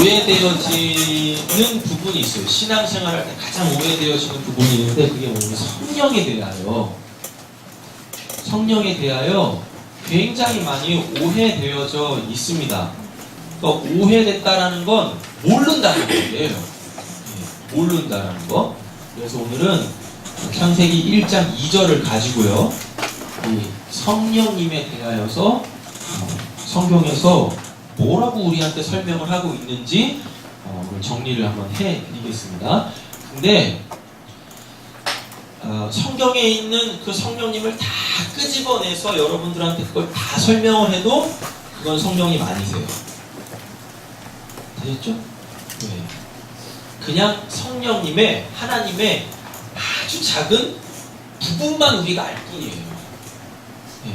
오해되어지는 부분이 있어요. 신앙생활할 때 가장 오해되어지는 부분이 있는데 그게 뭐냐면 성령에 대하여 굉장히 많이 오해되어져 있습니다. 그러니까 오해됐다라는 건 모른다는 거예요. 모른다는 거. 그래서 오늘은 창세기 1장 2절을 가지고요. 이 성령님에 대하여서 성경에서 뭐라고 우리한테 설명을 하고 있는지 정리를 한번 해드리겠습니다. 근데 성경에 있는 그 성령님을 다 끄집어내서 여러분들한테 그걸 다 설명을 해도 그건 성령님 아니세요. 되셨죠? 네. 그냥 성령님의 하나님의 아주 작은 부분만 우리가 알 뿐이에요. 네.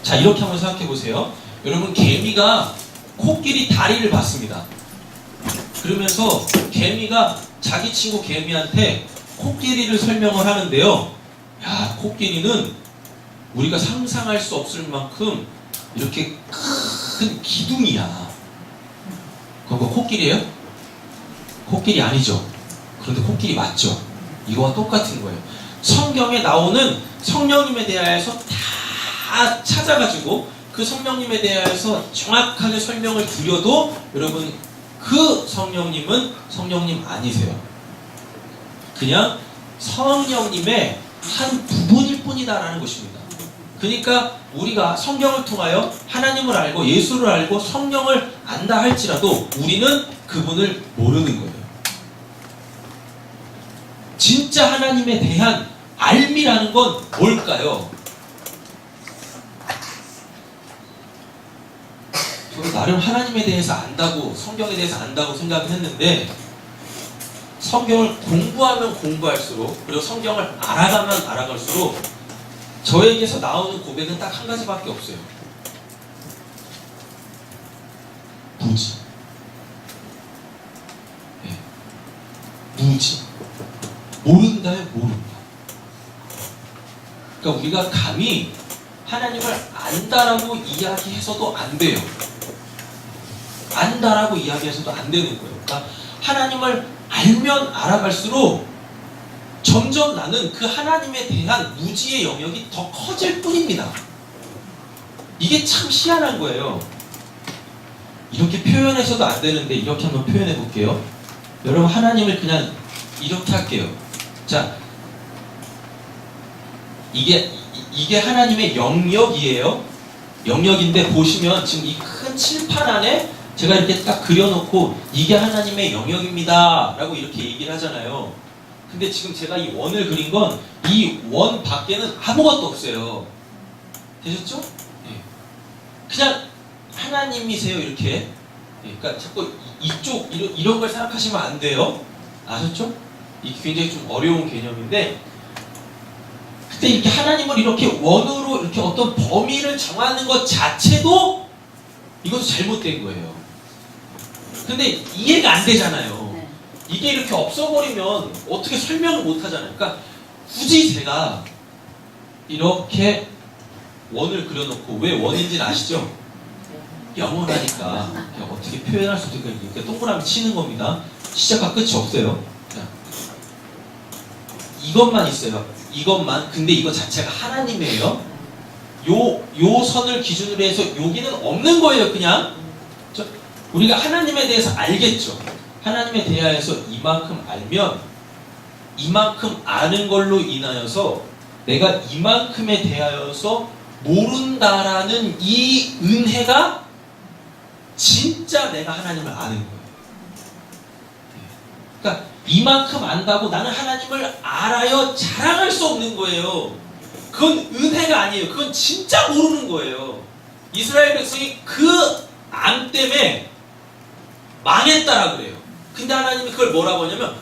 자, 이렇게 한번 생각해 보세요. 여러분, 개미가 코끼리 다리를 봤습니다. 그러면서 개미가 자기 친구 개미한테 코끼리를 설명을 하는데요. 야, 코끼리는 우리가 상상할 수 없을 만큼 이렇게 큰 기둥이야. 그거 코끼리예요? 코끼리 아니죠. 그런데 코끼리 맞죠? 이거와 똑같은 거예요. 성경에 나오는 성령님에 대하여서 다 찾아가지고 그 성령님에 대하여서 정확하게 설명을 드려도 여러분, 그 성령님은 성령님 아니세요. 그냥 성령님의 한 부분일 뿐이다라는 것입니다. 그러니까 우리가 성경을 통하여 하나님을 알고 예수를 알고 성령을 안다 할지라도 우리는 그분을 모르는 거예요. 진짜 하나님에 대한 알미라는 건 뭘까요? 저는 나름 하나님에 대해서 안다고, 성경에 대해서 안다고 생각을 했는데 성경을 공부하면 공부할수록, 그리고 성경을 알아가면 알아갈수록 저에게서 나오는 고백은 딱 한 가지밖에 없어요. 무지. 네. 무지. 모른다요, 모른다. 그러니까 우리가 감히 하나님을 안다라고 이야기해서도 안 돼요. 안다라고 이야기해서도 안 되는 거예요. 그러니까 하나님을 알면 알아갈수록 점점 나는 그 하나님에 대한 무지의 영역이 더 커질 뿐입니다. 이게 참 희한한 거예요. 이렇게 표현해서도 안 되는데 이렇게 한번 표현해 볼게요. 여러분, 하나님을 그냥 이렇게 할게요. 자, 이게 하나님의 영역이에요. 영역인데 보시면 지금 이 큰 칠판 안에 제가 이렇게 딱 그려놓고 이게 하나님의 영역입니다 라고 이렇게 얘기를 하잖아요. 근데 지금 제가 이 원을 그린 건 이 원 밖에는 아무것도 없어요. 되셨죠? 네. 그냥 하나님이세요, 이렇게. 네. 그러니까 자꾸 이쪽 이런 걸 생각하시면 안 돼요. 아셨죠? 이게 굉장히 좀 어려운 개념인데, 그때 이렇게 하나님을 이렇게 원으로 이렇게 어떤 범위를 정하는 것 자체도 이것도 잘못된 거예요. 근데 이해가 안 되잖아요. 이게 이렇게 없어버리면 어떻게 설명을 못 하잖아요. 그러니까 굳이 제가 이렇게 원을 그려놓고, 왜 원인지는 아시죠? 영원하니까 어떻게 표현할 수 없으니까 이렇게 동그라미 치는 겁니다. 시작과 끝이 없어요. 이것만 있어요. 이것만. 근데 이거 자체가 하나님이에요. 요 선을 기준으로 해서 여기는 없는 거예요, 그냥. 우리가 하나님에 대해서 알겠죠. 하나님에 대하여서 이만큼 알면 이만큼 아는 걸로 인하여서 내가 이만큼에 대하여서 모른다라는 이 은혜가 진짜 내가 하나님을 아는 거예요. 그러니까 이만큼 안다고 나는 하나님을 알아요 자랑할 수 없는 거예요. 그건 은혜가 아니에요. 그건 진짜 모르는 거예요. 이스라엘 백성이 그 안 때문에 망했다라 그래요. 근데 하나님이 그걸 뭐라고 하냐면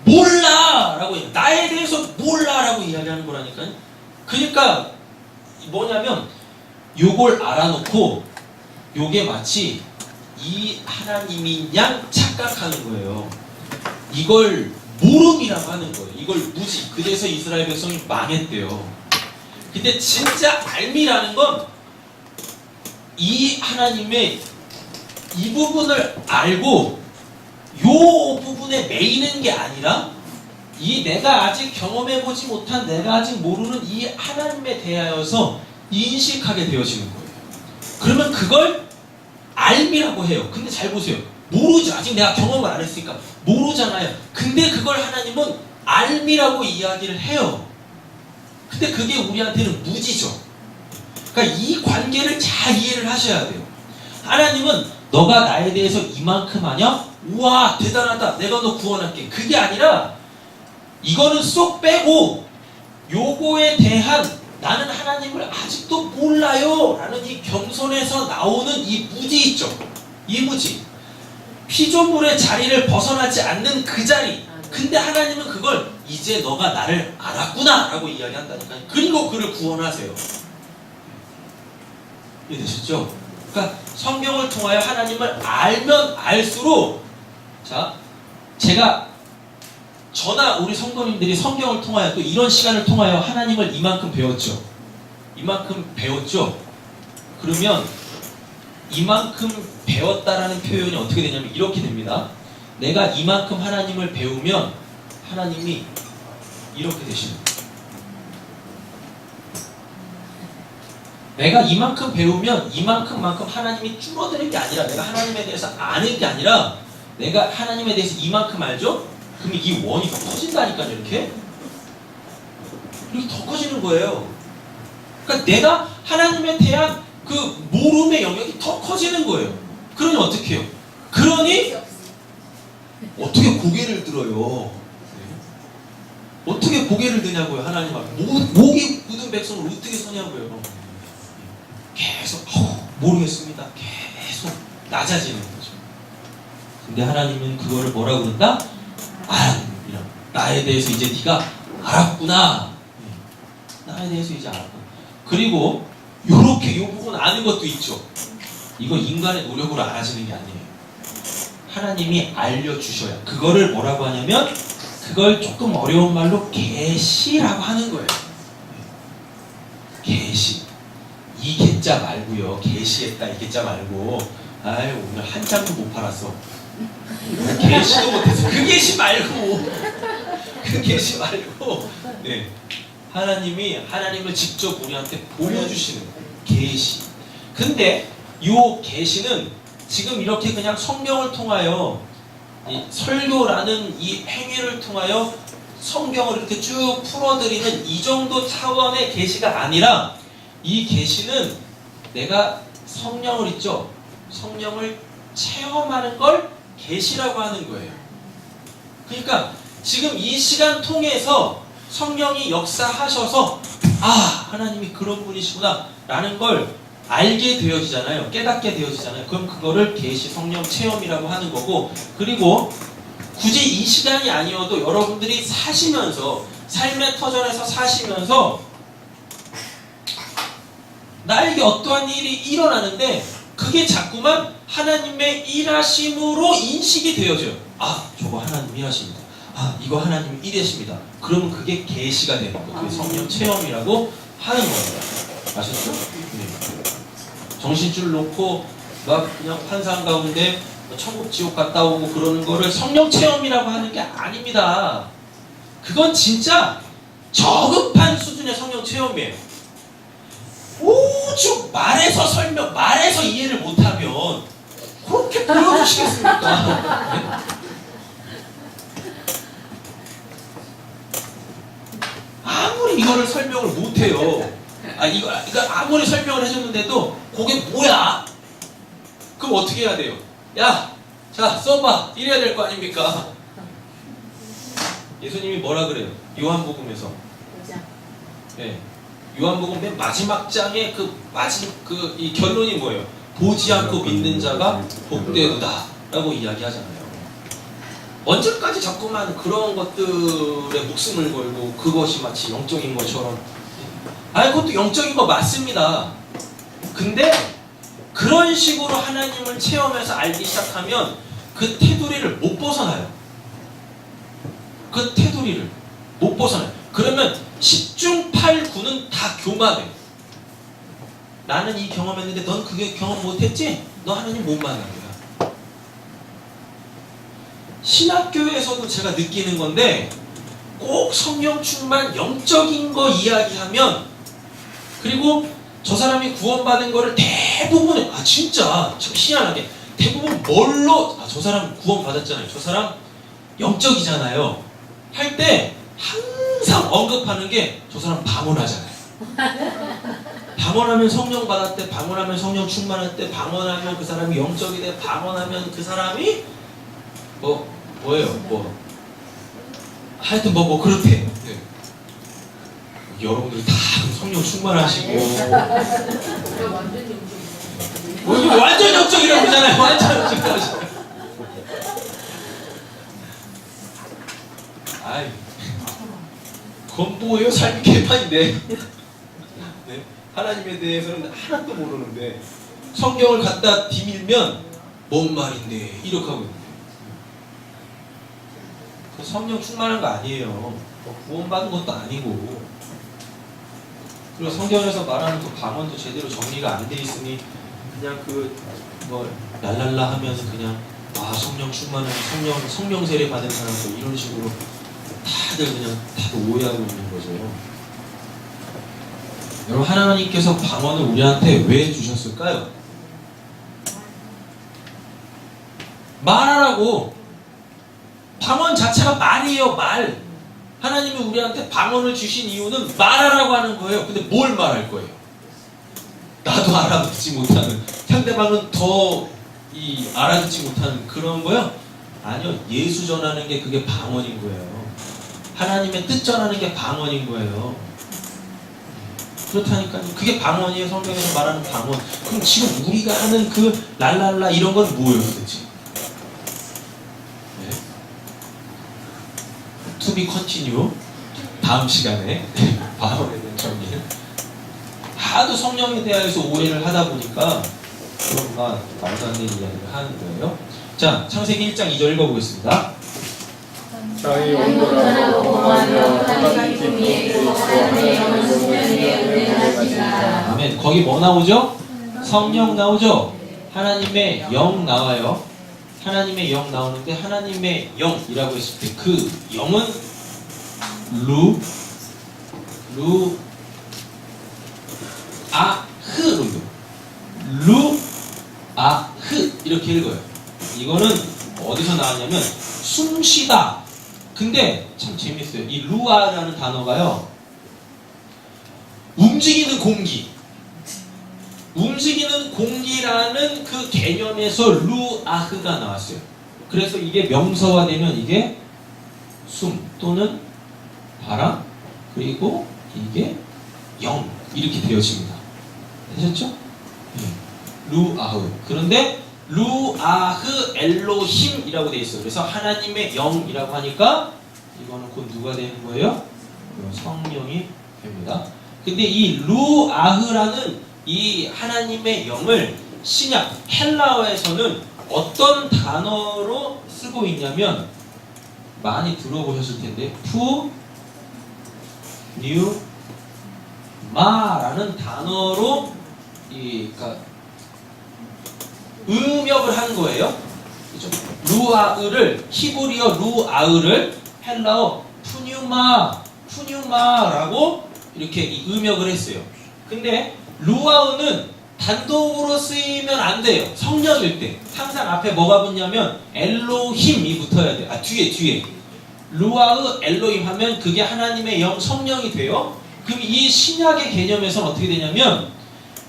몰라! 라고 해요. 나에 대해서 몰라! 라고 이야기하는 거라니까요. 그러니까 뭐냐면 요걸 알아놓고 요게 마치 이 하나님인 양 착각하는 거예요. 이걸 모름이라고 하는 거예요. 이걸 무지. 그래서 이스라엘 백성이 망했대요. 근데 진짜 알미라는 건 이 하나님의 이 부분을 알고 요 부분에 매이는 게 아니라 이 내가 아직 경험해보지 못한, 내가 아직 모르는 이 하나님에 대하여서 인식하게 되어지는 거예요. 그러면 그걸 알미라고 해요. 근데 잘 보세요. 모르죠. 아직 내가 경험을 안 했으니까 모르잖아요. 근데 그걸 하나님은 알미라고 이야기를 해요. 근데 그게 우리한테는 무지죠. 그러니까 이 관계를 잘 이해를 하셔야 돼요. 하나님은 너가 나에 대해서 이만큼 하냐? 우와 대단하다. 내가 너 구원할게. 그게 아니라 이거는 쏙 빼고 요거에 대한 나는 하나님을 아직도 몰라요 라는 이 겸손에서 나오는 이 무지 있죠. 이 무지. 피조물의 자리를 벗어나지 않는 그 자리. 근데 하나님은 그걸 이제 너가 나를 알았구나 라고 이야기한다니까요. 그리고 그를 구원하세요. 이해되셨죠? 그러니까 성경을 통하여 하나님을 알면 알수록, 자, 저나 우리 성도님들이 성경을 통하여 또 이런 시간을 통하여 하나님을 이만큼 배웠죠. 이만큼 배웠죠. 그러면 이만큼 배웠다라는 표현이 어떻게 되냐면 이렇게 됩니다. 내가 이만큼 하나님을 배우면 하나님이 이렇게 되시는 거예요. 내가 이만큼 배우면 이만큼만큼 하나님이 줄어드는 게 아니라, 내가 하나님에 대해서 아는 게 아니라, 내가 하나님에 대해서 이만큼 알죠? 그럼 이 원이 더 커진다니까요. 이렇게 더 커지는 거예요. 그러니까 내가 하나님에 대한 그 모름의 영역이 더 커지는 거예요. 그러니 어떻게 해요? 그러니 어떻게 고개를 들어요? 어떻게 고개를 드냐고요. 하나님 앞에 목이 굳은 백성을 어떻게 서냐고요. 계속 모르겠습니다. 계속 낮아지는 거죠. 근데 하나님은 그거를 뭐라고 그런다? 나에 대해서 이제 네가 알았구나. 나에 대해서 이제 알았구나. 그리고 요렇게 요 부분 아는 것도 있죠. 이거 인간의 노력으로 알아지는 게 아니에요. 하나님이 알려주셔야. 그거를 뭐라고 하냐면, 그걸 조금 어려운 말로 계시라고 하는 거예요. 계시. 이 계자 말고요. 계시했다 이 계자 말고. 아유 오늘 한 장도 못 팔았어. 계시도 못해서 그 계시 말고. 그 계시 말고. 네. 하나님을 직접 우리한테 보여주시는 계시. 근데 요 계시는 지금 이렇게 그냥 성경을 통하여 이 설교라는 이 행위를 통하여 성경을 이렇게 쭉 풀어드리는 이 정도 차원의 계시가 아니라, 이 계시는 내가 성령을 있죠. 성령을 체험하는 걸 계시라고 하는 거예요. 그러니까 지금 이 시간 통해서 성령이 역사하셔서 하나님이 그런 분이시구나 라는 걸 알게 되어지잖아요. 깨닫게 되어지잖아요. 그럼 그거를 계시 성령 체험이라고 하는 거고, 그리고 굳이 이 시간이 아니어도 여러분들이 사시면서, 삶의 터전에서 사시면서 나에게 어떠한 일이 일어나는데 그게 자꾸만 하나님의 일하심으로 인식이 되어져요. 저거 하나님 일하십니다. 이거 하나님 일하십니다. 그러면 그게 계시가 되는 거예요. 그게 성령 체험이라고 하는 거예요. 아셨죠? 네. 정신줄 놓고 막 그냥 환상 가운데 천국 지옥 갔다 오고 그러는 거를 성령 체험이라고 하는 게 아닙니다. 그건 진짜 저급한 수준의 성령 체험이에요. 오죽 말해서 이해를 못하면 그렇게 보여주시겠습니까? 네? 아무리 이거를 설명을 못해요. 이거 아무리 설명을 해줬는데도 그게 뭐야? 그럼 어떻게 해야 돼요? 야, 자 써봐. 이래야 될 거 아닙니까? 예수님이 뭐라 그래요? 요한복음에서. 네. 요한복음 맨 마지막 장의 이 결론이 뭐예요? 보지 않고 믿는 자가 복되도다 라고 이야기하잖아요. 언제까지 자꾸만 그런 것들에 목숨을 걸고 그것이 마치 영적인 것처럼. 그것도 영적인 거 맞습니다. 근데 그런 식으로 하나님을 체험해서 알기 시작하면 그 테두리를 못 벗어나요. 그 테두리를 못 벗어나요. 그러면 10중 8구는 다 교만해. 나는 이 경험했는데 넌 그게 경험 못했지? 너 하나님 못 만난 거야. 신학교에서도 제가 느끼는 건데 꼭 성령 충만 영적인 거 이야기하면 그리고 저 사람이 구원받은 거를 대부분 진짜 참 희한하게 대부분 뭘로 저 사람 구원받았잖아요. 저 사람 영적이잖아요. 할 때 항상 언급하는 게 저 사람 방언하잖아요. 방언하면 성령 받았대, 방언하면 성령 충만했대, 방언하면 그 사람이 영적이 돼, 방언하면 그 사람이 뭐예요? 하여튼 그렇대. 네. 여러분들이 다 성령 충만하시고 완전 영적이라고 그러잖아요. 완전 영적이라고. 아이, 그건 뭐예요? 삶이 개판인데. 네? 하나님에 대해서는 하나도 모르는데 성경을 갖다 디밀면 뭔 말인데 이렇게 하고 있는데 그 성령 충만한 거 아니에요. 구원받은 것도 아니고. 그리고 성경에서 말하는 그 방언도 제대로 정리가 안 돼 있으니 그냥 랄랄라 하면서 그냥 성령 충만한 성령 세례 받은 사람도 이런 식으로 다들 오해하고 있는 거죠. 여러분, 하나님께서 방언을 우리한테 왜 주셨을까요? 말하라고. 방언 자체가 말이에요, 말. 하나님이 우리한테 방언을 주신 이유는 말하라고 하는 거예요. 근데 뭘 말할 거예요? 나도 알아듣지 못하는, 상대방은 더 알아듣지 못하는 그런 거요? 아니요. 예수 전하는 게 그게 방언인 거예요. 하나님의 뜻 전하는 게 방언인 거예요. 그렇다니까요. 그게 방언이에요. 성경에서 말하는 방언. 그럼 지금 우리가 하는 그 랄랄라 이런 건 뭐예요, 도대체? 네. To be continue. 다음 시간에 방언에 대한 정리를. 하도 성령에 대해서 오해를 하다 보니까 그런 말도 안 되는 이야기를 하는 거예요. 자, 창세기 1장 2절 읽어보겠습니다. 자의 온도라고 공하며 하나님 위에 하나님의 영을 수면에 은혜하시라. 아멘. 거기 뭐 나오죠? 성령 나오죠? 하나님의 영 나와요. 하나님의 영 나오는데 하나님의 영이라고 했을 때 그 영은 루아흐로 읽어요. 루아흐 이렇게 읽어요. 이거는 어디서 나왔냐면 숨쉬다. 근데 참 재밌어요. 이 루아라는 단어가요. 움직이는 공기라는 그 개념에서 루아흐가 나왔어요. 그래서 이게 명사화되면 이게 숨 또는 바람 그리고 이게 영 이렇게 되어집니다. 되셨죠? 네. 루아흐. 그런데 루아흐 엘로힘이라고 되어 있어요. 그래서 하나님의 영이라고 하니까 이거는 곧 누가 되는 거예요? 성령이 됩니다. 근데 이 루아흐라는 이 하나님의 영을 신약 헬라어에서는 어떤 단어로 쓰고 있냐면 많이 들어보셨을 텐데 푸뉴마라는 단어로 그러니까 음역을 한 거예요. 그렇죠? 루아흐를 히브리어 루아흐를 헬라어 푸뉴마라고 이렇게 음역을 했어요. 근데 루아흐는 단독으로 쓰이면 안 돼요. 성령일 때 항상 앞에 뭐가 붙냐면 엘로힘이 붙어야 돼요. 뒤에 루아흐 엘로힘 하면 그게 하나님의 영 성령이 돼요. 그럼 이 신약의 개념에서는 어떻게 되냐면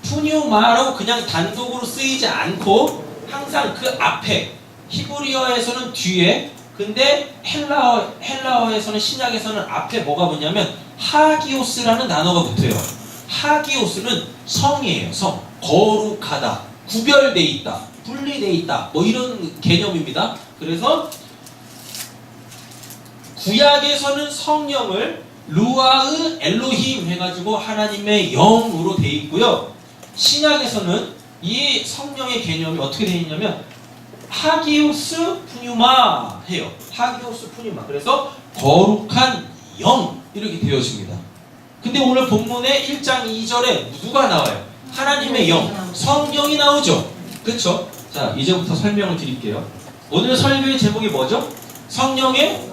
푸뉴마로 그냥 단독으로 쓰이지 않고 항상 그 앞에 히브리어에서는 뒤에 근데 헬라어에서는 신약에서는 앞에 뭐가 붙냐면 하기오스라는 단어가 붙어요. 하기오스는 성이에요. 성. 거룩하다. 구별돼 있다. 분리돼 있다. 뭐 이런 개념입니다. 그래서 구약에서는 성령을 루아흐 엘로힘 해가지고 하나님의 영으로 돼 있고요. 신약에서는 이 성령의 개념이 어떻게 되어 있냐면 하기오스 푸뉴마 해요. 하기오스 푸뉴마. 그래서 거룩한 영 이렇게 되어집니다. 근데 오늘 본문의 1장 2절에 누가 나와요? 하나님의 영, 성령이 나오죠. 그렇죠? 자, 이제부터 설명을 드릴게요. 오늘 설교의 제목이 뭐죠? 성령의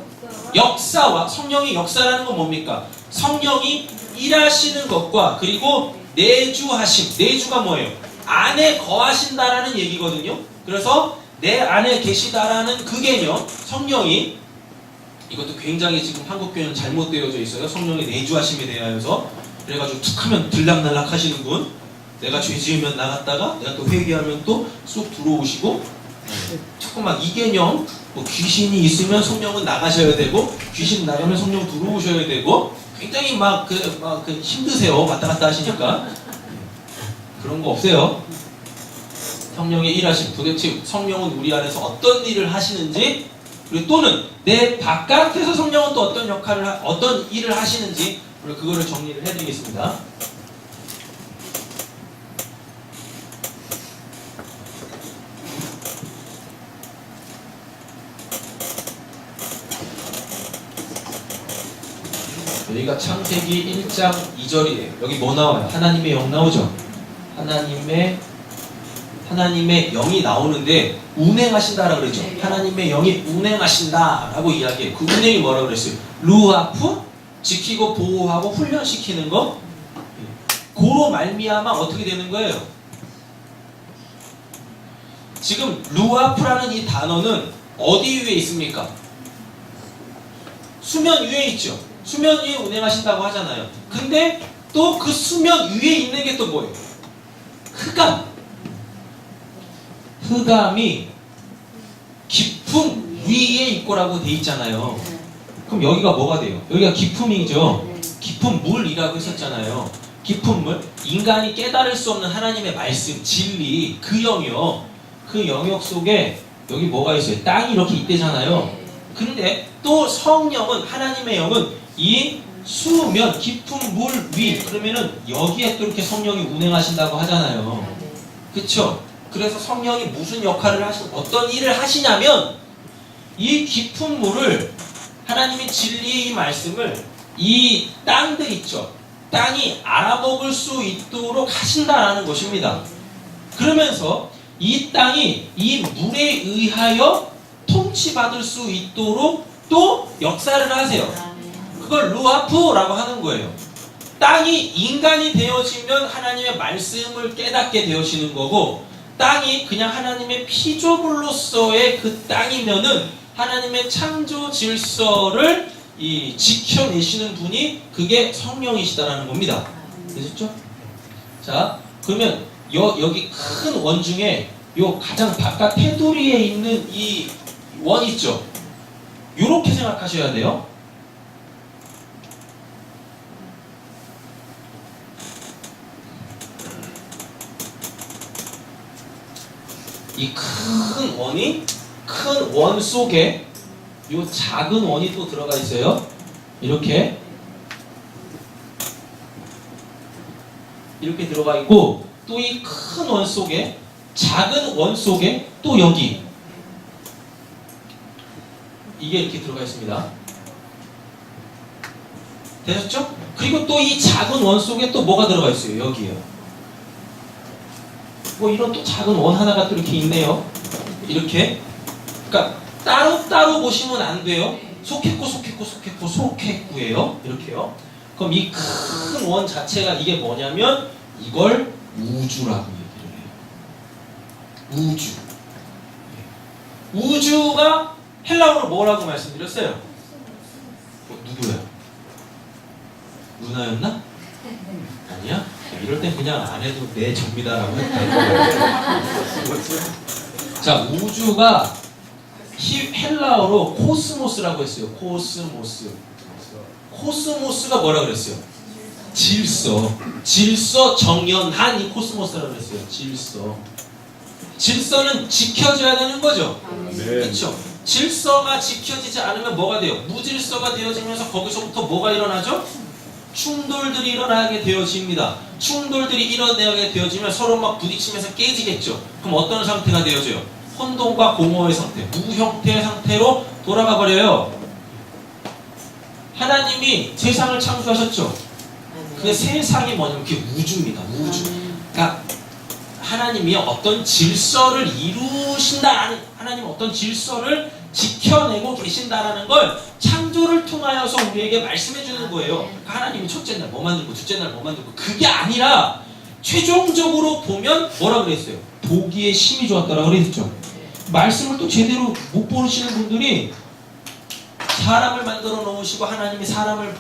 역사와 성령의 역사라는 건 뭡니까? 성령이 일하시는 것과 그리고 내주하심. 내주가 뭐예요? 안에 거하신다라는 얘기거든요. 그래서 내 안에 계시다라는 그 개념, 성령이 이것도 굉장히 지금 한국 교회는 잘못되어져 있어요. 성령의 내주하심에 대하여서. 그래가지고 툭 하면 들락날락 하시는 분, 내가 죄 지으면 나갔다가 내가 또 회개하면 또 쑥 들어오시고, 조금만 이 개념, 뭐 귀신이 있으면 성령은 나가셔야 되고 귀신 나가면 성령 들어오셔야 되고 굉장히 막 힘드세요. 왔다 갔다 하시니까. 그런 거 없어요. 성령의 일하심, 도대체 성령은 우리 안에서 어떤 일을 하시는지, 그리고 또는 내 바깥에서 성령은 또 어떤 역할을 어떤 일을 하시는지, 그거를 정리를 해드리겠습니다. 여기가 창세기 1장 2절이에요. 여기 뭐 나와요? 하나님의 영 나오죠? 하나님의 영이 나오는데 운행하신다라고 그랬죠? 하나님의 영이 운행하신다라고 이야기해요. 그 운행이 뭐라고 그랬어요? 루아프? 지키고 보호하고 훈련시키는 거? 고로 말미암아 어떻게 되는 거예요? 지금 루아프라는 이 단어는 어디 위에 있습니까? 수면 위에 있죠? 수면 위에 운행하신다고 하잖아요. 근데 또 그 수면 위에 있는 게 또 뭐예요? 흑암. 흑암이 깊음 위에 있고라고 돼 있잖아요. 그럼 여기가 뭐가 돼요? 여기가 깊음이죠. 깊은 물이라고 했었잖아요. 깊은 물, 인간이 깨달을 수 없는 하나님의 말씀, 진리, 그 영역 속에 여기 뭐가 있어요? 땅이 이렇게 있대잖아요. 근데 또 성령은, 하나님의 영은 이 수면, 깊은 물 위, 그러면은 여기에 또 이렇게 성령이 운행하신다고 하잖아요. 그쵸? 그래서 성령이 무슨 역할을 어떤 일을 하시냐면, 이 깊은 물을, 하나님의 진리의 이 말씀을 이 땅들 있죠? 땅이 알아먹을 수 있도록 하신다라는 것입니다. 그러면서 이 땅이 이 물에 의하여 통치받을 수 있도록 또 역사를 하세요. 그걸 루아프라고 하는 거예요. 땅이 인간이 되어지면 하나님의 말씀을 깨닫게 되어지는 거고, 땅이 그냥 하나님의 피조물로서의 그 땅이면은 하나님의 창조 질서를 지켜내시는 분이 그게 성령이시다라는 겁니다. 되셨죠? 자, 그러면 여기 큰 원 중에 요 가장 바깥 테두리에 있는 이 원 있죠? 요렇게 생각하셔야 돼요. 이 큰 원이, 큰 원 속에 요 작은 원이 또 들어가 있어요. 이렇게 들어가 있고, 또 이 큰 원 속에, 작은 원 속에 또 여기 이게 이렇게 들어가 있습니다. 되셨죠? 그리고 또 이 작은 원 속에 또 뭐가 들어가 있어요? 여기에요. 뭐 이런 또 작은 원 하나가 또 이렇게 있네요. 이렇게. 그러니까 따로 보시면 안 돼요. 속했구예요. 이렇게요. 그럼 이 큰 원 자체가 이게 뭐냐면 이걸 우주라고 얘기를 해요. 우주. 우주가 헬라어로 뭐라고 말씀드렸어요? 누구야? 누나였나? 아니야? 이럴 땐 그냥 안 해도 내 접니다라고 했다. 자, 우주가 헬라어로 코스모스라고 했어요. 코스모스가 뭐라 그랬어요? 질서 정연한 이 코스모스라고 그랬어요. 질서는 지켜져야 되는 거죠. 그렇죠? 질서가 지켜지지 않으면 뭐가 돼요? 무질서가 되어지면서 거기서부터 뭐가 일어나죠? 충돌들이 일어나게 되어집니다. 충돌들이 일어나게 되어지면 서로 막 부딪히면서 깨지겠죠. 그럼 어떤 상태가 되어져요? 혼돈과 공허의 상태, 무형태의 상태로 돌아가 버려요. 하나님이 세상을 창조하셨죠. 그 세상이 뭐냐면 그게 우주입니다. 우주. 그러니까 하나님이 어떤 질서를 이루신다라는, 하나님 어떤 질서를 지켜내고 계신다라는 걸 창조를 통하여서 우리에게 말씀해 주는 거예요. 그러니까 하나님이 첫째 날 뭐 만들고 둘째 날 뭐 만들고, 그게 아니라 최종적으로 보면 뭐라 그랬어요? 보기에 심히 좋았다라고 그랬죠. 말씀을 또 제대로 못 보시는 분들이 사람을 만들어 놓으시고 하나님이 사람을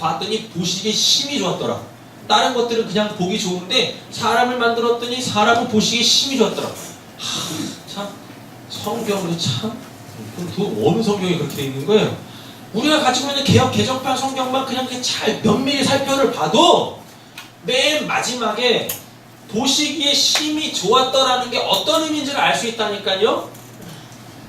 봤더니 보시기에 심히 좋았더라. 다른 것들은 그냥 보기 좋은데 사람을 만들었더니 사람은 보시기에 심히 좋았더라. 참 성경도 참, 그 어느 성경이 그렇게 돼 있는 거예요? 우리가 가지고 있는 개역 개정판 성경만 그냥 잘 면밀히 살펴를 봐도 맨 마지막에 보시기에 심히 좋았더라는 게 어떤 의미인지를 알 수 있다니까요.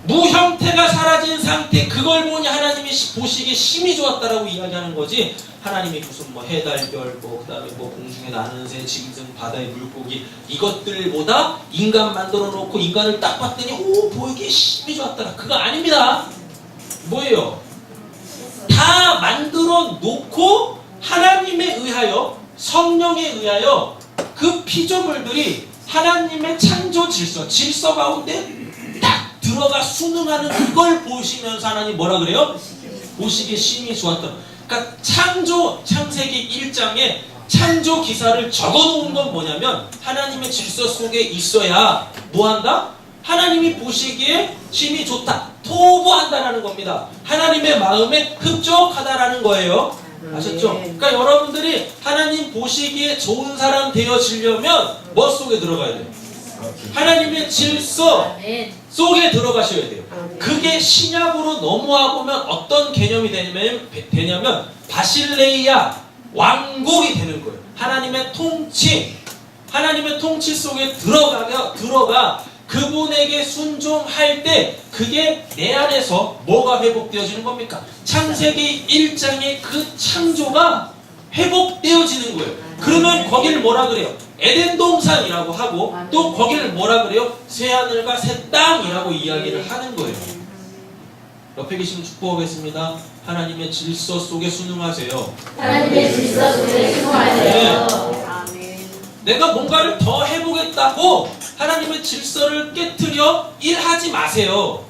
무형태가 사라진 상태, 그걸 보니 하나님이 보시기에 심히 좋았다라고 이야기하는 거지, 하나님이 무슨 뭐 해달별, 그 다음에 뭐 공중에 나는 새, 짐승, 바다의 물고기, 이것들보다 인간 만들어 놓고 인간을 딱 봤더니 오, 보이기에 심히 좋았더라. 그거 아닙니다. 뭐예요? 다 만들어 놓고 하나님에 의하여, 성령에 의하여 그 피조물들이 하나님의 창조 질서 가운데 딱 들어가 순응하는 그걸 보시면서 하나님 뭐라 그래요? 보시기에 심히 좋았다. 그러니까 창세기 1장에 창조 기사를 적어놓은 건 뭐냐면 하나님의 질서 속에 있어야 뭐한다? 하나님이 보시기에 심히 좋다, 토부한다라는 겁니다. 하나님의 마음에 흡족하다라는 거예요. 아셨죠? 그러니까 여러분들이 하나님 보시기에 좋은 사람 되어지려면 뭐 속에 들어가야 돼요? 하나님의 질서 속에 들어가셔야 돼요. 그게 신약으로 넘어와보면 어떤 개념이 되냐면 바실레이아 왕국이 되는 거예요. 하나님의 통치 속에 들어가 그분에게 순종할 때 그게 내 안에서 뭐가 회복되어지는 겁니까? 창세기 1장의 그 창조가 회복되어지는 거예요. 그러면 거기를 뭐라 그래요? 에덴 동산이라고 하고, 또 거기를 뭐라 그래요? 새하늘과 새 땅이라고 이야기를 하는 거예요. 옆에 계시면 축복하겠습니다. 하나님의 질서 속에 순응하세요. 하나님의 질서 속에 순응하세요. 아멘. 내가 뭔가를 더 해보겠다고 하나님의 질서를 깨트려 일하지 마세요.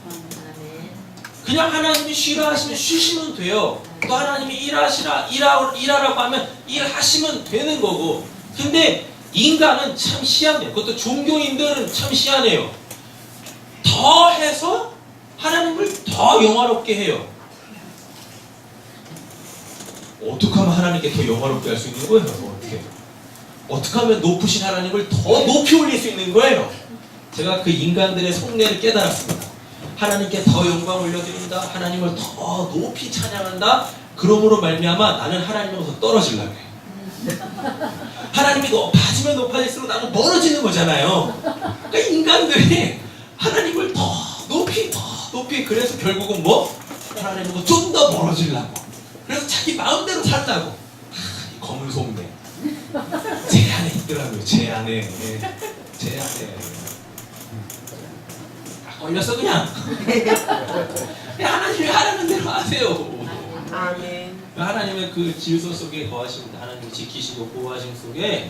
그냥 하나님이 쉬라 하시면 쉬시면 돼요. 또 하나님이 일하라고 하면 일하시면 되는 거고. 근데 인간은 참 희한해요. 그것도 종교인들은 참 희한해요. 더 해서 하나님을 더 영화롭게 해요. 어떻게 하면 하나님께 더 영화롭게 할 수 있는 거예요? 어떻게 하면 높으신 하나님을 더 높이 올릴 수 있는 거예요? 제가 그 인간들의 속내를 깨달았습니다. 하나님께 더 영광 올려드린다, 하나님을 더 높이 찬양한다, 그러므로 말미암아 나는 하나님으로부터 떨어지려고 해요. 하나님이 높아지면 높아질수록 나는 멀어지는 거잖아요. 그러니까 인간들이 하나님을 더 높이, 그래서 결국은 뭐? 하나님하고 좀 더 멀어지려고, 그래서 자기 마음대로 살라고. 이 검은 속내 제 안에 있더라고요. 제 안에. 걸렸어 그냥. 하나님이 하라는 대로 하세요. 아멘. 하나님의 그 질서 속에 거하십니다. 하나님이 지키시고 보호하심 속에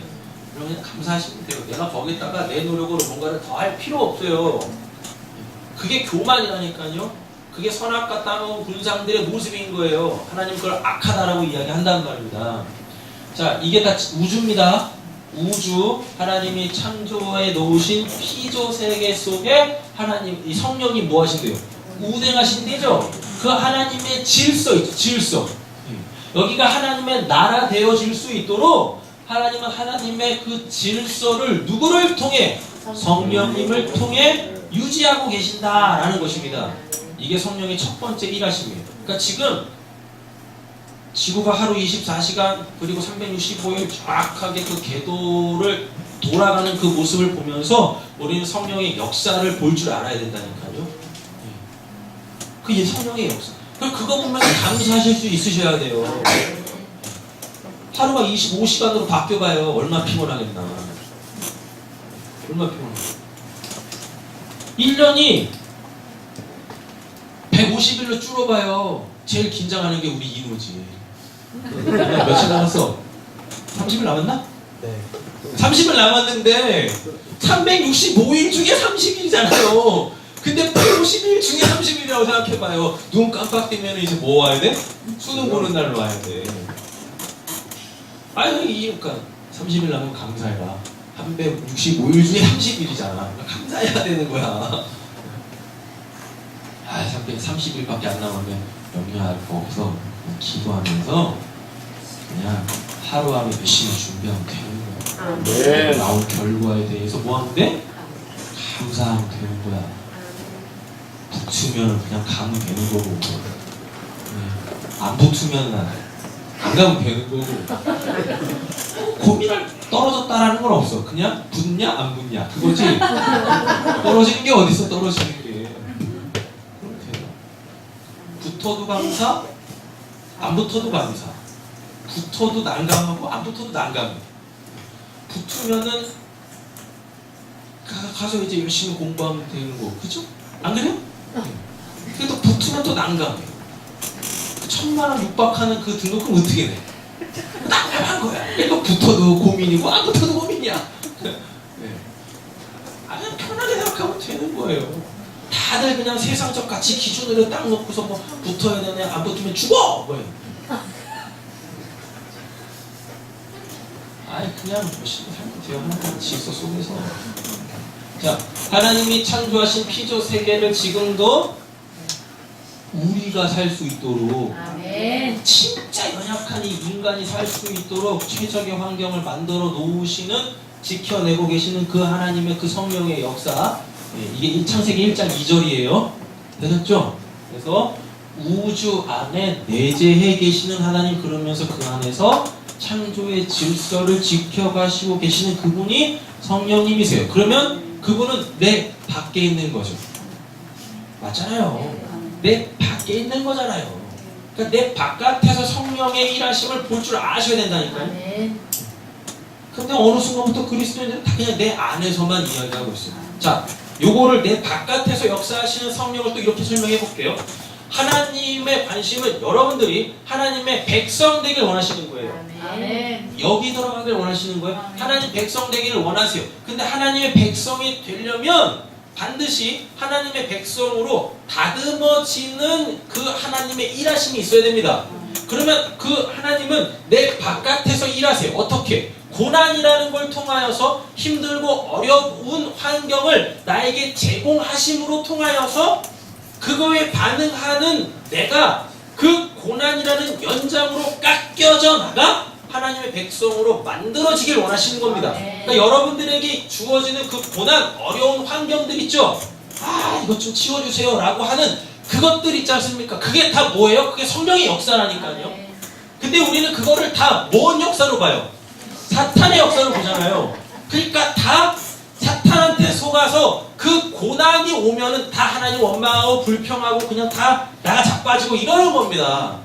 그냥 감사하시면 돼요. 내가 거기다가 내 노력으로 뭔가를 더 할 필요 없어요. 그게 교만이라니까요. 그게 선악과 따가운 군상들의 모습인 거예요. 하나님 그걸 악하다라고 이야기한단 말입니다. 자, 이게 다 우주입니다. 우주, 하나님이 창조에 놓으신 피조 세계 속에 하나님, 이 성령이 뭐 하신대요? 운행하신대죠? 그 하나님의 질서 있죠, 질서. 여기가 하나님의 나라 되어질 수 있도록 하나님은 하나님의 그 질서를 누구를 통해? 성령님을 통해 유지하고 계신다라는 것입니다. 이게 성령의 첫 번째 일하심이에요. 그러니까 지금 지구가 하루 24시간 그리고 365일 정확하게 그 궤도를 돌아가는 그 모습을 보면서 우리는 성령의 역사를 볼 줄 알아야 된다니까요. 그게 성령의 역사. 그거 보면서 감사하실 수 있으셔야 돼요. 하루가 25시간으로 바뀌어봐요. 얼마나 피곤하겠나. 얼마나 피곤해. 1년이 150일로 줄어봐요. 제일 긴장하는 게 우리 인우지. 며칠 남았어? 30일 남았나? 네. 30일 남았는데 365일 중에 30일이잖아요. 근데 150일 중에 30일이라고 생각해봐요. 눈 깜빡뜨면 이제 뭐 와야 돼? 수능 보는 날로 와야 돼. 아유, 그러니까 30일 남으면 감사해라. 365일 중에 30일이잖아. 감사해야 되는 거야. 330일밖에 안 남으면 영리할 거 없어. 기도하면서 그냥 하루하루 열심히 준비하면 되는 거야. 네. 나온 결과에 대해서 뭐 하면 돼? 감사하면 되는 거야. 붙으면 그냥 가면 되는 거고, 안 붙으면 안 가면 되는 거고. 고민을 떨어졌다라는 건 없어. 그냥 붙냐 안 붙냐 그거지. 떨어지는 게 어딨어? 떨어지는 게. 그렇게 돼요. 붙어도 감사, 안 붙어도 감사. 붙어도 난감하고 안 붙어도 난감해. 붙으면은 가서 이제 열심히 공부하면 되는 거, 그죠? 안 그래요? 근데 또 붙으면 또 난감해. 1000만 원 육박하는 그 등록금 어떻게 돼? 난감한 거야. 이거 붙어도 고민이고 안 붙어도 고민이야. 네. 그냥 편하게 생각하면 되는 거예요. 다들 그냥 세상적 가치 기준으로 딱 놓고서 뭐 붙어야 되네, 안 붙으면 죽어! 뭐예요. 그냥 열심히 살면 돼요. 하나님 질서 속에서. 자, 하나님이 창조하신 피조 세계를 지금도 우리가 살 수 있도록, 아멘. 진짜 연약한 이 인간이 살 수 있도록 최적의 환경을 만들어 놓으시는, 지켜내고 계시는 그 하나님의 그 성령의 역사, 이게 창세기 1장 2절이에요. 되셨죠? 그래서 우주 안에 내재해 계시는 하나님, 그러면서 그 안에서 창조의 질서를 지켜가시고 계시는 그분이 성령님이세요. 그러면 그분은 내 밖에 있는 거죠. 맞잖아요. 내 밖에 있는 거잖아요. 그러니까 내 바깥에서 성령의 일하심을 볼 줄 아셔야 된다니까요. 아멘. 근데 어느 순간부터 그리스도인들은 다 그냥 내 안에서만 이야기하고 있어요. 자, 요거를 내 바깥에서 역사하시는 성령을 또 이렇게 설명해 볼게요. 하나님의 관심은 여러분들이 하나님의 백성 되길 원하시는 거예요. 아멘. 여기 들어가길 원하시는 거예요. 하나님 백성 되기를 원하세요. 근데 하나님의 백성이 되려면 반드시 하나님의 백성으로 다듬어지는 그 하나님의 일하심이 있어야 됩니다. 그러면 그 하나님은 내 바깥에서 일하세요. 어떻게? 고난이라는 걸 통하여서 힘들고 어려운 환경을 나에게 제공하심으로 통하여서 그거에 반응하는 내가 그 고난이라는 연장으로 깎여져 나가 하나님의 백성으로 만들어지길 원하시는 겁니다. 그러니까 여러분들에게 주어지는 그 고난, 어려운 환경들 있죠? 이것 좀 치워주세요 라고 하는 그것들 있지 않습니까? 그게 다 뭐예요? 그게 성령의 역사라니까요. 근데 우리는 그거를 다 뭔 역사로 봐요? 사탄의 역사로 보잖아요. 그러니까 다 사탄한테 속아서 그 고난이 오면은 다 하나님 원망하고 불평하고 그냥 다 나가 자빠지고 이러는 겁니다.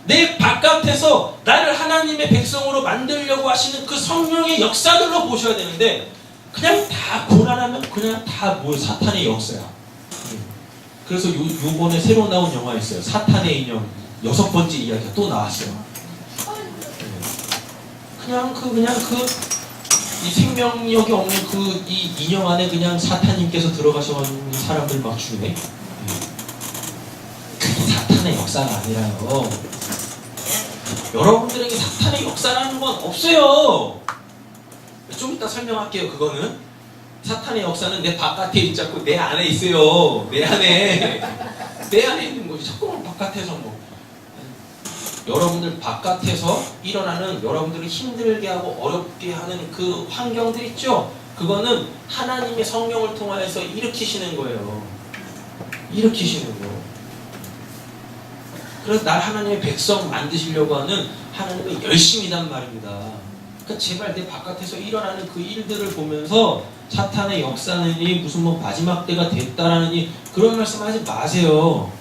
내 바깥에서 나를 하나님의 백성으로 만들려고 하시는 그 성령의 역사들로 보셔야 되는데 그냥 다 고난하면 그냥 다 뭐 사탄의 역사야. 그래서 요번에 새로 나온 영화 있어요. 사탄의 인형 6번째 이야기가 또 나왔어요. 그냥 이 생명력이 없는 그 이 인형 안에 그냥 사탄님께서 들어가셔가지고 사람들 막 죽이네. 그게 사탄의 역사가 아니라요. 여러분들에게 사탄의 역사라는 건 없어요. 좀 이따 설명할게요. 그거는 사탄의 역사는 내 바깥에 있지 않고 내 안에 있어요. 내 안에 있는 거지. 자꾸만 바깥에서 뭐 여러분들 바깥에서 일어나는 여러분들을 힘들게 하고 어렵게 하는 그 환경들 있죠? 그거는 하나님의 성령을 통하여서 일으키시는 거예요. 일으키시는 거. 그래서 날 하나님의 백성 만드시려고 하는 하나님의 열심이란 말입니다. 그러니까 제발 내 바깥에서 일어나는 그 일들을 보면서 사탄의 역사느니 무슨 뭐 마지막 때가 됐다라느니 그런 말씀 하지 마세요.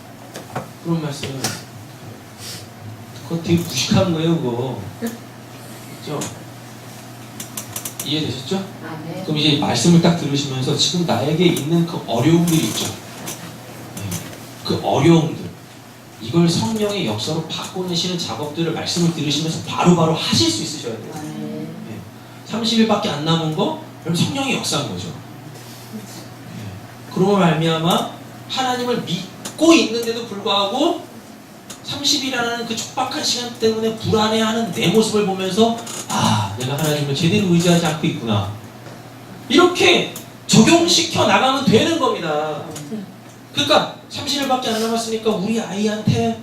그런 말씀. 그거 되게 무식한 거예요, 그거. 그죠? 이해되셨죠? 아멘. 그럼 이제 말씀을 딱 들으시면서 지금 나에게 있는 그 어려움들이 있죠? 그 어려움들. 이걸 성령의 역사로 바꿔내시는 작업들을 말씀을 들으시면서 바로바로 하실 수 있으셔야 돼요. 아멘. 30일밖에 안 남은 거? 그럼 성령이 역사한 거죠. 그러고 말미암아 하나님을 믿고 있는데도 불구하고 30일이라는 그 촉박한 시간 때문에 불안해하는 내 모습을 보면서 아, 내가 하나님을 제대로 의지하지 않고 있구나. 이렇게 적용시켜 나가면 되는 겁니다. 그러니까 30일밖에 안 남았으니까 우리 아이한테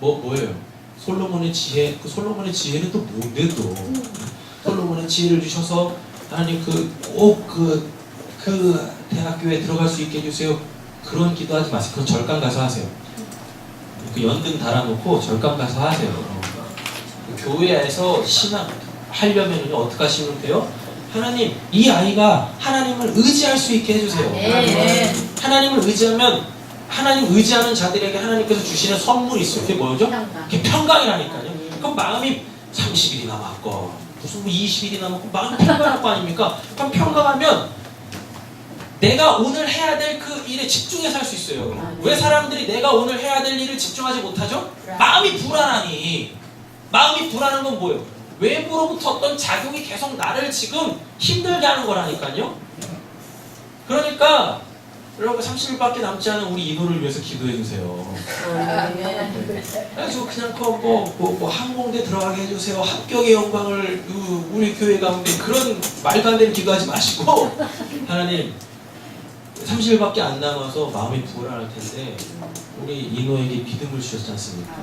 뭐예요? 솔로몬의 지혜. 그 솔로몬의 지혜는 또 뭔데 또? 솔로몬의 지혜를 주셔서 하나님 꼭 그 대학교에 들어갈 수 있게 해주세요. 그런 기도하지 마세요. 그건 절간 가서 하세요. 그 연등 달아놓고 절간 가서 하세요. 교회에서 신앙 하려면요 어떻게 하시면 돼요? 하나님, 이 아이가 하나님을 의지할 수 있게 해주세요. 네. 하나님을 의지하면 하나님 의지하는 자들에게 하나님께서 주시는 선물이 있어요. 그게 뭐죠? 그게 평강이라니까요. 그럼 마음이 30일이 남았고 무슨 20일이 남았고 마음이 평강할 거 아닙니까? 그럼 평강하면 내가 오늘 해야 될 그 일에 집중해서 할 수 있어요. 왜 사람들이 내가 오늘 해야 될 일을 집중하지 못하죠? 마음이 불안하니. 마음이 불안한 건 뭐예요? 외부로부터 어떤 작용이 계속 나를 지금 힘들게 하는 거라니까요. 그러니까 여러분 30일밖에 남지 않은 우리 인호를 위해서 기도해 주세요. 그래서 그냥 뭐 항공대 들어가게 해주세요. 합격의 영광을 우리 교회 가운데 그런 말도 안 되는 기도하지 마시고 하나님 30일밖에 안 남아서 마음이 불안할 텐데 우리 인호에게 믿음을 주셨지 않습니까?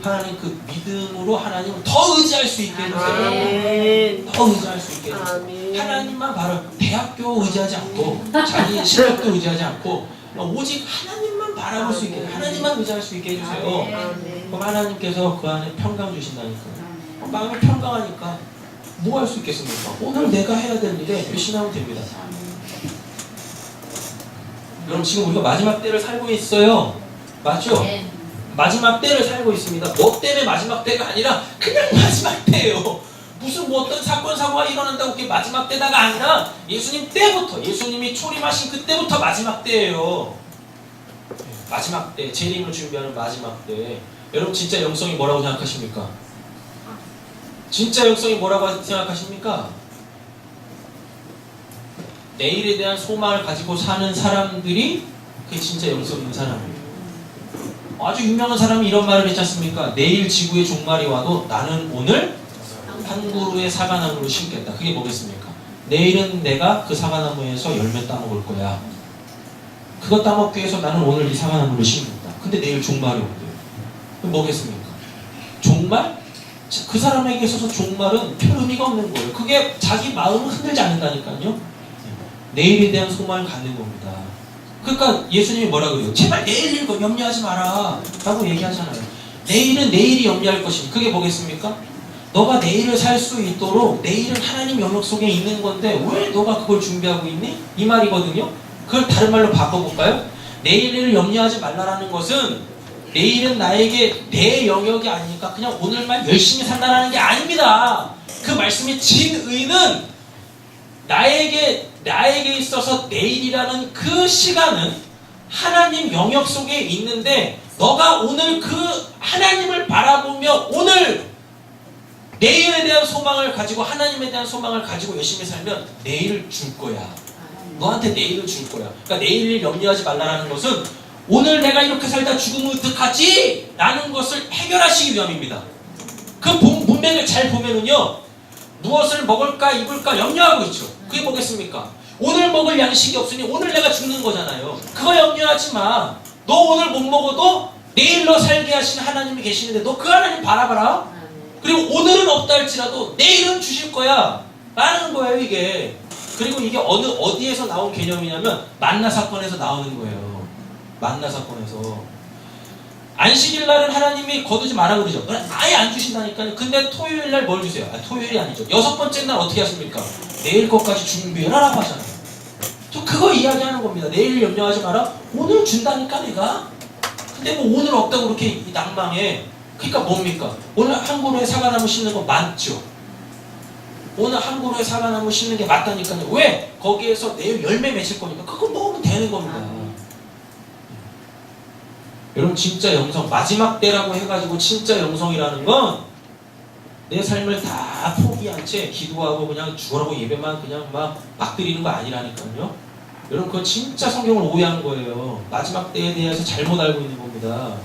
하나님 그 믿음으로 하나님을 더 의지할 수 있게 해주세요. 아멘. 더 의지할 수 있게 해주세요. 아멘. 하나님만 바로 대학교 의지하지 않고 자기 실력도 의지하지 않고 오직 하나님만 바라볼 수 있게 하나님만 의지할 수 있게 해주세요. 아멘. 그럼 하나님께서 그 안에 평강 주신다니까요. 마음이 평강하니까 뭐 할 수 있겠습니까? 오늘 내가 해야 될 일에 열심히 하면 됩니다. 여러분 지금 우리가 마지막 때를 살고 있어요. 맞죠? 마지막 때를 살고 있습니다. 뭐 때문에 마지막 때가 아니라 그냥 마지막 때예요. 무슨 뭐 어떤 사건 사고가 일어난다고 그게 마지막 때다가 아니라 예수님 때부터 예수님이 초림하신 그때부터 마지막 때예요. 마지막 때 재림을 준비하는 마지막 때. 여러분 진짜 영성이 뭐라고 생각하십니까? 진짜 영성이 뭐라고 생각하십니까? 내일에 대한 소망을 가지고 사는 사람들이 그게 진짜 영성 있는 사람이에요. 아주 유명한 사람이 이런 말을 했지 않습니까? 내일 지구의 종말이 와도 나는 오늘 한 그루의 사과나무를 심겠다. 그게 뭐겠습니까? 내일은 내가 그 사과나무에서 열매 따먹을 거야. 그거 따먹기 위해서 나는 오늘 이 사과나무를 심는다. 근데 내일 종말이 온대요. 그럼 뭐겠습니까? 종말? 그 사람에게 있어서 종말은 별 의미가 없는 거예요. 그게 자기 마음을 흔들지 않는다니까요. 내일에 대한 소망을 갖는 겁니다. 그러니까 예수님이 뭐라 그래요? 제발 내일 일 염려하지 마라 라고 얘기하잖아요. 내일은 내일이 염려할 것입니다. 그게 뭐겠습니까? 너가 내일을 살 수 있도록 내일은 하나님 영역 속에 있는 건데 왜 너가 그걸 준비하고 있니? 이 말이거든요. 그걸 다른 말로 바꿔볼까요? 내일을 염려하지 말라라는 것은 내일은 나에게 내 영역이 아니니까 그냥 오늘만 열심히 산다라는 게 아닙니다. 그 말씀의 진의는 나에게 있어서 내일이라는 그 시간은 하나님 영역 속에 있는데 너가 오늘 그 하나님을 바라보며 오늘 내일에 대한 소망을 가지고 하나님에 대한 소망을 가지고 열심히 살면 내일을 줄 거야. 너한테 내일을 줄 거야. 그러니까 내일을 염려하지 말라는 것은 오늘 내가 이렇게 살다 죽으면 어떡하지? 라는 것을 해결하시기 위함입니다. 그 문맥을 잘 보면은요 무엇을 먹을까 입을까 염려하고 있죠. 그게 뭐겠습니까? 오늘 먹을 양식이 없으니 오늘 내가 죽는 거잖아요. 그거 염려하지 마. 너 오늘 못 먹어도 내일로 살게 하신 하나님이 계시는데 너 그 하나님 바라봐라. 그리고 오늘은 없다 할지라도 내일은 주실 거야 라는 거예요 이게. 그리고 이게 어디에서 나온 개념이냐면 만나 사건에서 나오는 거예요. 만나 사건에서 안식일 날은 하나님이 거두지 마라 그러죠. 아예 안 주신다니까요. 근데 토요일 날 뭘 주세요? 토요일이 아니죠. 6번째 날 어떻게 하십니까? 내일 것까지 준비해라라고 하잖아요. 저 그거 이야기하는 겁니다. 내일 염려하지 마라. 오늘 준다니까 내가. 근데 뭐 오늘 없다고 그렇게 낭망해. 그러니까 뭡니까? 오늘 한 그루에 사과나무 심는 거 맞죠? 오늘 한 그루에 사과나무 심는 게 맞다니까요. 왜? 거기에서 내일 열매 맺을 거니까 그거 먹으면 되는 겁니다. 여러분 진짜 영성 마지막 때라고 해가지고 진짜 영성이라는 건 내 삶을 다 포기한 채 기도하고 그냥 죽으라고 예배만 그냥 막 드리는 거 아니라니까요. 여러분 그건 진짜 성경을 오해한 거예요. 마지막 때에 대해서 잘못 알고 있는 겁니다.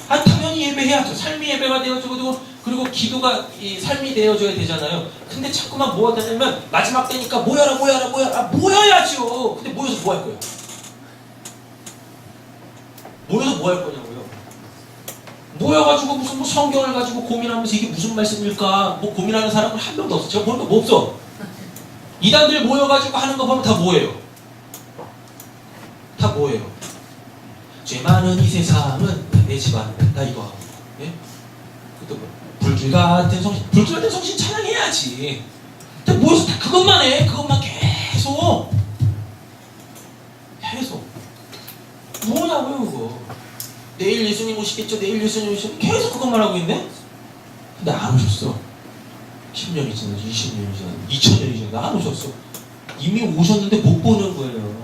당연히 예배해야죠. 삶이 예배가 되어지고 그리고 기도가 이 삶이 되어져야 되잖아요. 근데 자꾸만 뭐가 되냐면 마지막 때니까 모여라. 모여야죠. 근데 모여서 뭐 할 거예요? 모여서 뭐 할 거냐고요? 모여가지고 무슨 성경을 가지고 고민하면서 이게 무슨 말씀일까? 고민하는 사람은 한 명도 없어. 제가 보니까 뭐 없어. 이단들 모여가지고 하는 거 보면 다 뭐예요? 다 뭐예요? 죄 많은 이 세상은 내 집안 다 이거 하고, 예? 또 뭐, 불길 같은 성신 찬양해야지. 근데 모여서 다 그것만 해. 그것만 계속 뭐냐고요 그거. 내일 예수님 오시겠죠. 계속 그것만 하고 있네. 근데 안 오셨어. 10년이 지나서 20년이 지나서 2000년이 지나서 안 오셨어. 이미 오셨는데 못 보는 거예요.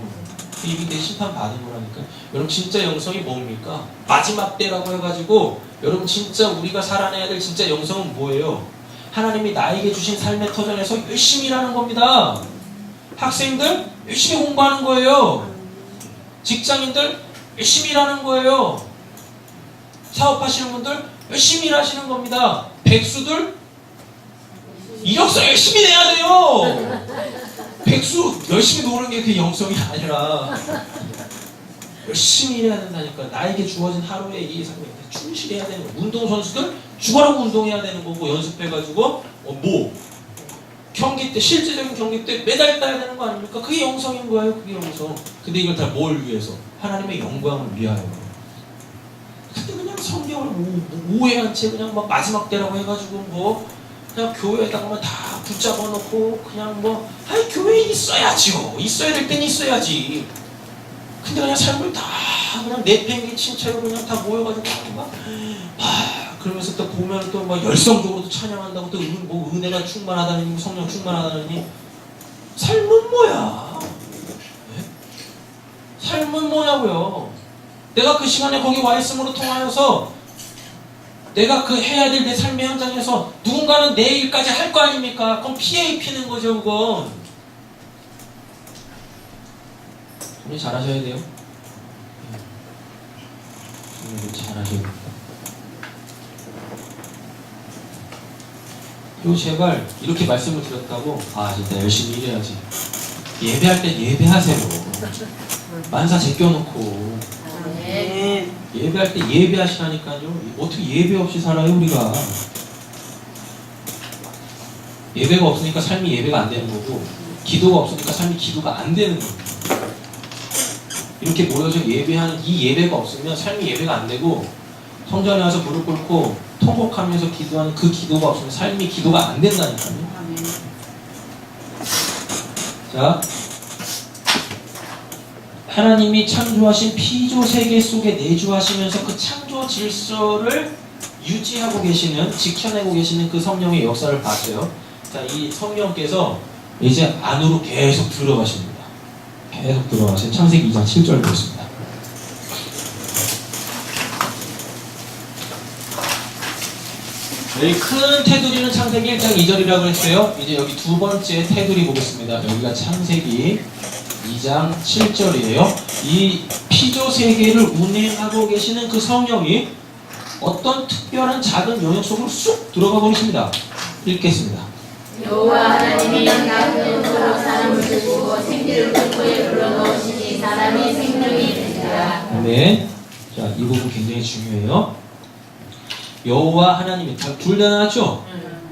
이미 내 심판 받은 거라니까. 여러분 진짜 영성이 뭡니까? 마지막 때라고 해가지고 여러분 진짜 우리가 살아내야 될 진짜 영성은 뭐예요? 하나님이 나에게 주신 삶의 터전에서 열심히 일하는 겁니다. 학생들 열심히 공부하는 거예요. 직장인들 열심히 일하는 거예요. 사업하시는 분들 열심히 일하시는 겁니다. 백수들 이력서 열심히 내야 돼요. 백수 열심히 노는 게 그 영성이 아니라 열심히 일해야 된다니까. 나에게 주어진 하루의 이 삶에 충실해야 되는 거예요. 운동선수들 죽어라고 운동해야 되는 거고 연습해가지고 경기 때 실제적인 경기 때 메달 따야 되는 거 아닙니까? 그게 영성인 거예요. 그게 영성. 근데 이걸 다 뭘 위해서? 하나님의 영광을 위하여. 근데 그냥 성경을 오해한 채 그냥 마지막 때라고 해가지고 그냥 교회에다가 다 붙잡아 놓고 그냥 교회에 있어야지요. 있어야 될 땐 있어야지. 근데 그냥 삶을 다 그냥 내팽개친 채로 그냥 다 모여가지고 그러면서 또 보면 또 열성적으로 또 찬양한다고 또 은혜가 충만하다니 성령 충만하다니 삶은 뭐야? 네? 삶은 뭐냐고요? 내가 그 시간에 거기 와 있음으로 통하여서 내가 그 해야 될 내 삶의 현장에서 누군가는 내 일까지 할 거 아닙니까? 그럼 피해 입히는 거죠, 그건. 정리 잘하셔야 돼요. 정리 잘하셔야 됩니다. 그리고 제발 이렇게 말씀을 드렸다고 진짜 열심히 일해야지. 예배할 때 예배하세요. 만사 제껴놓고 예배할 때 예배하시라니까요. 어떻게 예배 없이 살아요 우리가. 예배가 없으니까 삶이 예배가 안 되는 거고 기도가 없으니까 삶이 기도가 안 되는 겁니다. 이렇게 모여서 예배하는 이 예배가 없으면 삶이 예배가 안 되고 성전에 와서 무릎 꿇고 통곡하면서 기도하는 그 기도가 없으면 삶이 기도가 안 된다니까요. 자, 하나님이 창조하신 피조 세계 속에 내주하시면서 그 창조 질서를 유지하고 계시는, 지켜내고 계시는 그 성령의 역사를 봤어요. 자, 이 성령께서 이제 안으로 계속 들어가십니다. 계속 들어가신 창세기 2장 7절 보겠습니다. 여기 큰 테두리는 창세기 1장 2절이라고 했어요. 이제 여기 두 번째 테두리 보겠습니다. 여기가 창세기 2장 7절이에요. 이 피조 세계를 운행하고 계시는 그 성령이 어떤 특별한 작은 영역 속으로 쑥 들어가 버리십니다. 읽겠습니다. 여호와 하나님이 양으로 사람을 쓰시고 생기를 흙에 불러넣으시니 사람이 생명이 되니라. 네. 자, 이 부분 굉장히 중요해요. 여호와 하나님이 둘 다 나왔죠?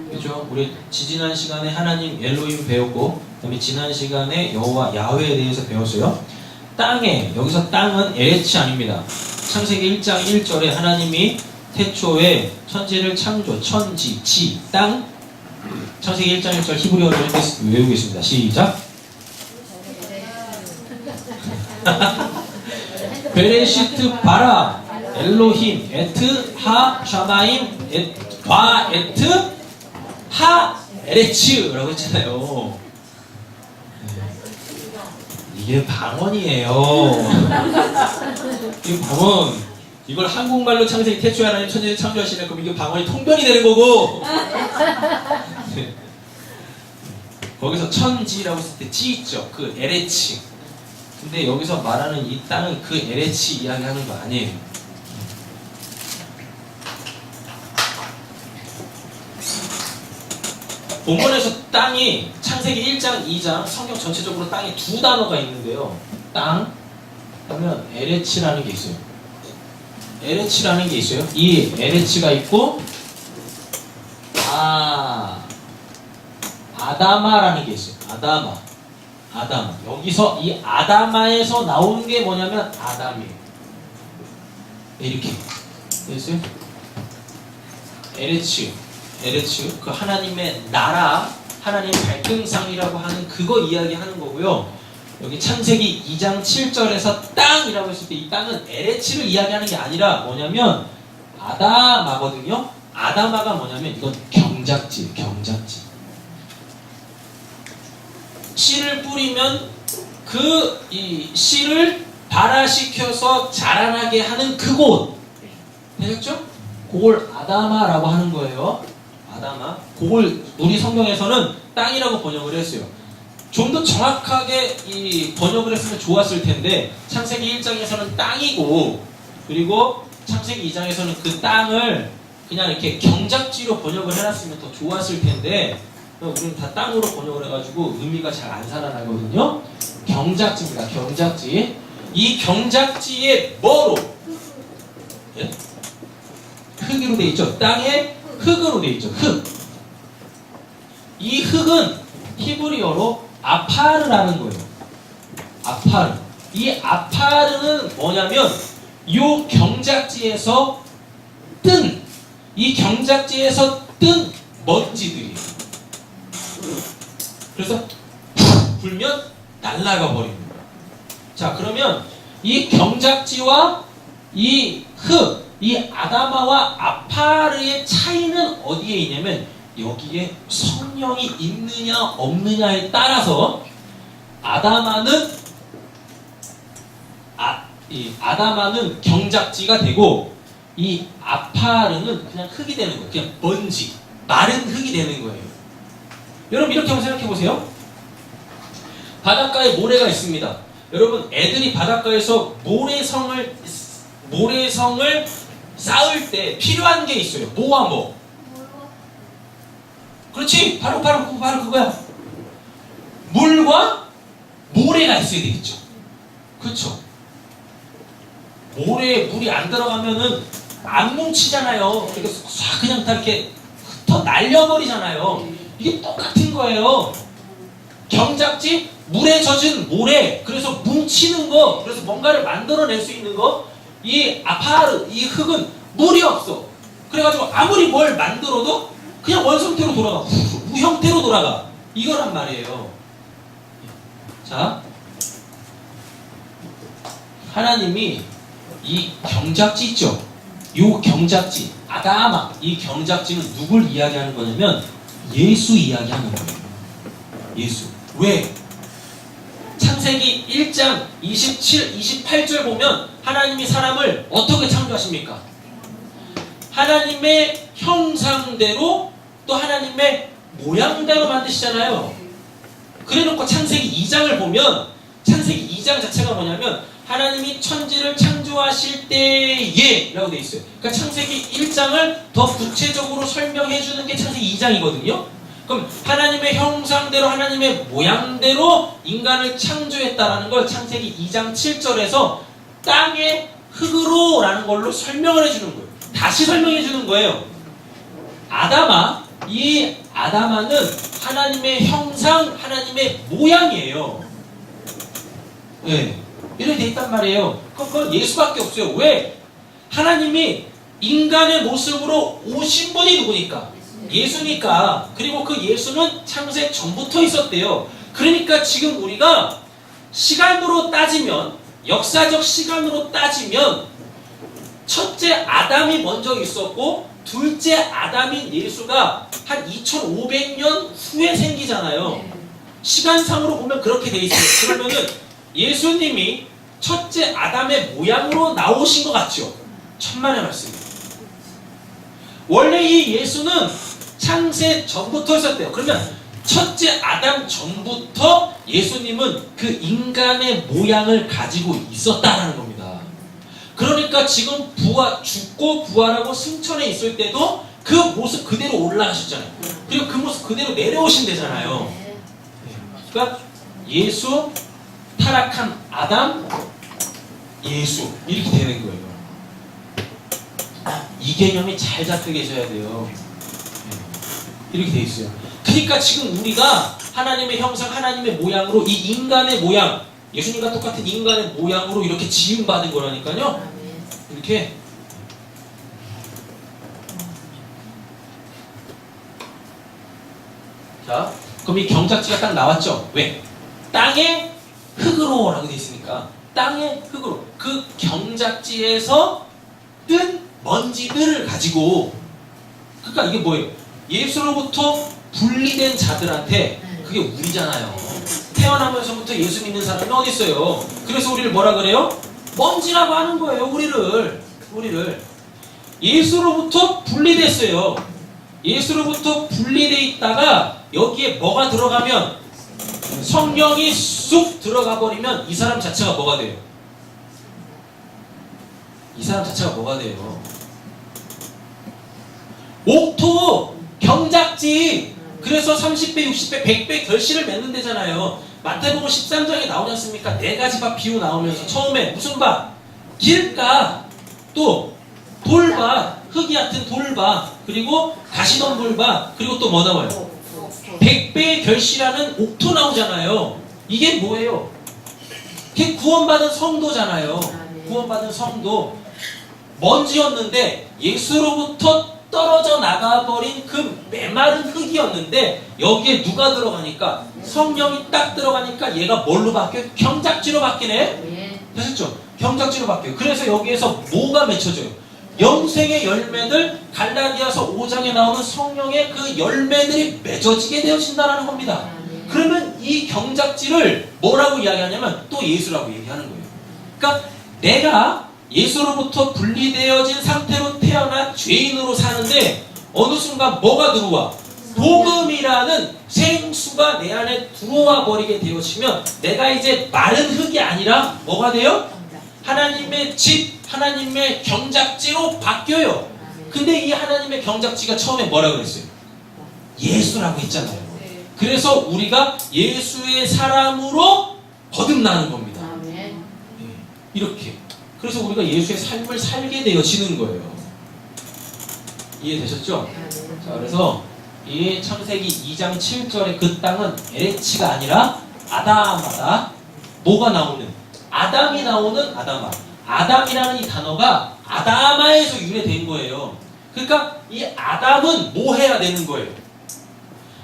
그렇죠? 우리 지난 시간에 하나님 엘로힘 배웠고, 그다음에 지난 시간에 여호와 야훼에 대해서 배웠어요. 땅에, 여기서 땅은 에레츠 아닙니다. 창세기 1장 1절에 하나님이 태초에 천지를 창조, 천지, 지, 땅. 창세기 1장 1절 히브리어로 외우겠습니다. 시작. 베레시트 바라 엘로힘 에트 하 샤마임 과 에트 하 에레츠라고 했잖아요. 이게 방언이에요. 이게 방언. 이걸 한국말로 창세기 태초에 하나님 천지를 창조하시네. 그럼 이게 방언이 통변이 되는 거고. 네. 거기서 천지라고 했을 때 지 있죠. 그 LH. 근데 여기서 말하는 이 땅은 그 LH 이야기하는 거 아니에요. 본문에서 땅이 창세기 1장, 2장 성경 전체적으로 땅에 두 단어가 있는데요. 땅 하면 LH라는 게 있어요. LH라는 게 있어요. 이 LH가 있고 아다마라는 게 있어요. 아다마. 여기서 이 아다마에서 나오는 게 뭐냐면 아담이에요. 이렇게 됐어요? LH 그 하나님의 나라, 하나님의 발등상이라고 하는 그거 이야기하는 거고요. 여기 창세기 2장 7절에서 땅이라고 했을 때 이 땅은 LH를 이야기하는 게 아니라 뭐냐면 아다마거든요. 아다마가 뭐냐면 이건 경작지. 씨를 뿌리면 이 씨를 발화시켜서 자라나게 하는 그곳. 되셨죠? 그걸 아다마라고 하는 거예요. 아다마. 그걸 우리 성경에서는 땅이라고 번역을 했어요. 좀 더 정확하게 이 번역을 했으면 좋았을 텐데 창세기 1장에서는 땅이고 그리고 창세기 2장에서는 그 땅을 그냥 이렇게 경작지로 번역을 해놨으면 더 좋았을 텐데 우리는 다 땅으로 번역을 해가지고 의미가 잘 안 살아나거든요. 경작지입니다. 경작지. 이 경작지의 뭐로? 예? 흙으로 돼 있죠. 땅에 흙으로 돼 있죠. 흙. 이 흙은 히브리어로 아파르라는 거예요. 아파르. 이 아파르는 뭐냐면 이 경작지에서 뜬 먼지들이에요. 그래서 불면 날아가 버립니다. 자, 그러면 이 경작지와 이 흙, 이 아다마와 아파르의 차이는 어디에 있냐면 여기에 성령이 있느냐 없느냐에 따라서 아다마는 경작지가 되고 이 아파르는 그냥 흙이 되는 거예요. 그냥 먼지, 마른 흙이 되는 거예요. 여러분 이렇게 한번 생각해 보세요. 바닷가에 모래가 있습니다. 여러분 애들이 바닷가에서 모래성을 쌓을 때 필요한 게 있어요. 뭐와 뭐? 그렇지. 바로 그거야. 물과 모래가 있어야 되겠죠. 그렇죠. 모래에 물이 안 들어가면은 안 뭉치잖아요. 그냥 다 이렇게 흩어 날려버리잖아요. 이게 똑같은 거예요. 경작지, 물에 젖은 모래, 그래서 뭉치는 거, 그래서 뭔가를 만들어낼 수 있는 거. 이 아파르, 이 흙은 물이 없어. 그래가지고 아무리 뭘 만들어도 그냥 원성태로 돌아가. 무형태로 돌아가. 이거란 말이에요. 자, 하나님이 이 경작지 있죠? 요 경작지, 아다마, 이 경작지는 누굴 이야기하는 거냐면 예수 이야기하는 거예요. 예수. 왜? 창세기 1장 27, 28절 보면 하나님이 사람을 어떻게 창조하십니까? 하나님의 형상대로 또 하나님의 모양대로 만드시잖아요. 그래놓고 창세기 2장을 보면 창세기 2장 자체가 뭐냐면 하나님이 천지를 창조하실 때에 라고 돼 있어요. 그러니까 창세기 1장을 더 구체적으로 설명해 주는 게 창세기 2장이거든요. 그럼 하나님의 형상대로 하나님의 모양대로 인간을 창조했다라는 걸 창세기 2장 7절에서 땅의 흙으로 라는 걸로 설명을 해주는 거예요. 다시 설명해 주는 거예요. 아다마, 이 아다마는 하나님의 형상, 하나님의 모양이에요. 네. 이렇게 돼 있단 말이에요. 그건 예수밖에 없어요. 왜? 하나님이 인간의 모습으로 오신 분이 누구니까? 예수니까. 그리고 그 예수는 창세 전부터 있었대요. 그러니까 지금 우리가 시간으로 따지면, 역사적 시간으로 따지면 첫째 아담이 먼저 있었고 둘째 아담인 예수가 한 2500년 후에 생기잖아요. 시간상으로 보면 그렇게 돼 있어요. 그러면은 예수님이 첫째 아담의 모양으로 나오신 것 같죠? 천만의 말씀이에요. 원래 이 예수는 창세 전부터 있었대요. 그러면 첫째 아담 전부터 예수님은 그 인간의 모양을 가지고 있었다라는 겁니다. 그러니까 지금 죽고 부활하고 승천해 있을 때도 그 모습 그대로 올라가셨잖아요. 그리고 그 모습 그대로 내려오신대잖아요. 그러니까 예수, 타락한 아담, 예수 이렇게 되는 거예요. 이 개념이 잘 잡혀 계셔야 돼요. 이렇게 돼 있어요. 그러니까 지금 우리가 하나님의 형상, 하나님의 모양으로 이 인간의 모양, 예수님과 똑같은 인간의 모양으로 이렇게 지음받은 거라니까요. 이렇게 자, 그럼 이 경작지가 딱 나왔죠? 왜? 땅의 흙으로 라고 돼 있으니까 땅의 흙으로 그 경작지에서 뜬 먼지들을 가지고 그러니까 이게 뭐예요? 예수로부터 분리된 자들한테 그게 우리잖아요. 태어나면서부터 예수 믿는 사람이 어디 있어요? 그래서 우리를 뭐라 그래요? 먼지라고 하는 거예요. 우리를 예수로부터 분리됐어요. 예수로부터 분리돼 있다가 여기에 뭐가 들어가면 성령이 쑥 들어가 버리면 이 사람 자체가 뭐가 돼요? 이 사람 자체가 뭐가 돼요? 옥토, 경작지. 그래서 30배, 60배, 100배 결실을 맺는 데잖아요. 마태복음 13장에 나오지 않습니까? 4가지 밭 비유 나오면서 처음에 무슨 밭? 길가, 또 돌밭, 흙이 얕은 돌밭, 그리고 가시덤불밭, 그리고 또 뭐 나와요? 100배의 결실하는 옥토 나오잖아요. 이게 뭐예요? 이게 구원받은 성도잖아요. 구원받은 성도. 먼지였는데 예수로부터 떨어져 나가버린 그 메마른 흙이었는데 여기에 누가 들어가니까 성령이 딱 들어가니까 얘가 뭘로 바뀌어요? 경작지로 바뀌네. 되셨죠? 경작지로 바뀌어요. 그래서 여기에서 뭐가 맺혀져요? 영생의 열매들, 갈라디아서 5장에 나오는 성령의 그 열매들이 맺어지게 되어진다는 겁니다. 그러면 이 경작지를 뭐라고 이야기하냐면 또 예수라고 얘기하는 거예요. 그러니까 내가 예수로부터 분리되어진 상태로 태어나 죄인으로 사는데 어느 순간 뭐가 들어와? 복음이라는 생수가 내 안에 들어와 버리게 되어지면 내가 이제 마른 흙이 아니라 뭐가 돼요? 하나님의 집, 하나님의 경작지로 바뀌어요. 근데 이 하나님의 경작지가 처음에 뭐라 그랬어요? 예수라고 했잖아요. 그래서 우리가 예수의 사람으로 거듭나는 겁니다. 이렇게. 그래서 우리가 예수의 삶을 살게 되어지는 거예요. 이해되셨죠? 자, 그래서 이 창세기 2장 7절의 그 땅은 에레치가 아니라 아다마다 뭐가 나오는? 아담이 나오는 아다마. 아담이라는 이 단어가 아다마에서 유래된 거예요. 그러니까 이 아담은 뭐 해야 되는 거예요?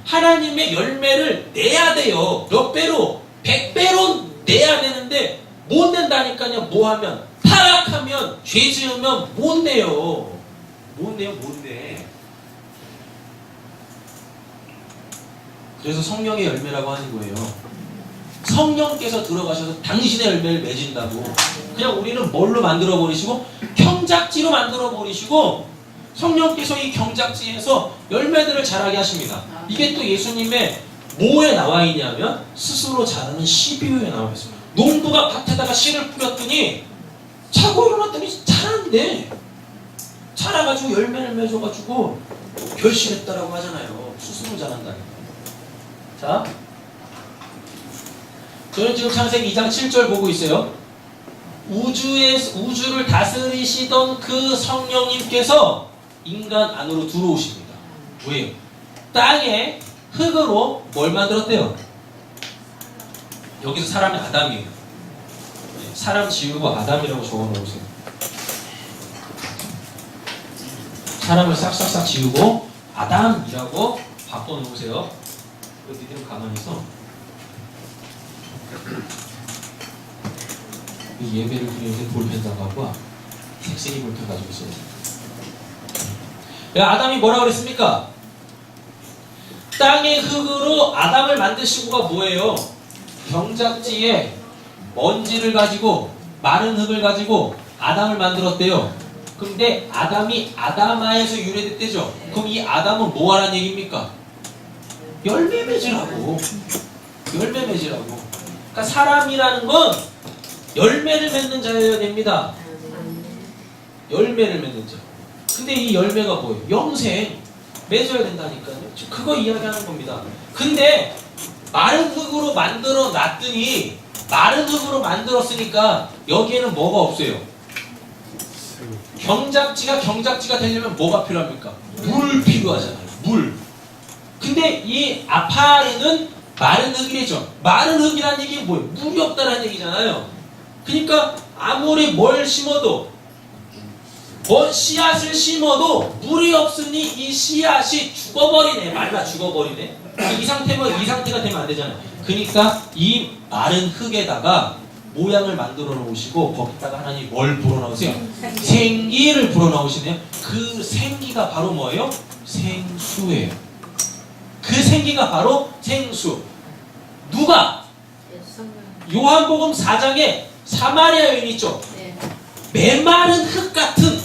하나님의 열매를 내야 돼요. 몇 배로? 100배로 내야 되는데 못 낸다니까요. 뭐 하면? 타락하면, 죄 지으면 못 내요. 못 내. 그래서 성령의 열매라고 하는 거예요. 성령께서 들어가셔서 당신의 열매를 맺은다고. 그냥 우리는 뭘로 만들어 버리시고? 경작지로 만들어 버리시고 성령께서 이 경작지에서 열매들을 자라게 하십니다. 이게 또 예수님의 뭐에 나와 있냐면 스스로 자라는 씨비유에 나와 있습니다. 농부가 밭에다가 씨를 뿌렸더니 자고 일어났더니 자랐는데 자라가지고 열매를 맺어가지고 결실했다라고 하잖아요. 스스로 자란다니까. 자, 저는 지금 창세기 2장 7절 보고 있어요. 우주를 다스리시던 그 성령님께서 인간 안으로 들어오십니다. 왜요? 땅에 흙으로 뭘 만들었대요? 여기서 사람이 아담이에요. 사람 지우고 아담이라고 적어놓으세요. 사람을 싹싹싹 지우고 아담이라고 바꿔놓으세요. 니들은 가만히 있어. 예배를 드리는데 볼펜다고 하고 색색이 볼펜 가지고 있어요. 아담이 뭐라고 그랬습니까? 땅의 흙으로 아담을 만드시고가 뭐예요? 경작지에 먼지를 가지고 마른 흙을 가지고 아담을 만들었대요. 근데 아담이 아다마에서 유래됐대죠. 그럼 이 아담은 뭐 하라는 얘기입니까? 열매 맺으라고. 열매 맺으라고. 그러니까 사람이라는 건 열매를 맺는 자여야 됩니다. 열매를 맺는 자. 근데 이 열매가 뭐예요? 영생. 맺어야 된다니까요. 지금 그거 이야기하는 겁니다. 근데 마른 흙으로 만들어 놨더니 마른 흙으로 만들었으니까 여기에는 뭐가 없어요? 경작지가 되려면 뭐가 필요합니까? 물 필요하잖아요. 물. 근데 이 아파에는 마른 흙이죠. 마른 흙이라는 얘기는 뭐예요? 물이 없다는 얘기잖아요. 그러니까 아무리 뭘 심어도 씨앗을 심어도 물이 없으니 이 씨앗이 죽어버리네. 말라 죽어버리네. 이 상태가 되면 안 되잖아요. 그러니까 이 마른 흙에다가 모양을 만들어 놓으시고 거기다가 하나님 뭘 불어넣으세요? 생기를 불어넣으시네요. 그 생기가 바로 뭐예요? 생수예요. 그 생기가 바로 생수. 누가? 요한복음 4장에 사마리아 여인 있죠? 메마른 흙 같은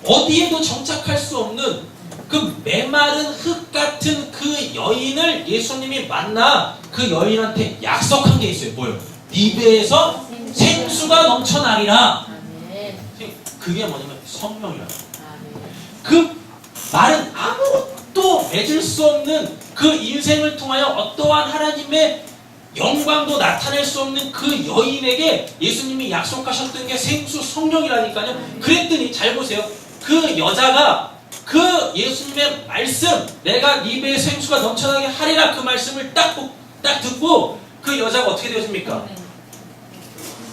어디에도 정착할 수 없는 그 메마른 흙 같은 그 여인을 예수님이 만나 그 여인한테 약속한 게 있어요. 뭐요? 네 배에서 생수가 넘쳐나리라. 그게 뭐냐면 성령이라. 그 말은 아무것도 맺을 수 없는 그 인생을 통하여 어떠한 하나님의 영광도 나타낼 수 없는 그 여인에게 예수님이 약속하셨던 게 생수 성령이라니까요. 그랬더니 잘 보세요. 그 여자가 그 예수님의 말씀, 내가 네 배에 생수가 넘쳐나게 하리라, 그 말씀을 딱 듣고 그 여자가 어떻게 되었습니까?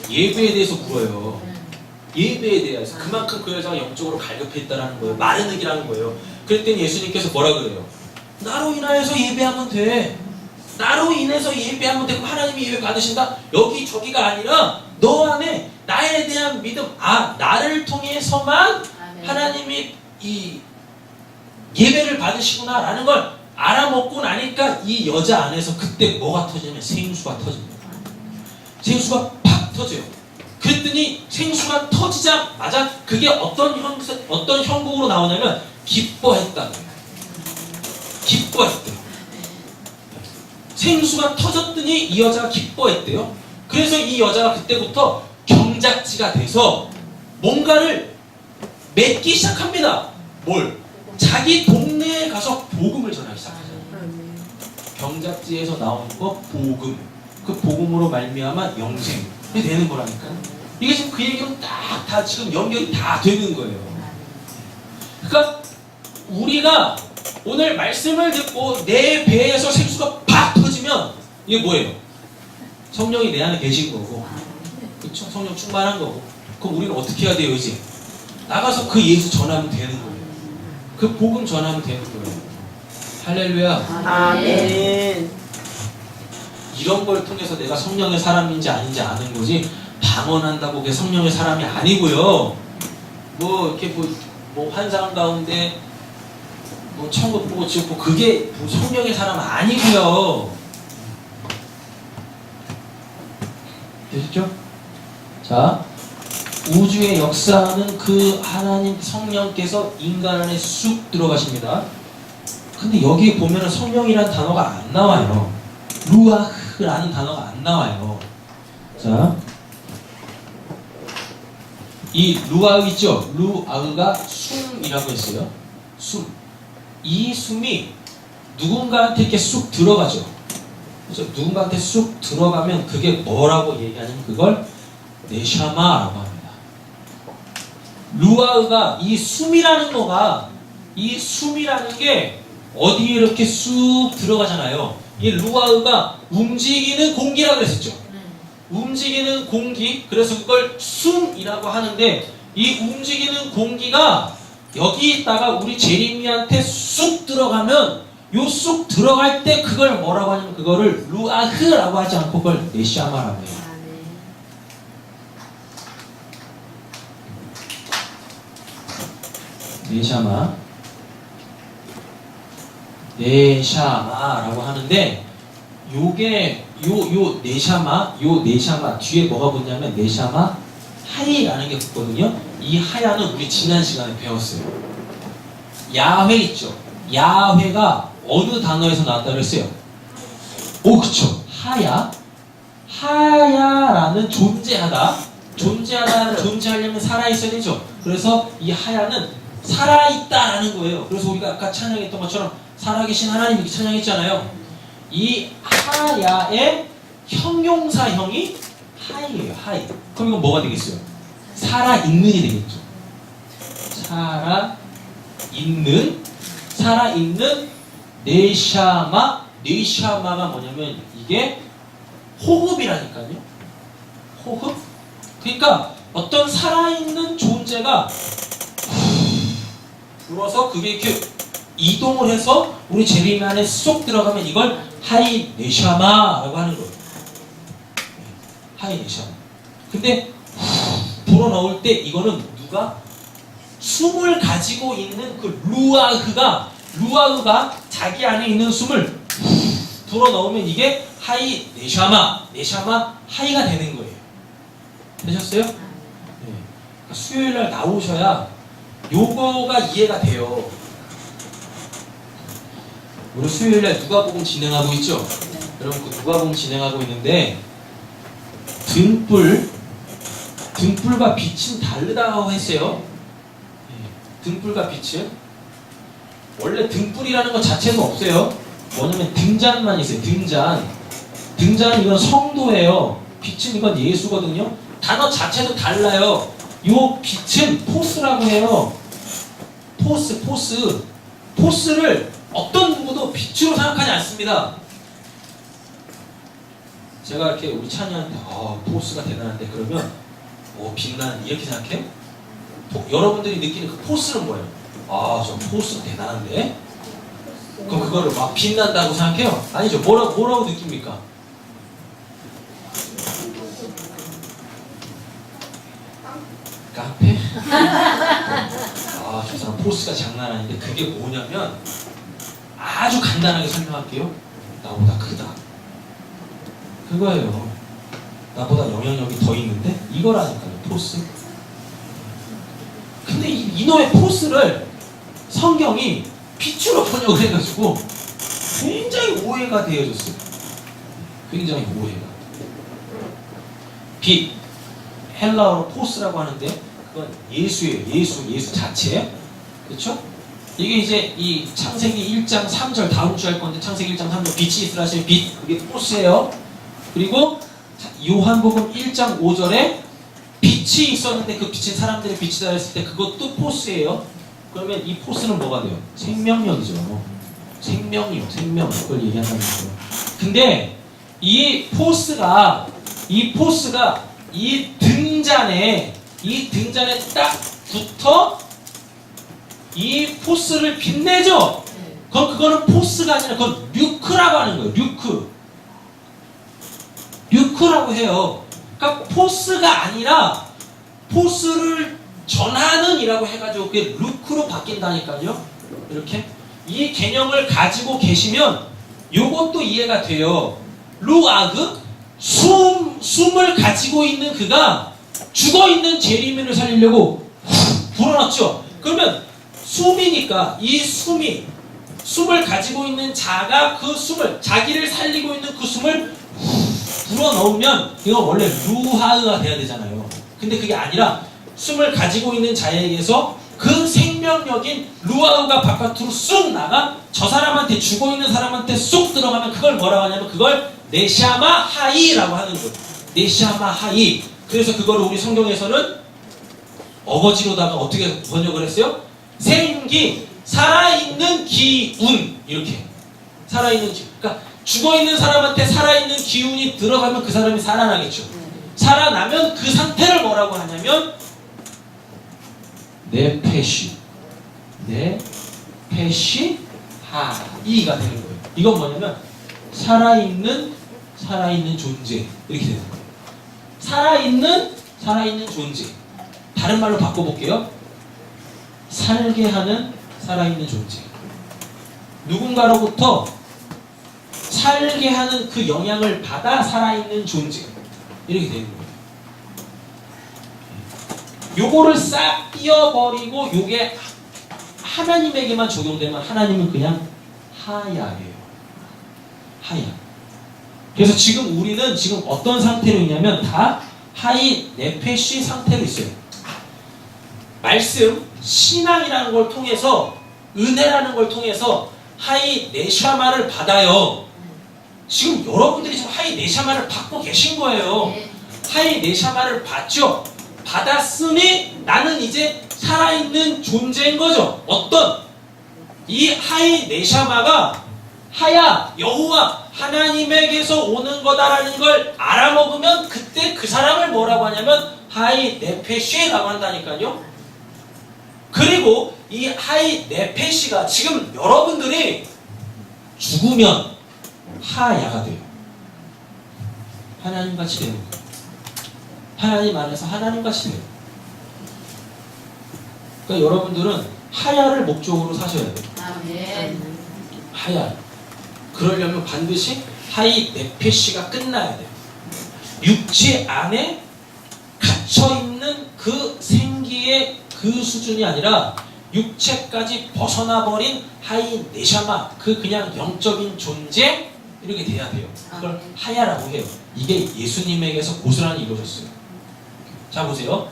예배에 대해서 물어요. 예배에 대해서. 그만큼 그 여자가 영적으로 갈급했다라는 거예요. 마른 흙이라는 거예요. 그랬더니 예수님께서 뭐라 그래요? 나로 인하여서 예배하면 돼. 나로 인해서 예배하면 되고 하나님이 예배 받으신다? 여기저기가 아니라 너 안에 나에 대한 믿음, 나를 통해서만 하나님이 이 예배를 받으시구나 라는 걸 알아먹고 나니까 이 여자 안에서 그때 뭐가 터지냐면 생수가 터집니다. 생수가 팍 터져요. 그랬더니 생수가 터지자마자 그게 어떤 형국으로 나오냐면 기뻐했다는 거예요. 기뻐했대요. 생수가 터졌더니 이 여자가 기뻐했대요. 그래서 이 여자가 그때부터 경작지가 돼서 뭔가를 맺기 시작합니다. 뭘? 자기 동네에 가서 복음을 전하기 시작하잖아요. 경작지에서 나오는 거 복음. 그 복음으로 말미암아 영생이 되는 거라니까요. 이게 지금 그 얘기는 딱 다 지금 연결이 다 되는 거예요. 그러니까 우리가 오늘 말씀을 듣고 내 배에서 생수가 팍 터지면 이게 뭐예요? 성령이 내 안에 계신 거고, 그쵸? 성령 충만한 거고. 그럼 우리는 어떻게 해야 돼요 이제? 나가서 그 예수 전하면 되는 거예요. 그 복음 전하면 되는 거예요. 할렐루야. 아멘. 이런 걸 통해서 내가 성령의 사람인지 아닌지 아는 거지, 방언한다고 그게 성령의 사람이 아니고요. 뭐 이렇게 뭐 환상 가운데 뭐 천국 보고 지옥 보고 그게 뭐 성령의 사람 아니고요. 되셨죠? 자, 우주의 역사는 그 하나님 성령께서 인간 안에 쑥 들어가십니다. 근데 여기 보면은 성령이라는 단어가 안 나와요. 루아흐라는 단어가 안 나와요. 자, 이 루아흐 있죠? 루아흐가 숨이라고 했어요. 숨. 이 숨이 누군가한테 이렇게 쑥 들어가죠. 그래서 누군가한테 쑥 들어가면 그게 뭐라고 얘기하냐면 그걸 네샤마라고 합니다. 루아흐가 이 숨이라는 거가, 이 숨이라는 게 어디에 이렇게 쑥 들어가잖아요. 이 루아흐가 움직이는 공기라고 그랬었죠. 움직이는 공기, 그래서 그걸 숨이라고 하는데, 이 움직이는 공기가 여기 있다가 우리 제리미한테 쑥 들어가면, 요 쑥 들어갈 때 그걸 뭐라고 하냐면 그거를 루아흐라고 하지 않고 그걸 네샤마라고 해요. 네샤마라고 하는데, 요게 요 네샤마 뒤에 뭐가 붙냐면 네샤마 하이라는 게 붙거든요. 이 하야는 우리 지난 시간에 배웠어요. 야훼 있죠. 야훼가 어느 단어에서 나왔다 그랬어요? 오, 그쵸. 하야. 하야라는 존재하다. 존재하려면 살아있어야 되죠. 그래서 이 하야는 살아있다라는 거예요. 그래서 우리가 아까 찬양했던 것처럼 살아계신 하나님 이렇게 찬양했잖아요. 이 하야의 형용사형이 하이예요. 하이. 그럼 이건 뭐가 되겠어요? 살아있는이 되겠죠. 살아있는 네샤마. 네샤마가 뭐냐면 이게 호흡이라니까요. 호흡? 그러니까 어떤 살아있는 존재가 불어서 그게 이렇게 이동을 해서 우리 재림 안에 쏙 들어가면 이걸 하이 네샤마라고 하는 거예요. 하이 네샤마. 근데 불어넣을 때 이거는 누가? 숨을 가지고 있는 그 루아흐가 자기 안에 있는 숨을 불어넣으면 이게 하이 네샤마 하이가 되는 거예요. 되셨어요? 네. 그러니까 수요일날 나오셔야 요거가 이해가 돼요. 우리 수요일날 누가복음 진행하고 있죠? 여러분 그 누가복음 진행하고 있는데 등불과 빛은 다르다고 했어요. 등불과 빛은 원래 등불이라는 것 자체는 없어요. 뭐냐면 등잔만 있어요. 등잔 이건 성도예요. 빛은 이건 예수거든요. 단어 자체도 달라요. 요 빛은 포스라고 해요. 포스를 어떤 누구도 빛으로 생각하지 않습니다. 제가 이렇게 우리 찬이한테 포스가 대단한데 그러면 빛나는 이렇게 생각해요? 여러분들이 느끼는 그 포스는 뭐예요? 저 포스가 대단한데? 그럼 그거를 막 빛난다고 생각해요? 아니죠. 뭐라고 느낍니까? 깡패? 저 사람 포스가 장난 아닌데 그게 뭐냐면 아주 간단하게 설명할게요. 나보다 크다. 그거예요. 나보다 영향력이 더 있는데 이거라니까요. 포스. 근데 이놈의 포스를 성경이 빛으로 번역을 해가지고 굉장히 오해가 되어졌어요. 굉장히 오해가. 빛, 헬라어로 포스라고 하는데 그건 예수예요. 예수 자체. 그렇죠? 이게 이제 이 창세기 1장 3절 다음 주 할 건데 창세기 1장 3절 빛이 있으라 하시면 빛, 그게 포스예요. 그리고 요한복음 1장 5절에 빛이 있었는데 그 빛은 사람들의 빛이다 했을 때 그것도 포스예요. 그러면 이 포스는 뭐가 돼요? 생명력이죠. 생명. 그걸 얘기한다는 거죠. 근데 이 포스가 이 등잔에 딱 붙어 이 포스를 빛내죠? 그럼 그거는 포스가 아니라 그건 류크라고 하는 거예요. 류크라고 해요. 그러니까 포스가 아니라 포스를 전하는 이라고 해가지고 그게 류크로 바뀐다니까요. 이렇게 이 개념을 가지고 계시면 요것도 이해가 돼요. 루아그 숨을 가지고 있는 그가 죽어있는 제리민을 살리려고 불어넣죠. 그러면 숨이니까 이 숨을 가지고 있는 자가 그 숨을 자기를 살리고 있는 그 숨을 불어넣으면 이건 원래 루하흐가 돼야 되잖아요. 근데 그게 아니라 숨을 가지고 있는 자에게서 그 생명력인 루아흐가 바깥으로 쑥 나가 저 사람한테 죽어있는 사람한테 쑥 들어가면 그걸 뭐라고 하냐면 그걸 네샤마 하이라고 하는 거예요. 네샤마 하이. 그래서 그거를 우리 성경에서는 어거지로다가 어떻게 번역을 했어요? 생기, 살아있는 기운. 이렇게 살아있는 기운. 그러니까 죽어있는 사람한테 살아있는 기운이 들어가면 그 사람이 살아나겠죠. 살아나면 그 상태를 뭐라고 하냐면 네페시 하이가 되는 거예요. 이건 뭐냐면 살아있는 존재 이렇게 되는 거예요. 살아있는 존재. 다른 말로 바꿔볼게요. 살게 하는 살아있는 존재. 누군가로부터 살게 하는 그 영향을 받아 살아있는 존재. 이렇게 되는 거예요. 요거를 싹 띄어버리고 요게 하나님에게만 적용되면 하나님은 그냥 하야예요. 하야. 그래서 지금 우리는 지금 어떤 상태로 있냐면 다 하이 네페시 상태로 있어요. 말씀, 신앙이라는 걸 통해서, 은혜라는 걸 통해서 하이 네샤마를 받아요. 지금 여러분들이 지금 하이 네샤마를 받고 계신 거예요. 하이 네샤마를 받죠. 받았으니 나는 이제 살아있는 존재인 거죠. 어떤? 이 하이 네샤마가 하야, 여호와 하나님에게서 오는 거다라는 걸 알아먹으면 그때 그 사람을 뭐라고 하냐면 하이 네페시라고 한다니까요. 그리고 이 하이 네페시가 지금 여러분들이 죽으면 하야가 돼요. 하나님같이 되는 거예요. 하나님 안에서 하나님같이 돼요. 그러니까 여러분들은 하야를 목적으로 사셔야 돼요. 아멘. 하야. 그러려면 반드시 하이 네페시가 끝나야 돼요. 육체 안에 갇혀있는 그 생기의 그 수준이 아니라 육체까지 벗어나버린 하이 네샤마, 그 그냥 영적인 존재, 이렇게 돼야 돼요. 그걸 하야라고 해요. 이게 예수님에게서 고스란히 이루어졌어요. 자 보세요.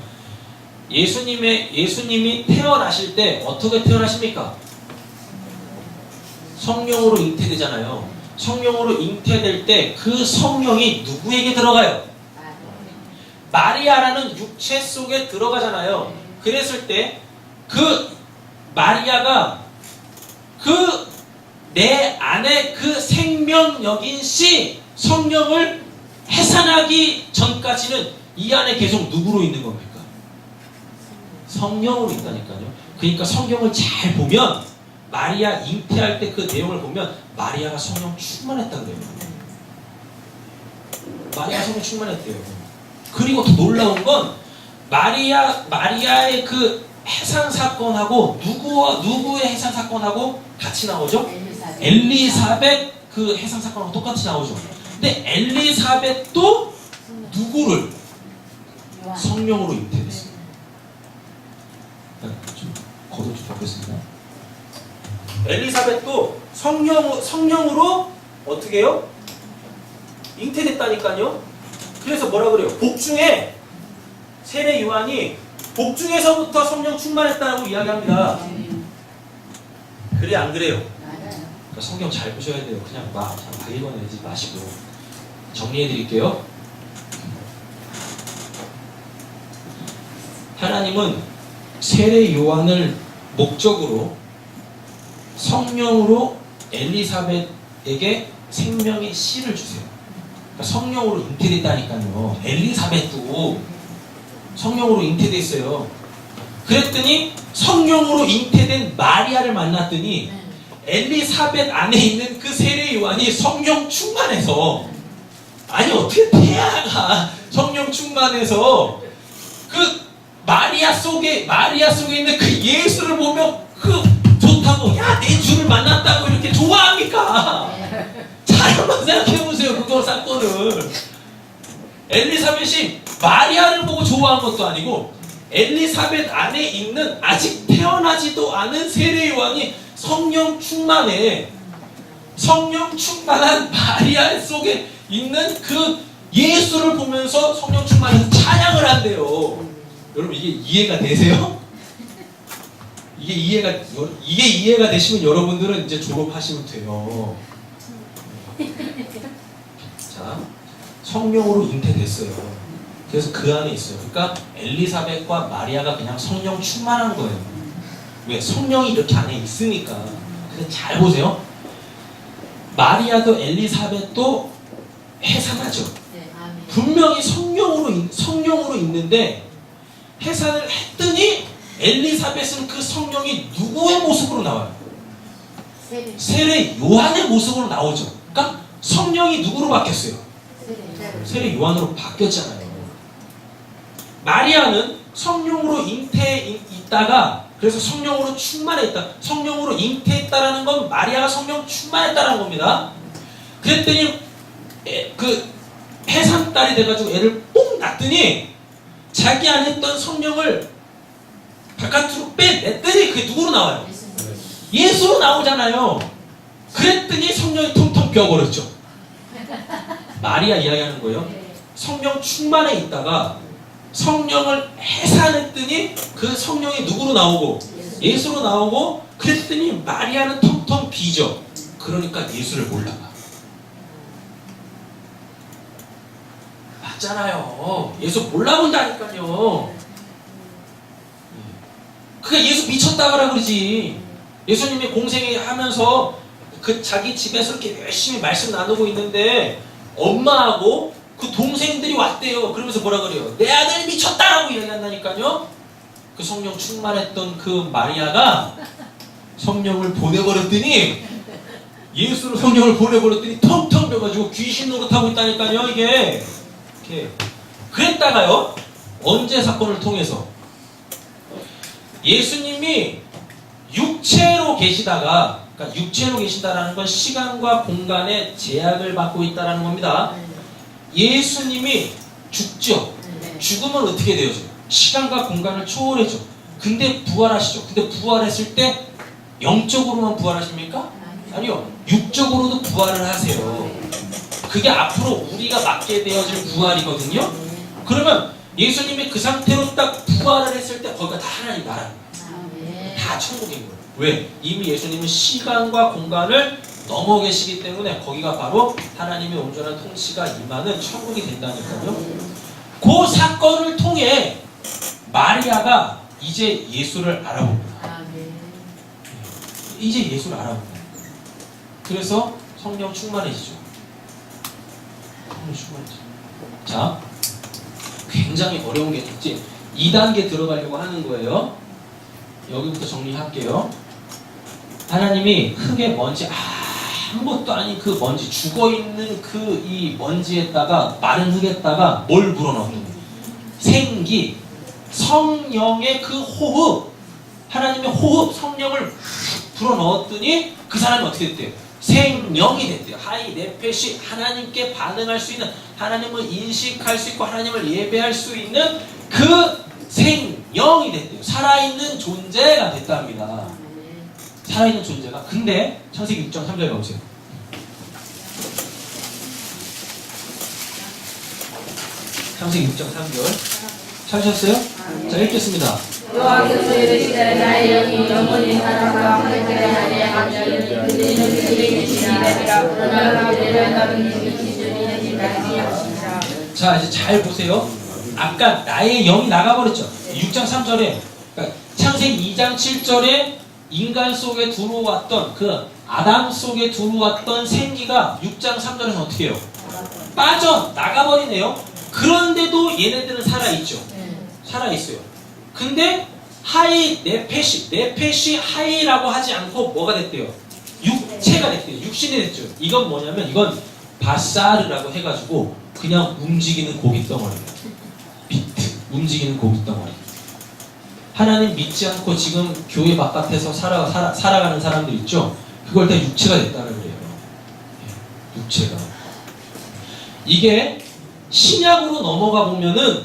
예수님이 태어나실 때 어떻게 태어나십니까? 성령으로 잉태되잖아요. 성령으로 잉태될 때 그 성령이 누구에게 들어가요? 마리아라는 육체 속에 들어가잖아요. 그랬을 때 그 마리아가 그 내 안에 그 생명력인 씨 성령을 해산하기 전까지는 이 안에 계속 누구로 있는 겁니까? 성령으로 있다니까요. 그러니까 성경을 잘 보면 마리아 잉태할 때 그 내용을 보면 마리아가 성령 충만했다 그래요. 마리아가 성령 충만했대요. 그리고 더 놀라운 건 마리아의 그 해산 사건하고 누구의 해산 사건하고 같이 나오죠? 엘리사벳 그 해산 사건하고 똑같이 나오죠. 근데 엘리사벳도 누구를? 성령으로 잉태됐어요. 좀 걷어 좀 바꾸겠습니다. 엘리사벳도 성령으로 어떻게 해요? 잉태됐다니까요. 그래서 뭐라 그래요? 복중에 세례 요한이 복중에서부터 성령 충만했다고 이야기합니다. 그래 안 그래요? 그러니까 성경 잘 보셔야 돼요. 그냥 막 읽어내지 마시고 정리해 드릴게요. 하나님은 세례 요한을 목적으로 성령으로 엘리사벳에게 생명의 씨를 주세요. 그러니까 성령으로 잉태됐다니까요. 엘리사벳도 성령으로 잉태됐어요. 그랬더니 성령으로 잉태된 마리아를 만났더니 엘리사벳 안에 있는 그 세례 요한이 성령 충만해서, 아니 어떻게 태아가 성령 충만해서 그 마리아 속에 있는 그 예수를 보며 그 좋다고, 야 내 주를 만났다고 이렇게 좋아합니까? 잘 한번 생각해보세요. 그거 사건을. 엘리사벳이 마리아를 보고 좋아한 것도 아니고 엘리사벳 안에 있는 아직 태어나지도 않은 세례 요한이 성령 충만해. 성령 충만한 마리아 속에 있는 그 예수를 보면서 성령 충만해서 찬양을 한대요. 여러분 이게 이해가 되세요? 이게 이해가 되시면 여러분들은 이제 졸업하시면 돼요. 자, 성령으로 잉태됐어요. 그래서 그 안에 있어요. 그러니까 엘리사벳과 마리아가 그냥 성령 충만한 거예요. 왜? 성령이 이렇게 안에 있으니까. 근데 잘 보세요. 마리아도 엘리사벳도 해산하죠. 분명히 성령으로 있는데 해산을 했더니 엘리사벳은 그 성령이 누구의 모습으로 나와요? 세례 요한의 모습으로 나오죠. 그러니까 성령이 누구로 바뀌었어요? 세례 요한으로 바뀌었잖아요. 마리아는 성령으로 잉태했다가, 그래서 성령으로 충만했다. 성령으로 잉태했다라는 건 마리아가 성령 충만했다라는 겁니다. 그랬더니 그 해산딸이 돼가지고 애를 뽕 낳더니 자기 안에 있던 성령을 바깥으로 빼냈더니 그게 누구로 나와요? 예수로 나오잖아요. 그랬더니 성령이 텅텅 비어버렸죠. 마리아 이야기하는 거예요. 성령 충만해 있다가 성령을 해산했더니 그 성령이 누구로 나오고? 예수로 나오고, 그랬더니 마리아는 텅텅 비죠. 그러니까 예수를 몰라봐. 맞잖아요. 예수 몰라본다니까요. 그게 예수 미쳤다고라 그러지. 예수님이 공생애 하면서 그 자기 집에서 이렇게 열심히 말씀 나누고 있는데 엄마하고 그 동생들이 왔대요. 그러면서 뭐라 그래요? 내 아들 미쳤다라고 이야기한다니까요. 그 성령 충만했던 그 마리아가 성령을 보내버렸더니, 예수로 성령을 보내버렸더니 텅텅 비어가지고 귀신 노릇하고 있다니까요. 이게 이렇게. 그랬다가요, 언제 사건을 통해서 예수님이 육체로 계시다가, 그러니까 육체로 계신다라는 건 시간과 공간에 제약을 받고 있다라는 겁니다. 예수님이 죽죠. 죽으면 어떻게 되어져요? 시간과 공간을 초월해죠. 근데 부활하시죠. 근데 부활했을 때 영적으로만 부활하십니까? 아니요. 육적으로도 부활을 하세요. 그게 앞으로 우리가 맞게 되어질 부활이거든요. 그러면 예수님이 그 상태로 딱 부활을 했을 때 거기가 다 하나님 나라입니다. 다 천국인 거예요. 왜? 이미 예수님은 시간과 공간을 넘어 계시기 때문에 거기가 바로 하나님의 온전한 통치가 임하는 천국이 된다니까요. 그 사건을 통해 마리아가 이제 예수를 알아봅니다. 이제 예수를 알아봅니다. 그래서 성령 충만해지죠. 성령 충만해지죠. 자, 굉장히 어려운 게 있지. 2단계 들어가려고 하는 거예요. 여기부터 정리할게요. 하나님이 흙에 먼지 아무것도 아닌 그 먼지, 죽어있는 그 이 먼지에다가, 마른 흙에다가 뭘 불어넣었더니 생기, 성령의 그 호흡, 하나님의 호흡, 성령을 불어넣었더니 그 사람이 어떻게 됐대요? 생명이 됐대요. 하이 네페시, 하나님께 반응할 수 있는, 하나님을 인식할 수 있고 하나님을 예배할 수 있는 그 생명이 됐대요. 살아있는 존재가 됐답니다. 살아있는 존재가. 근데 창세기 6장 3절에 가보세요. 창세기 6장 3절 찾으셨어요? 자, 읽겠습니다. 여호와께서 이르시되 나의 영이 영원히 사람과 하늘의 하늘의 감정이 그들은 그들에게 계시리라. 그러나 그들을 나는 미치는 일까지 하시라. 자, 이제 잘 보세요. 아까 나의 영이 나가버렸죠. 6장 3절에, 그러니까 창세기 2장 7절에 인간 속에 들어왔던 그 아담 속에 들어왔던 생기가 6장 3절에는 어떻게 해요? 빠져나가버리네요. 그런데도 얘네들은 살아있죠. 살아있어요. 근데 하이 네페시 하이라고 하지 않고 뭐가 됐대요? 육체가 됐대요. 육신이 됐죠. 이건 뭐냐면, 이건 바사르라고 해가지고 그냥 움직이는 고기 덩어리예요. 비트, 움직이는 고기 덩어리. 하나님 믿지 않고 지금 교회 바깥에서 살아가는 사람들 있죠? 그걸 다 육체가 됐다는 거예요. 육체가. 이게 신약으로 넘어가 보면은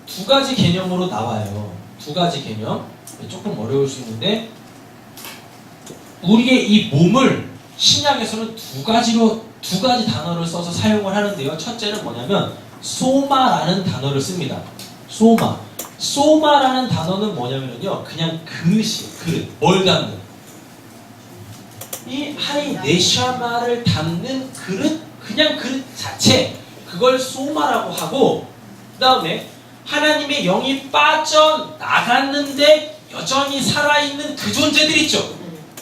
두 가지 개념으로 나와요. 두 가지 개념. 조금 어려울 수 있는데, 우리의 이 몸을 신약에서는 두 가지 단어를 써서 사용을 하는데요. 첫째는 뭐냐면 소마라는 단어를 씁니다. 소마라는 단어는 뭐냐면요, 그냥 그릇이에요. 그릇. 뭘 담는? 이 하이 네샤마를 담는 그릇, 그냥 그릇 자체, 그걸 소마라고 하고, 그 다음에 하나님의 영이 빠져나갔는데 여전히 살아있는 그 존재들 있죠.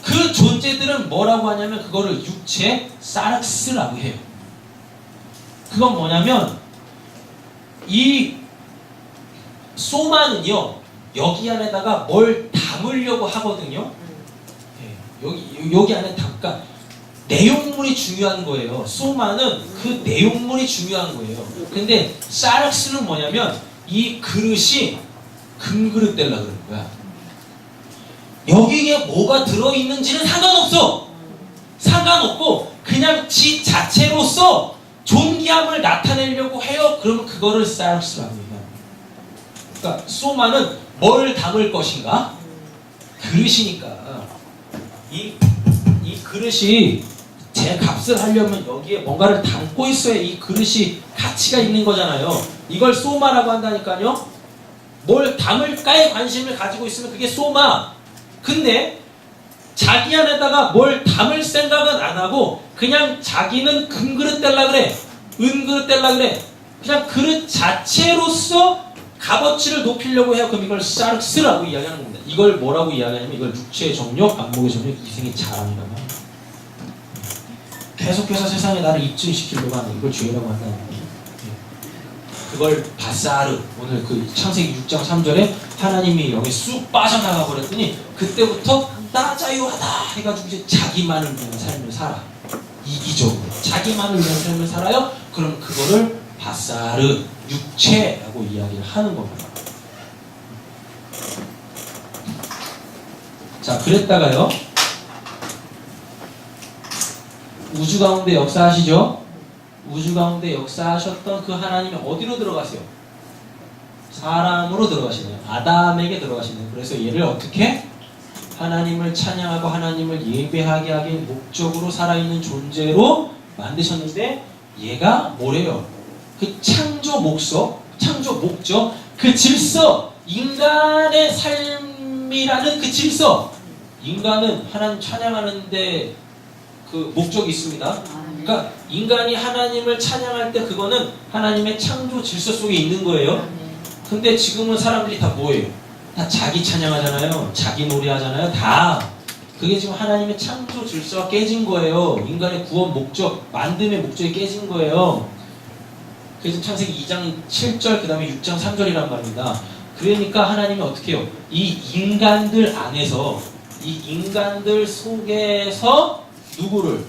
그 존재들은 뭐라고 하냐면 그거를 육체 사락스라고 해요. 그건 뭐냐면 이 소마는요, 여기 안에다가 뭘 담으려고 하거든요. 여기 안에 담가 내용물이 중요한 거예요. 소마는 그 내용물이 중요한 거예요. 근데 사락스는 뭐냐면 이 그릇이 금그릇 되려고 그러는 거야. 여기에 뭐가 들어있는지는 상관없고 그냥 지 자체로서 존귀함을 나타내려고 해요. 그러면 그거를 사락스라고 합니다. 그러니까 소마는 뭘 담을 것인가? 그릇이니까 이 그릇이 제 값을 하려면 여기에 뭔가를 담고 있어야 이 그릇이 가치가 있는 거잖아요. 이걸 소마라고 한다니까요. 뭘 담을까에 관심을 가지고 있으면 그게 소마. 근데 자기 안에다가 뭘 담을 생각은 안 하고 그냥 자기는 금그릇 뗄라 그래, 은그릇 뗄라 그래. 그냥 그릇 자체로서 값어치를 높이려고 해요. 그럼 이걸 사르스라고 이야기하는 겁니다. 이걸 뭐라고 이야기하냐면 이걸 육체의 정욕, 안목의 정욕, 이생의 자랑이라고 합니다. 계속해서 세상에 나를 입증시키려고 하는 이걸 죄라고 한다는 거예요. 그걸 바사르, 오늘 그 창세기 6장 3절에 하나님이 여기 쑥 빠져나가 버렸더니 그때부터 나 자유하다 해가지고 이제 자기만을 위한 삶을 살아. 이기적으로 자기만을 위한 삶을 살아요. 그럼 그거를 바사르, 육체라고 이야기를 하는 겁니다. 자, 그랬다가요, 우주 가운데 역사하시죠? 우주 가운데 역사하셨던 그 하나님이 어디로 들어가세요? 사람으로 들어가시네요. 아담에게 들어가시네요. 그래서 얘를 어떻게? 하나님을 찬양하고 하나님을 예배하게 하기 목적으로 살아있는 존재로 만드셨는데 얘가 뭐래요? 그 창조 목적, 그 질서, 인간의 삶이라는 그 질서, 인간은 하나님 찬양하는데 그 목적이 있습니다. 그러니까 인간이 하나님을 찬양할 때 그거는 하나님의 창조 질서 속에 있는 거예요. 근데 지금은 사람들이 다 뭐예요? 다 자기 찬양하잖아요. 자기 노래하잖아요. 다. 그게 지금 하나님의 창조 질서가 깨진 거예요. 인간의 구원 목적, 만듦의 목적이 깨진 거예요. 그래서 창세기 2장 7절 그 다음에 6장 3절이란 말입니다. 그러니까 하나님이 어떻게 해요? 이 인간들 안에서, 이 인간들 속에서 누구를?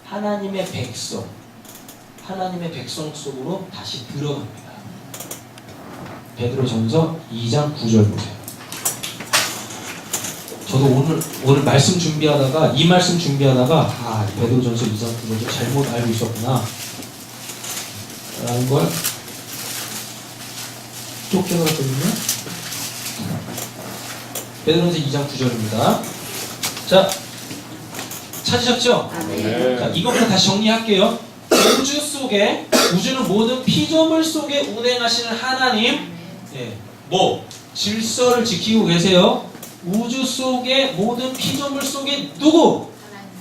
하나님의 백성 속으로 다시 들어갑니다. 베드로전서 2장 9절 보세요. 저도 오늘 말씀 준비하다가 베드로전서 2장 9절 잘못 알고 있었구나 라는 걸 쫓겨났거든요. 베드로전서 2장 9절입니다. 자, 찾으셨죠? 네. 자, 이것부터 다시 정리할게요. 우주 속에, 우주는 모든 피조물 속에 운행하시는 하나님, 질서를 지키고 계세요. 우주 속에 모든 피조물 속에 누구?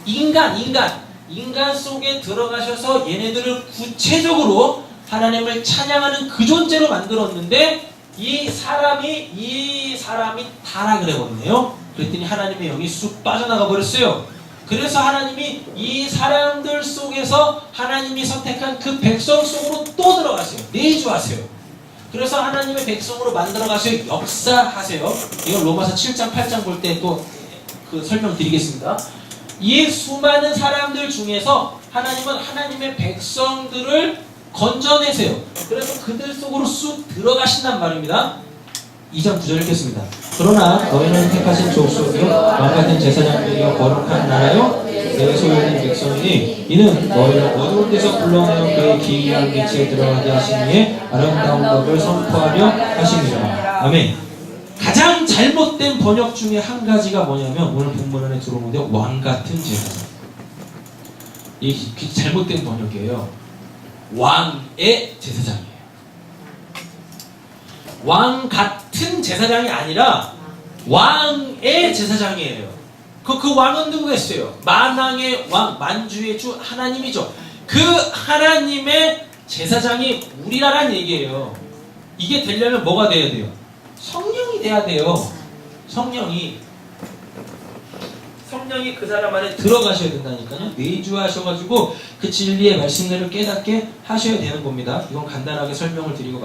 인간 속에 들어가셔서 얘네들을 구체적으로 하나님을 찬양하는 그 존재로 만들었는데 이 사람이 타락을 해버리네요. 그랬더니 하나님의 영이 쑥 빠져나가 버렸어요. 그래서 하나님이 이 사람들 속에서 하나님이 선택한 그 백성 속으로 또 들어가세요. 내주하세요. 그래서 하나님의 백성으로 만들어가세요. 역사하세요. 이건 로마서 7장 8장 볼 때 또 그 설명드리겠습니다. 이 수많은 사람들 중에서 하나님은 하나님의 백성들을 건져내세요. 그래서 그들 속으로 쑥 들어가신단 말입니다. 2장 9절 읽겠습니다. 그러나 너희는 택하신 족속이요 왕같은 제사장들이요 거룩한 나라요 내 소유된 백성이니 이는 너희를 어두운 데서 불러내어 그의 기이한 빛에 들어가게 하시니에 아름다운 법을 선포하려 하십니다. 아멘. 가장 잘못된 번역 중에 한 가지가 뭐냐면 오늘 본문 안에 들어오는데 왕같은 제사장. 이게 잘못된 번역이에요. 왕의 제사장이에요. 왕 같은 제사장이 아니라 왕의 제사장이에요. 그 왕은 누구겠어요? 만왕의 왕, 만주의 주 하나님이죠. 그 하나님의 제사장이 우리라는 얘기예요. 이게 되려면 뭐가 돼야 돼요? 성령이 돼야 돼요. 성령이 그 사람 안에 들어가셔야 된다니까요. 내주하셔가지고 그 진리의 말씀들을 깨닫게 하셔야 되는 겁니다. 이건 간단하게 설명을 드리고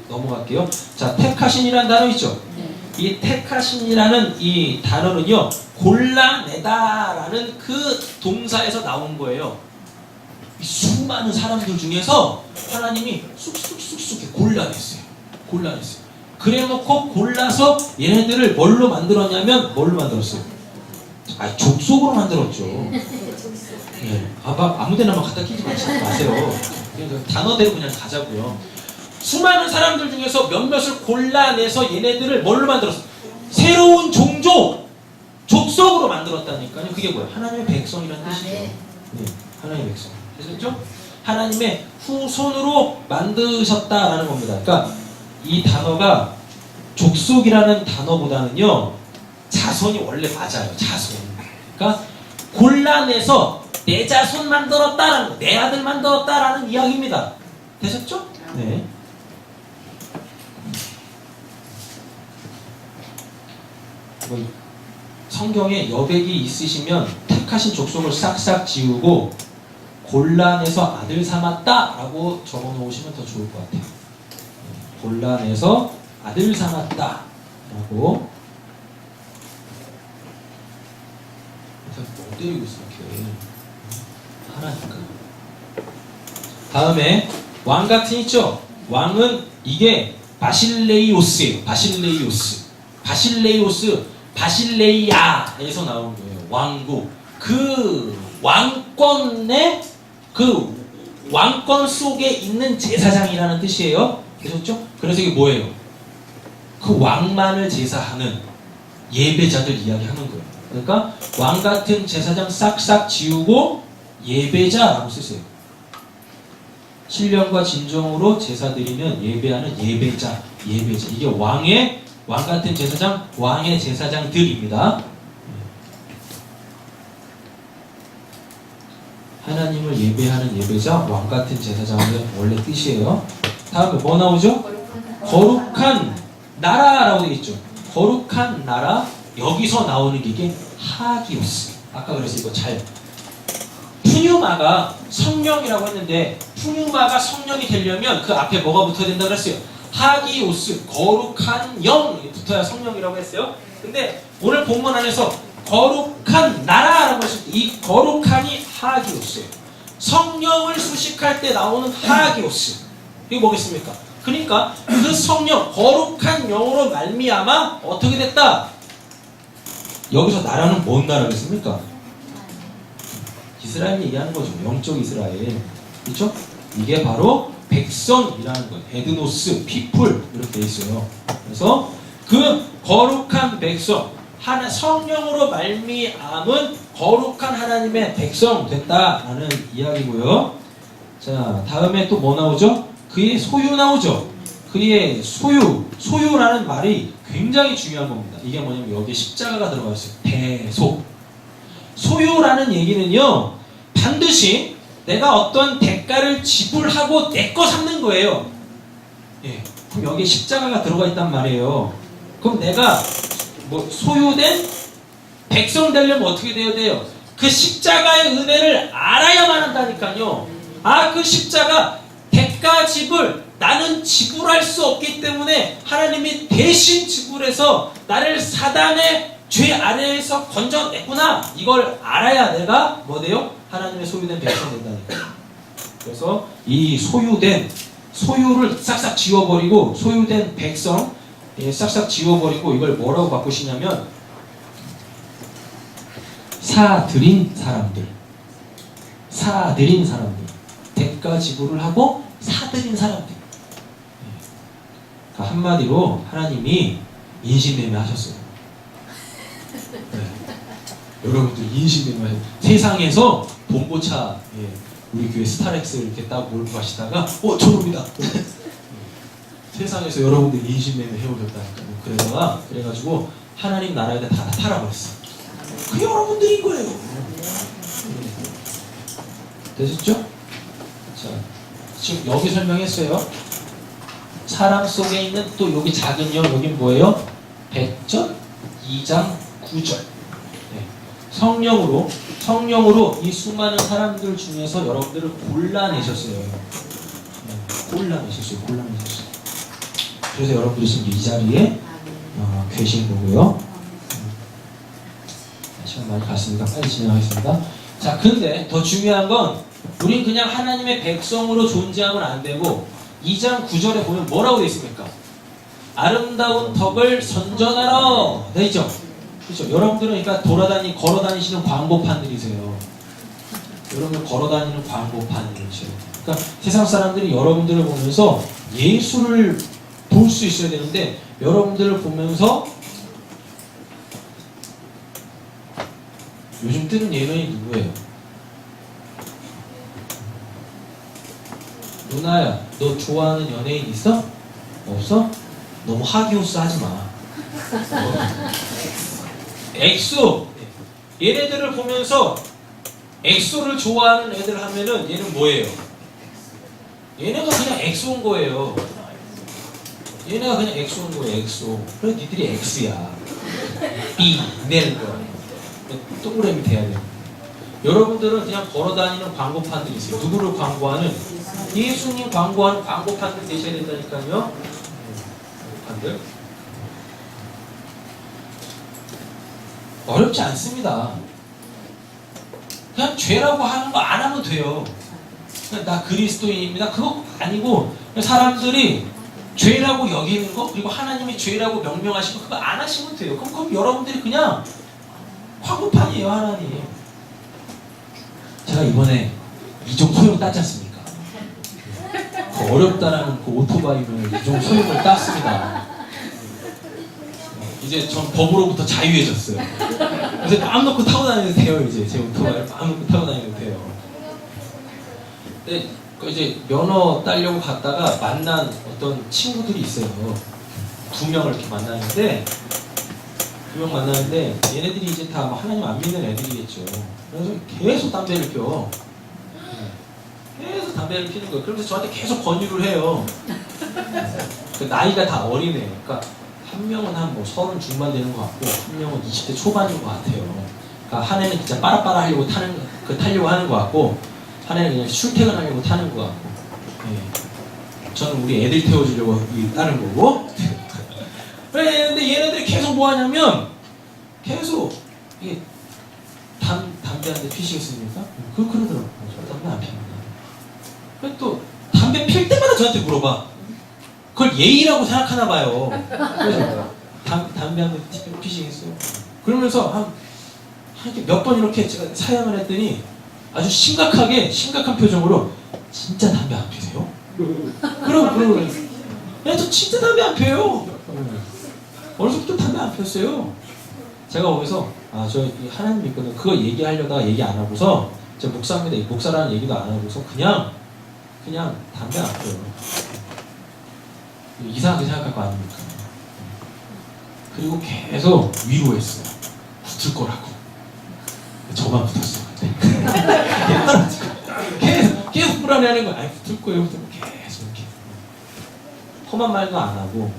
넘어갈게요. 자, 택하신이라는 단어 있죠? 이 택하신이라는 이 단어는요, 골라내다라는 그 동사에서 나온 거예요. 이 수많은 사람들 중에서 하나님이 쑥쑥 골라냈어요. 그래놓고 골라서 얘네들을 뭘로 만들었냐면 뭘로 만들었어요? 족속으로 만들었죠. 아무데나만 갖다 끼지 마세요. 단어대로 그냥 가자고요. 수많은 사람들 중에서 몇몇을 골라내서 얘네들을 뭘로 만들었어? 새로운 종족, 족속으로 만들었다니까요. 그게 뭐예요? 하나님의 백성이라는 뜻이죠. 네, 하나님의 백성. 됐죠? 하나님의 후손으로 만드셨다라는 겁니다. 그러니까 이 단어가 족속이라는 단어보다는요, 자손이 원래 맞아요. 자손. 그러니까 곤란해서 내 자손 만들었다라는, 내 아들 만들었다라는 이야기입니다. 되셨죠? 네. 성경에 여백이 있으시면 택하신 족속을 싹싹 지우고 곤란해서 아들 삼았다라고 적어놓으시면 더 좋을 것 같아요. 곤란해서 아들 삼았다라고. 뭐 때리고 있어 이렇게 하나니까. 다음에 왕 같은 있죠. 왕은 이게 바실레이오스예요. 바실레이오스, 바실레이아에서 나온 거예요. 왕국. 그 왕권 속에 있는 제사장이라는 뜻이에요. 되셨죠? 그래서 이게 뭐예요? 그 왕만을 제사하는 예배자들 이야기하는 거예요. 그러니까 왕 같은 제사장 싹싹 지우고 예배자라고 쓰세요. 신령과 진정으로 제사 드리는 예배하는 예배자. 이게 왕 같은 제사장, 왕의 제사장들입니다. 하나님을 예배하는 예배자, 왕 같은 제사장의 원래 뜻이에요. 다음에 뭐 나오죠? 거룩한 나라라고 되어 있죠. 거룩한 나라. 여기서 나오는 게 이게 하기오스. 아까 그래서 이거 잘. 푸뉴마가 성령이라고 했는데 푸뉴마가 성령이 되려면 그 앞에 뭐가 붙어야 된다고 그랬어요? 하기오스, 거룩한 영이 붙어야 성령이라고 했어요. 근데 오늘 본문 안에서 거룩한 나라라고 했을 때 이 거룩한이 하기오스예요. 성령을 수식할 때 나오는 하기오스. 이게 뭐겠습니까? 그러니까 그 성령, 거룩한 영으로 말미암아 어떻게 됐다? 여기서 나라는 뭔 나라겠습니까? 이스라엘 얘기하는 거죠. 영적 이스라엘. 그렇죠? 이게 바로 백성이라는 거예요. 에드노스, 피플 이렇게 돼 있어요. 그래서 그 거룩한 백성, 성령으로 말미암은 거룩한 하나님의 백성 됐다라는 이야기고요. 자, 다음에 또 뭐 나오죠? 그의 소유 나오죠. 그의 소유라는 말이 굉장히 중요한 겁니다. 이게 뭐냐면 여기에 십자가가 들어가 있어요. 대소. 소유라는 얘기는요, 반드시 내가 어떤 대가를 지불하고 내 거 삼는 거예요. 예. 그럼 여기에 십자가가 들어가 있단 말이에요. 그럼 내가 소유된 백성 되려면 어떻게 되어야 돼요? 그 십자가의 은혜를 알아야만 한다니까요. 그 십자가 대가 지불, 나는 지불할 수 없기 때문에 하나님이 대신 지불해서 나를 사단의 죄 아래에서 건져냈구나. 이걸 알아야 내가 뭐 돼요? 하나님의 소유된 백성 된다니까. 그래서 이 소유를 싹싹 지워버리고, 소유된 백성 싹싹 지워버리고, 이걸 뭐라고 바꾸시냐면 사드린 사람들. 대가 지불을 하고 사드린 사람들. 그러니까 한마디로 하나님이 인신매매 하셨어요. 네. 여러분들 인신매매 세상에서 봉고차, 우리 교회 스타렉스 이렇게 딱 몰고 가시다가 저겁니다. 세상에서 여러분들 인신매매 해오셨다니까요. 그래가지고 하나님 나라에다 다 팔아버렸어. 그 여러분들인 거예요. 되셨죠? 자, 지금 여기 설명했어요. 사랑 속에 있는 또 여기 작은 영, 여긴 뭐예요? 백전 2장 9절. 성령으로 이 수많은 사람들 중에서 여러분들을 골라내셨어요. 골라내셨어요. 그래서 여러분들이 지금 이 자리에 계신 거고요. 시간 많이 갔으니까 빨리 진행하겠습니다. 자, 근데 더 중요한 건 우린 그냥 하나님의 백성으로 존재하면 안 되고 2장 9절에 보면 뭐라고 되어 있습니까? 아름다운 덕을 선전하라 되어 있죠? 그렇죠? 여러분들은 그러니까 걸어다니시는 광고판들이세요. 여러분들 걸어다니는 광고판들이세요. 그러니까 세상 사람들이 여러분들을 보면서 예수를 볼 수 있어야 되는데 여러분들을 보면서 요즘 뜨는 예명이 누구예요? 누나야, 너 좋아하는 연예인 있어? 없어? 너무 하기호스 하지 마. 엑소. 얘네들을 보면서 엑소를 좋아하는 애들 하면은 얘는 뭐예요? 얘네가 그냥 엑소인 거예요. 얘네가 그냥 엑소인 거예요. 엑소. 그래 니들이 X야. B 내는 거야. 동그라미 돼야 돼. 여러분들은 그냥 걸어다니는 광고판들이세요. 누구를 광고하는? 예수님 광고하는 광고판들 되셔야 된다니까요. 광고판들. 어렵지 않습니다. 그냥 죄라고 하는 거 안 하면 돼요. 그냥 나 그리스도인입니다. 그거 아니고 사람들이 죄라고 여기는 거 그리고 하나님이 죄라고 명명하시고 그거 안 하시면 돼요. 그럼 여러분들이 그냥 광고판이에요. 하나님. 제가 이번에 이종 소용 땄지 않습니까? 그 어렵다라는 그 오토바이를 이종 소용을 땄습니다. 이제 전 법으로부터 자유해졌어요. 그래서 마음 놓고 타고 다니면 돼요. 이제 제 오토바이를 마음 놓고 타고 다니면 돼요. 근데 이제 면허 따려고 갔다가 만난 어떤 친구들이 있어요. 2명을 이렇게 만나는데 2명 만나는데 얘네들이 이제 다 하나님 안 믿는 애들이겠죠. 그래서 계속 담배를 펴. 계속 담배를 피는 거예요. 그러면서 저한테 계속 권유를 해요. 그 나이가 다 어리네요. 그러니까 한 명은 한 뭐 30 중반 되는 것 같고 한 명은 20대 초반인 것 같아요. 그러니까 한 애는 진짜 빠라빠라 하려고 타려고 하는 것 같고 한 애는 그냥 출퇴근하려고 타는 것 같고. 네. 저는 우리 애들 태워주려고 따는 거고. 근데 얘네들이 계속 뭐 하냐면 계속 이게 담배 한 대 피시겠습니까? 그러더라고요. 저 담배 안 핍니다. 그래서 또 담배 필 때마다 저한테 물어봐. 그걸 예의라고 생각하나 봐요. 그래서 담배 한 대 피시겠어요? 그러면서 몇 번 이렇게 제가 사양을 했더니 아주 심각한 표정으로 진짜 담배 안 피세요? 그러고 야, 저 진짜 담배 안 피워요. 어려서부터 담배 안 피웠어요. 제가 거기서 저 하나님 믿거든. 그거 얘기하려다가 얘기 안 하고서 제가 목사입니다. 목사라는 얘기도 안 하고서 그냥 담배 안 피워요. 이상하게 생각할 거 아닙니까? 그리고 계속 위로했어요. 붙을 거라고. 저만 붙었어. 계속 불안해하는 거야. 아니 붙을 거예요. 계속 이렇게 험한 말도 안 하고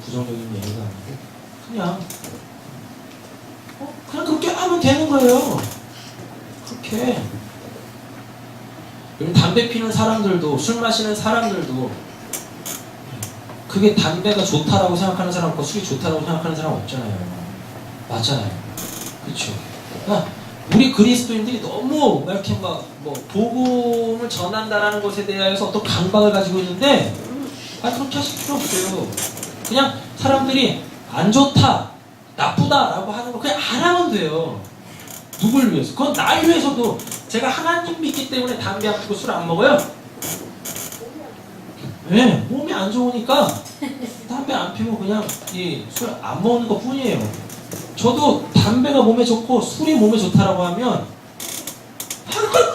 부정적인 얘기도 안 하고 그냥 그렇게 하면 되는 거예요. 그렇게. 그리고 담배 피는 사람들도 술 마시는 사람들도 그게 담배가 좋다라고 생각하는 사람과 술이 좋다라고 생각하는 사람 없잖아요. 맞잖아요. 그렇죠. 그러니까 우리 그리스도인들이 너무 이렇게 뭐 복음을 전한다라는 것에 대해서 어떤 강박을 가지고 있는데 그렇게 하실 필요 없어요. 그냥 사람들이 안 좋다, 나쁘다라고 하는 거 그냥 안 하면 돼요. 누굴 위해서? 그건 날 위해서도. 제가 하나님 믿기 때문에 담배 안 피고 술 안 먹어요. 네, 몸이 안 좋으니까 담배 안 피고 그냥 술 안 먹는 것 뿐이에요. 저도 담배가 몸에 좋고 술이 몸에 좋다라고 하면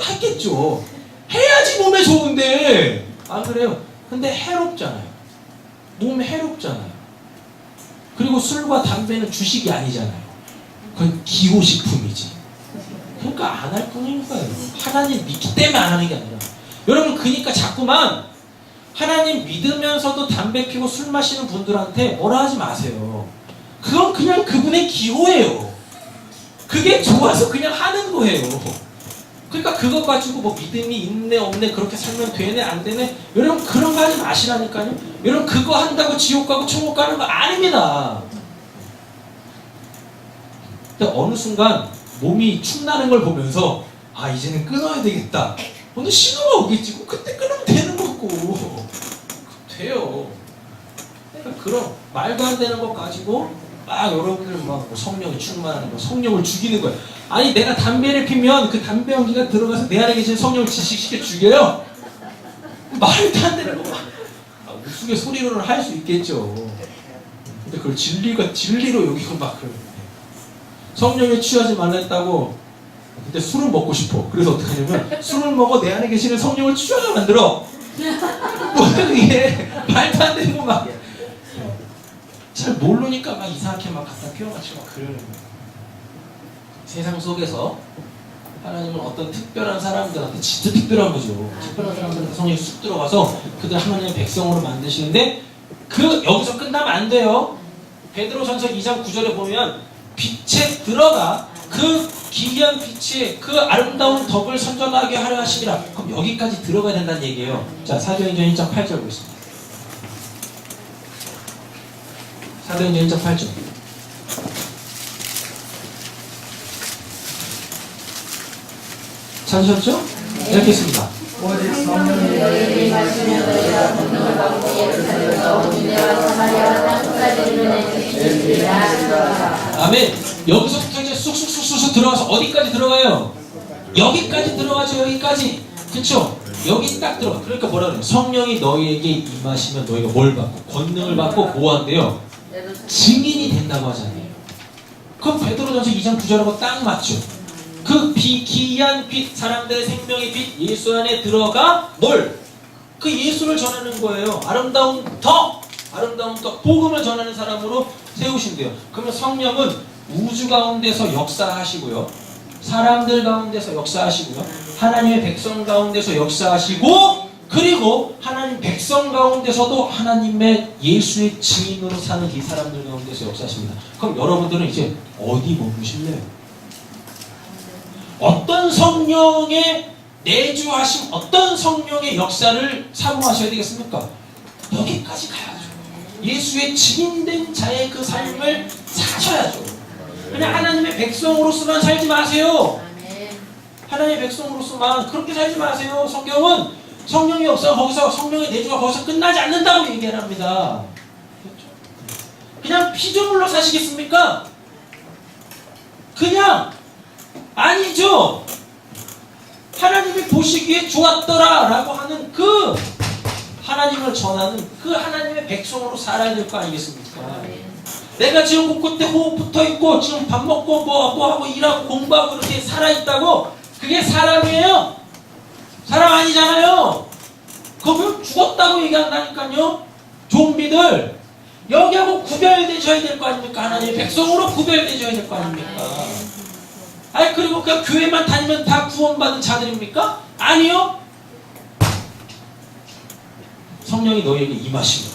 하겠죠. 해야지 몸에 좋은데. 안 그래요? 근데 해롭잖아요. 몸에 해롭잖아요. 그리고 술과 담배는 주식이 아니잖아요. 그건 기호식품이지. 그러니까 안 할 뿐이니까요. 하나님 믿기 때문에 안 하는 게 아니라. 여러분 그러니까 자꾸만 하나님 믿으면서도 담배 피고 술 마시는 분들한테 뭐라 하지 마세요. 그건 그냥 그분의 기호예요. 그게 좋아서 그냥 하는 거예요. 그러니까 그거 가지고 뭐 믿음이 있네 없네 그렇게 살면 되네 안 되네 여러분 그런 거 하지 마시라니까요. 여러분 그거 한다고 지옥 가고 천국 가는 거 아닙니다. 근데 어느 순간 몸이 축나는 걸 보면서 이제는 끊어야 되겠다. 어느 신호가 오겠지. 그때 끊으면 되는 거고. 돼요. 그러니까 그런 말도 안 되는 거 가지고 여러분들 뭐 성령이 충만하는 거, 성령을 죽이는 거예요. 아니 내가 담배를 피면 그 담배 연기가 들어가서 내 안에 계신 성령을 지식시켜 죽여요? 말도 안 되는 거. 우스갯소리로는 할 수 있겠죠. 근데 그걸 진리로 여기고 막 그러는 거예요. 성령에 취하지 말라 했다고 근데 술을 먹고 싶어. 그래서 어떻게 하냐면 술을 먹어 내 안에 계시는 성령을 취하게 만들어. 뭐 이게 말도 안 되고 막 잘 모르니까 막 이상하게 막 갖다 피워가지고 막 그러는 거예요. 세상 속에서 하나님은 어떤 특별한 사람들한테 진짜 특별한 거죠. 특별한 사람들한테 성령이 쑥 들어가서 그들 하나님의 백성으로 만드시는데 여기서 끝나면 안 돼요. 베드로전서 2장 9절에 보면 빛에 들어가 그 기이한 빛의 그 아름다운 덕을 선전하게 하려 하시리라. 그럼 여기까지 들어가야 된다는 얘기예요. 자, 사도행전 1장 8절 보겠습니다. 사도행전 1장 8절. 찾으셨죠? 이렇게 했습니다. 오직 성령이 너희에게 임하시면 너희가 권능을 받고 예루살렘과 온 유대와 사마리아와 땅끝까지 이르는 주시리라. 아멘. 여기서부터 이제 쑥쑥쑥쑥 들어가서 어디까지 들어가요? 여기까지 들어가죠. 여기까지. 그쵸? 여기 딱 들어가. 그러니까 뭐라 그래요? 성령이 너희에게 임하시면 너희가 뭘 받고? 권능을 받고 뭐 한대요? 증인이 된다고 하잖아요. 그럼 베드로전서 2장 9절하고 딱 맞죠? 그 기이한 빛, 사람들의 생명의 빛, 예수 안에 들어가 뭘? 그 예수를 전하는 거예요. 아름다운 덕, 복음을 전하는 사람으로 세우신대요. 그러면 성령은 우주 가운데서 역사하시고요. 사람들 가운데서 역사하시고요. 하나님의 백성 가운데서 역사하시고, 그리고 하나님 백성 가운데서도 하나님의 예수의 증인으로 사는 이 사람들 가운데서 역사하십니다. 그럼 여러분들은 이제 어디 머무실래요? 어떤 성령의 내주하심, 어떤 성령의 역사를 사모하셔야 되겠습니까? 여기까지 가야죠. 예수의 증인된 자의 그 삶을 사셔야죠. 그냥 하나님의 백성으로서만 살지 마세요. 하나님의 백성으로서만 그렇게 살지 마세요. 성경은 성령의 역사가 거기서, 성령의 내주가 거기서 끝나지 않는다고 얘기를 합니다. 그냥 피조물로 사시겠습니까? 그냥 아니죠. 하나님이 보시기에 좋았더라 라고 하는 그 하나님을 전하는 그 하나님의 백성으로 살아야 될 거 아니겠습니까? 내가 지금 곳곳에 호흡 붙어있고 지금 밥 먹고 뭐 하고 일하고 공부하고 이렇게 살아있다고 그게 사람이에요? 사람 아니잖아요. 그러면 죽었다고 얘기한다니까요. 좀비들 여기하고 구별되셔야 될 거 아닙니까? 하나님의 백성으로 구별되셔야 될 거 아닙니까? 아니 그리고 그냥 교회만 다니면 다 구원받은 자들입니까? 아니요. 성령이 너희에게 임하시고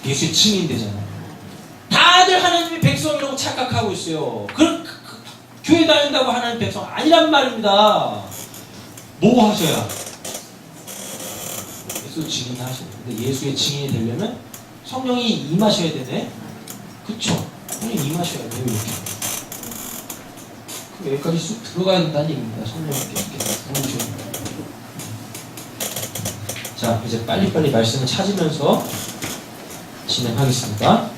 예수의 증인되잖아요. 다들 하나님의 백성이라고 착각하고 있어요. 교회 다닌다고 하나님 백성 아니란 말입니다. 뭐 하셔야? 예수 증인하셔야 돼요. 근데 예수의 증인이 되려면 성령이 임하셔야 되네. 그쵸? 성령이 임하셔야 돼요. 이렇게. 여기까지 쑥 들어가야 된다는 얘기입니다. 성령님께. 자, 이제 빨리빨리 말씀을 찾으면서 진행하겠습니다.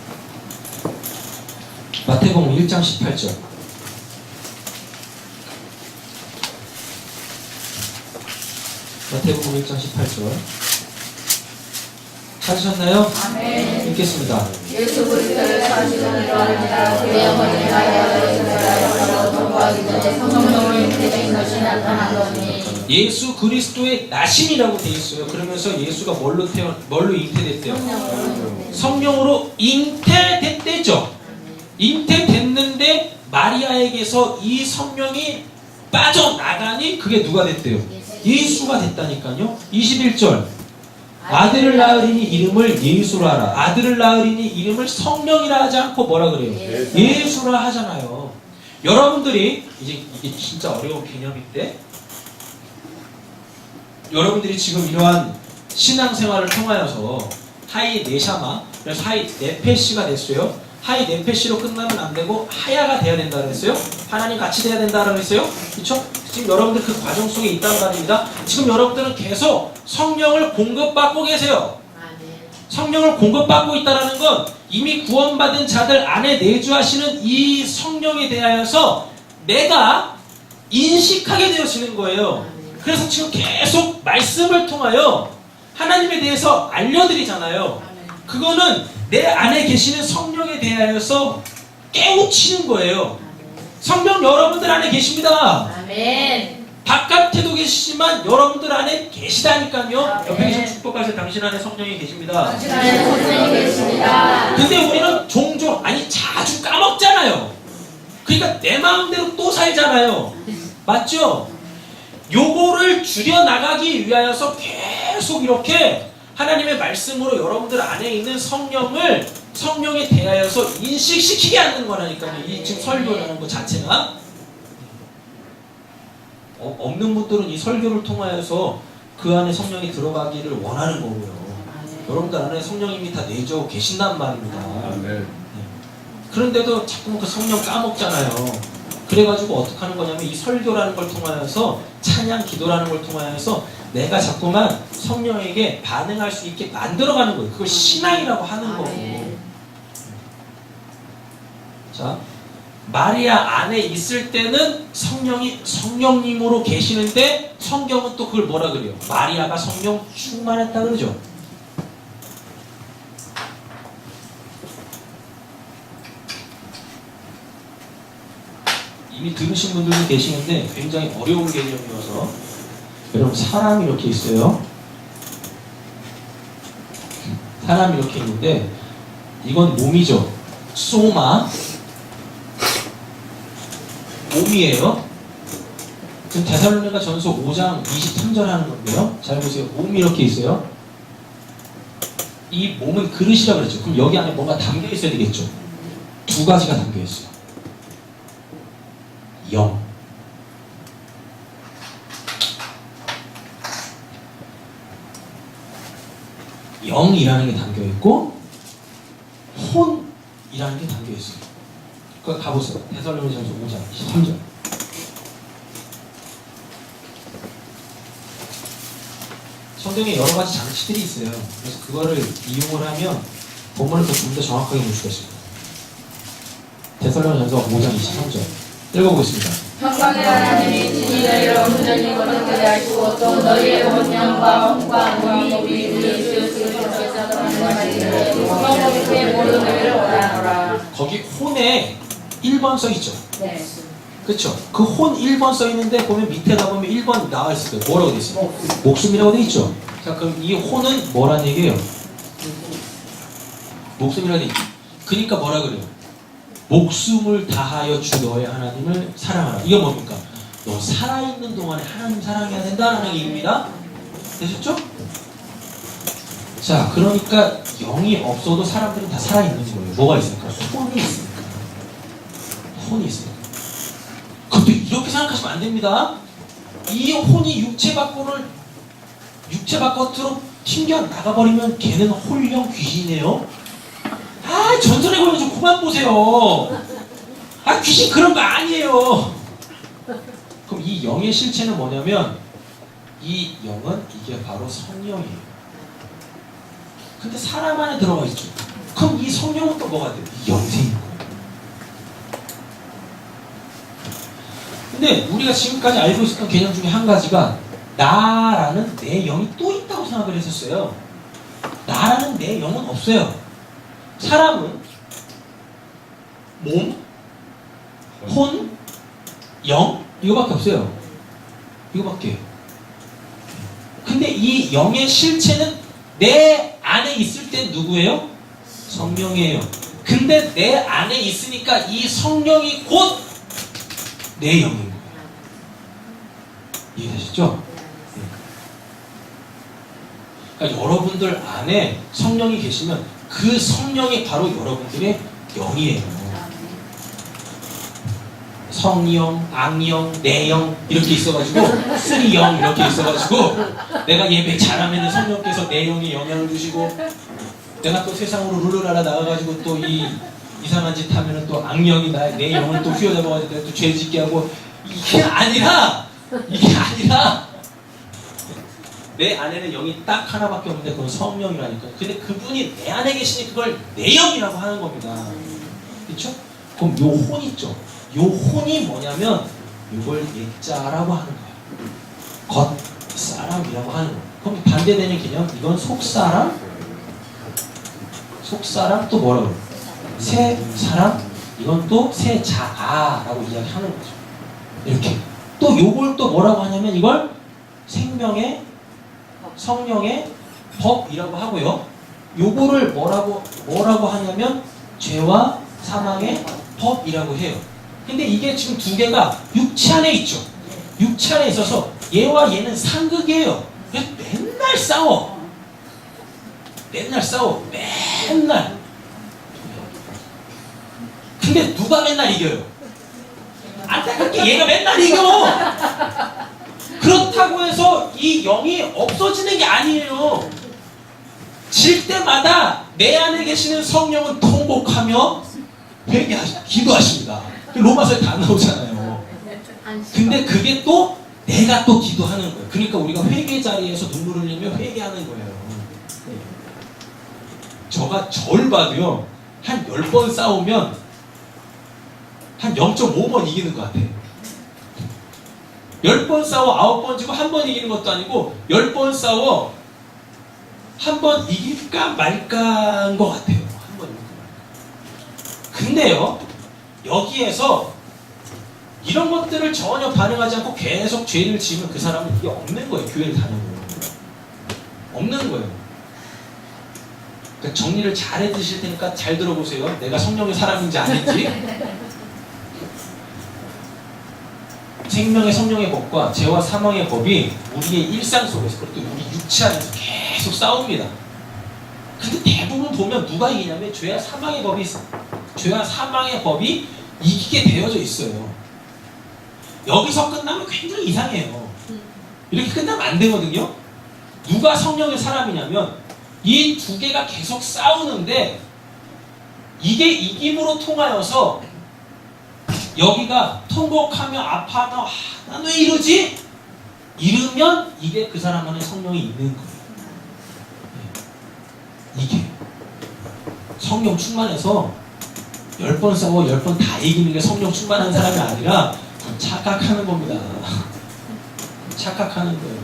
마태복음 1장 18절. 마태복음 1장 18절. 찾으셨나요? 아멘. 읽겠습니다. 예수 그리스도를 사시는 바랍니다. 그의 어머니 마리아가 통과하기 전에 성령을 잉태된 것이 나타난 것이니. 예수 그리스도의 나심이라고 되어 있어요. 그러면서 예수가 뭘로 잉태됐대요? 성령으로 잉태됐대죠. 잉태됐는데 마리아에게서 이 성령이 빠져나가니 그게 누가 됐대요? 예수가 됐다니까요. 21절. 아들을 낳으리니 이름을 예수라 하라. 아들을 낳으리니 이름을 성령이라 하지 않고 뭐라 그래요? 예수라 하잖아요. 여러분들이 이제 이게 진짜 어려운 개념인데 여러분들이 지금 이러한 신앙생활을 통하여서 하이 네샤마, 그래서 하이 네페시가 됐어요. 하이 네페시로 끝나면 안 되고 하야가 돼야 된다 그랬어요. 하나님 같이 돼야 된다 그랬어요. 그렇죠? 지금 여러분들 그 과정 속에 있다는 말입니다. 지금 여러분들은 계속 성령을 공급받고 계세요. 성령을 공급받고 있다는 건 이미 구원받은 자들 안에 내주하시는 이 성령에 대하여서 내가 인식하게 되어지는 거예요. 그래서 지금 계속 말씀을 통하여 하나님에 대해서 알려드리잖아요. 그거는 내 안에 계시는 성령에 대하여서 깨우치는 거예요. 성령 여러분들 안에 계십니다. 아멘. 바깥에도 계시지만 여러분들 안에 계시다니까요. 아멘. 옆에 계신 축복하세요. 당신 안에 성령이 계십니다. 당신 안에 성령이 계십니다. 근데 우리는 종종, 아니 자주 까먹잖아요. 그러니까 내 마음대로 또 살잖아요. 맞죠? 요거를 줄여나가기 위하여서 계속 이렇게 하나님의 말씀으로 여러분들 안에 있는 성령에 대하여서 인식시키게 하는 거라니까요. 이 지금 설교라는 것 자체가. 없는 분들은 이 설교를 통하여서 그 안에 성령이 들어가기를 원하는 거고요. 여러분들 안에 성령이 이미 다 내져 계신단 말입니다. 그런데도 자꾸 그 성령 까먹잖아요. 그래가지고 어떻게 하는 거냐면 이 설교라는 걸 통하여서 찬양 기도라는 걸 통하여서 내가 자꾸만 성령에게 반응할 수 있게 만들어가는 거예요. 그걸 신앙이라고 하는 거고. 자, 마리아 안에 있을 때는 성령이 성령님으로 계시는데 성경은 또 그걸 뭐라 그래요? 마리아가 성령 충만했다 그러죠. 이미 들으신 분들도 계시는데 굉장히 어려운 개념이어서 여러분 사람이 이렇게 있어요. 사람이 이렇게 있는데 이건 몸이죠. 소마 몸이에요. 지금 데살로니가 전서 5장 23절 하는 건데요. 잘 보세요. 몸이 이렇게 있어요. 이 몸은 그릇이라고 그랬죠. 그럼 여기 안에 뭔가 담겨 있어야 되겠죠. 두 가지가 담겨 있어요. 영. 영이라는 게 담겨 있고 혼이라는 게 담겨 있어요. 그거 가보세요. 데살로니가전서 5장 23절. 성경에 여러 가지 장치들이 있어요. 그래서 그거를 이용을 하면 본문을 좀 더 정확하게 볼 수가 있습니다. 데살로니가전서 5장 23절. 읽어보겠습니다. 평강의 하나님이 친히 너희를 온전히 거룩하게 하시고 또 너희의 온 영과 혼과 몸이 우리 예수 그리스도께서 말씀하시기를 성령님께 모든 너희를 원하노라. 거기 혼에 1번 써 있죠. 네. 그렇죠? 그 혼 1번 써 있는데 보면 밑에다 보면 1번 나와 있을 때 뭐라고 돼 있어요? 목숨이라고 돼 있죠. 자, 그럼 이 혼은 뭐란 얘기예요? 목숨이라고 돼 있죠. 그러니까 뭐라 그래요? 목숨을 다하여 주 너의 하나님을 사랑하라. 이게 뭡니까? 너 살아있는 동안에 하나님 사랑해야 된다는 얘기입니다. 되셨죠? 자, 그러니까 영이 없어도 사람들은 다 살아있는 거예요. 뭐가 있습니까? 혼이 있습니까? 혼이 있습니까? 근데 이렇게 생각하시면 안 됩니다. 이 혼이 육체 밖으로 튕겨 나가버리면 걔는 홀령 귀신이에요. 아, 전설의 고향 좀 그만 보세요. 아, 귀신 그런 거 아니에요. 그럼 이 영의 실체는 뭐냐면 이 영은 이게 바로 성령이에요. 근데 사람 안에 들어가 있죠. 그럼 이 성령은 또 뭐가 돼요? 이 영생인 거예요. 근데 우리가 지금까지 알고 있었던 개념 중에 한 가지가 나라는 내 영이 또 있다고 생각을 했었어요. 나라는 내 영은 없어요. 사람은 몸, 혼, 영 이거밖에 없어요. 이거밖에. 근데 이 영의 실체는 내 안에 있을 때 누구예요? 성령이에요. 근데 내 안에 있으니까 이 성령이 곧 내 영인 거예요. 이해되셨죠? 그러니까 여러분들 안에 성령이 계시면 그 성령이 바로 여러분들의 영이에요. 성령, 악령, 내영 이렇게 있어가지고 쓰리영 이렇게 있어가지고 내가 예배 잘하면 성령께서 내 영에 영향을 주시고 내가 또 세상으로 룰루랄라 나가가지고 또 이 이상한 짓 하면은 또 악령이 내 영을 또 휘어잡아가지고 내가 또 죄 짓게 하고 이게 아니라 내 안에는 영이 딱 하나밖에 없는데 그건 성령이라니까. 근데 그분이 내 안에 계시니 그걸 내 영이라고 하는 겁니다. 그렇죠? 그럼 요 혼 있죠? 요 혼이 뭐냐면 이걸 예자라고 하는 거예요. 겉사람이라고 하는 거예요. 그럼 반대되는 개념 이건 속사람 또 뭐라고 해요? 새 사람 이건 또 새 자아라고 이야기하는 거죠. 이렇게. 또 요걸 또 뭐라고 하냐면 이걸 생명의 성령의 법이라고 하고요. 요거를 뭐라고 하냐면 죄와 사망의 법이라고 해요. 근데 이게 지금 두 개가 육체 안에 있죠. 육체 안에 있어서 얘와 얘는 상극이에요. 그래서 맨날 싸워. 맨날. 근데 누가 맨날 이겨요? 안타깝게 얘가 맨날 이겨. 그렇다고 해서 이 영이 없어지는 게 아니에요. 질 때마다 내 안에 계시는 성령은 통곡하며 기도하십니다. 로마서에 다 나오잖아요. 근데 그게 또 내가 또 기도하는 거예요. 그러니까 우리가 회개 자리에서 눈물 흘리며 회개하는 거예요. 저가 절 봐도요, 한 10번 싸우면 한 0.5번 이기는 것 같아요. 10번 싸워 9번 지고 한 번 이기는 것도 아니고 10번 싸워 한 번 이길까 말까인 것 같아요. 한 번 이길까 말까. 근데요, 여기에서 이런 것들을 전혀 반응하지 않고 계속 죄를 지으면 그 사람은 이게 없는 거예요. 교회를 다니는 거예요. 없는 거예요. 그러니까 정리를 잘 해드실 테니까 잘 들어보세요. 내가 성령의 사람인지 아닌지. 생명의 성령의 법과 죄와 사망의 법이 우리의 일상 속에서, 그것도 우리 육체 안에서 계속 싸웁니다. 근데 대부분 보면 누가 이기냐면 죄와 사망의 법이 이기게 되어져 있어요. 여기서 끝나면 굉장히 이상해요. 이렇게 끝나면 안 되거든요. 누가 성령의 사람이냐면 이 두 개가 계속 싸우는데 이게 이김으로 통하여서 여기가 통곡하며 아파하며 난 왜 이러지? 이러면 이게 그 사람 안에 성령이 있는 거예요. 이게 성령 충만해서 10번 싸워 10번 다 이기는 게 성령 충만한 사람이 아니라 착각하는 겁니다. 착각하는 거예요.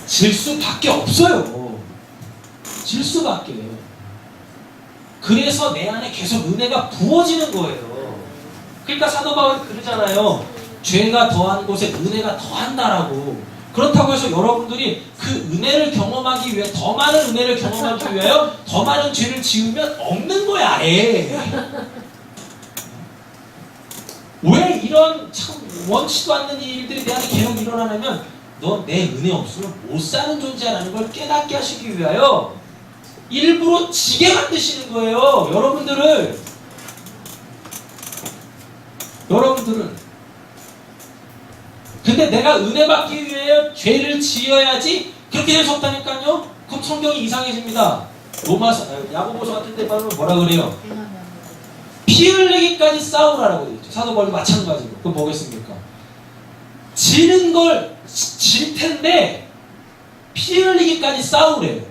질 수밖에 없어요. 질 수밖에. 그래서 내 안에 계속 은혜가 부어지는 거예요. 그러니까 사도 바울이 그러잖아요. 죄가 더한 곳에 은혜가 더한다라고. 그렇다고 해서 여러분들이 그 은혜를 경험하기 위해, 더 많은 은혜를 경험하기 위하여 더 많은 죄를 지으면 없는 거야, 아예. 왜 이런 참 원치도 않는 일들이 내 안에 계속 일어나냐면 너 내 은혜 없으면 못 사는 존재라는 걸 깨닫게 하시기 위하여 일부러 지게 만드시는 거예요. 여러분들은 근데 내가 은혜 받기 위해 죄를 지어야지 그렇게 될 수 없다니까요. 그럼 성경이 이상해집니다. 야고보서 같은 데 보면 뭐라 그래요? 피 흘리기까지 싸우라라고 되어 있죠. 사도 바울도 마찬가지로. 그럼 뭐겠습니까? 지는 걸 질 텐데 피 흘리기까지 싸우래요.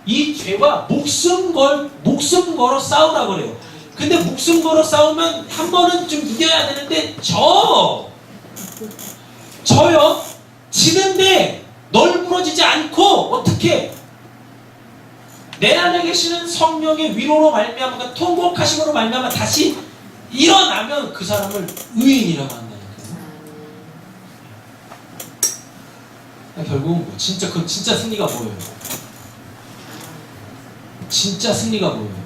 이 죄와 목숨 걸어 싸우라 그래요. 근데 목숨 걸어 싸우면 한 번은 좀 이겨야 되는데 저요 지는데 널브러지지 않고 어떻게 내 안에 계시는 성령의 위로로 말미암아, 그러니까 통곡하심으로 말미암아 다시 일어나면 그 사람을 의인이라고 한다니까요. 결국은 뭐 진짜 승리가 뭐예요? 진짜 승리가 뭐예요?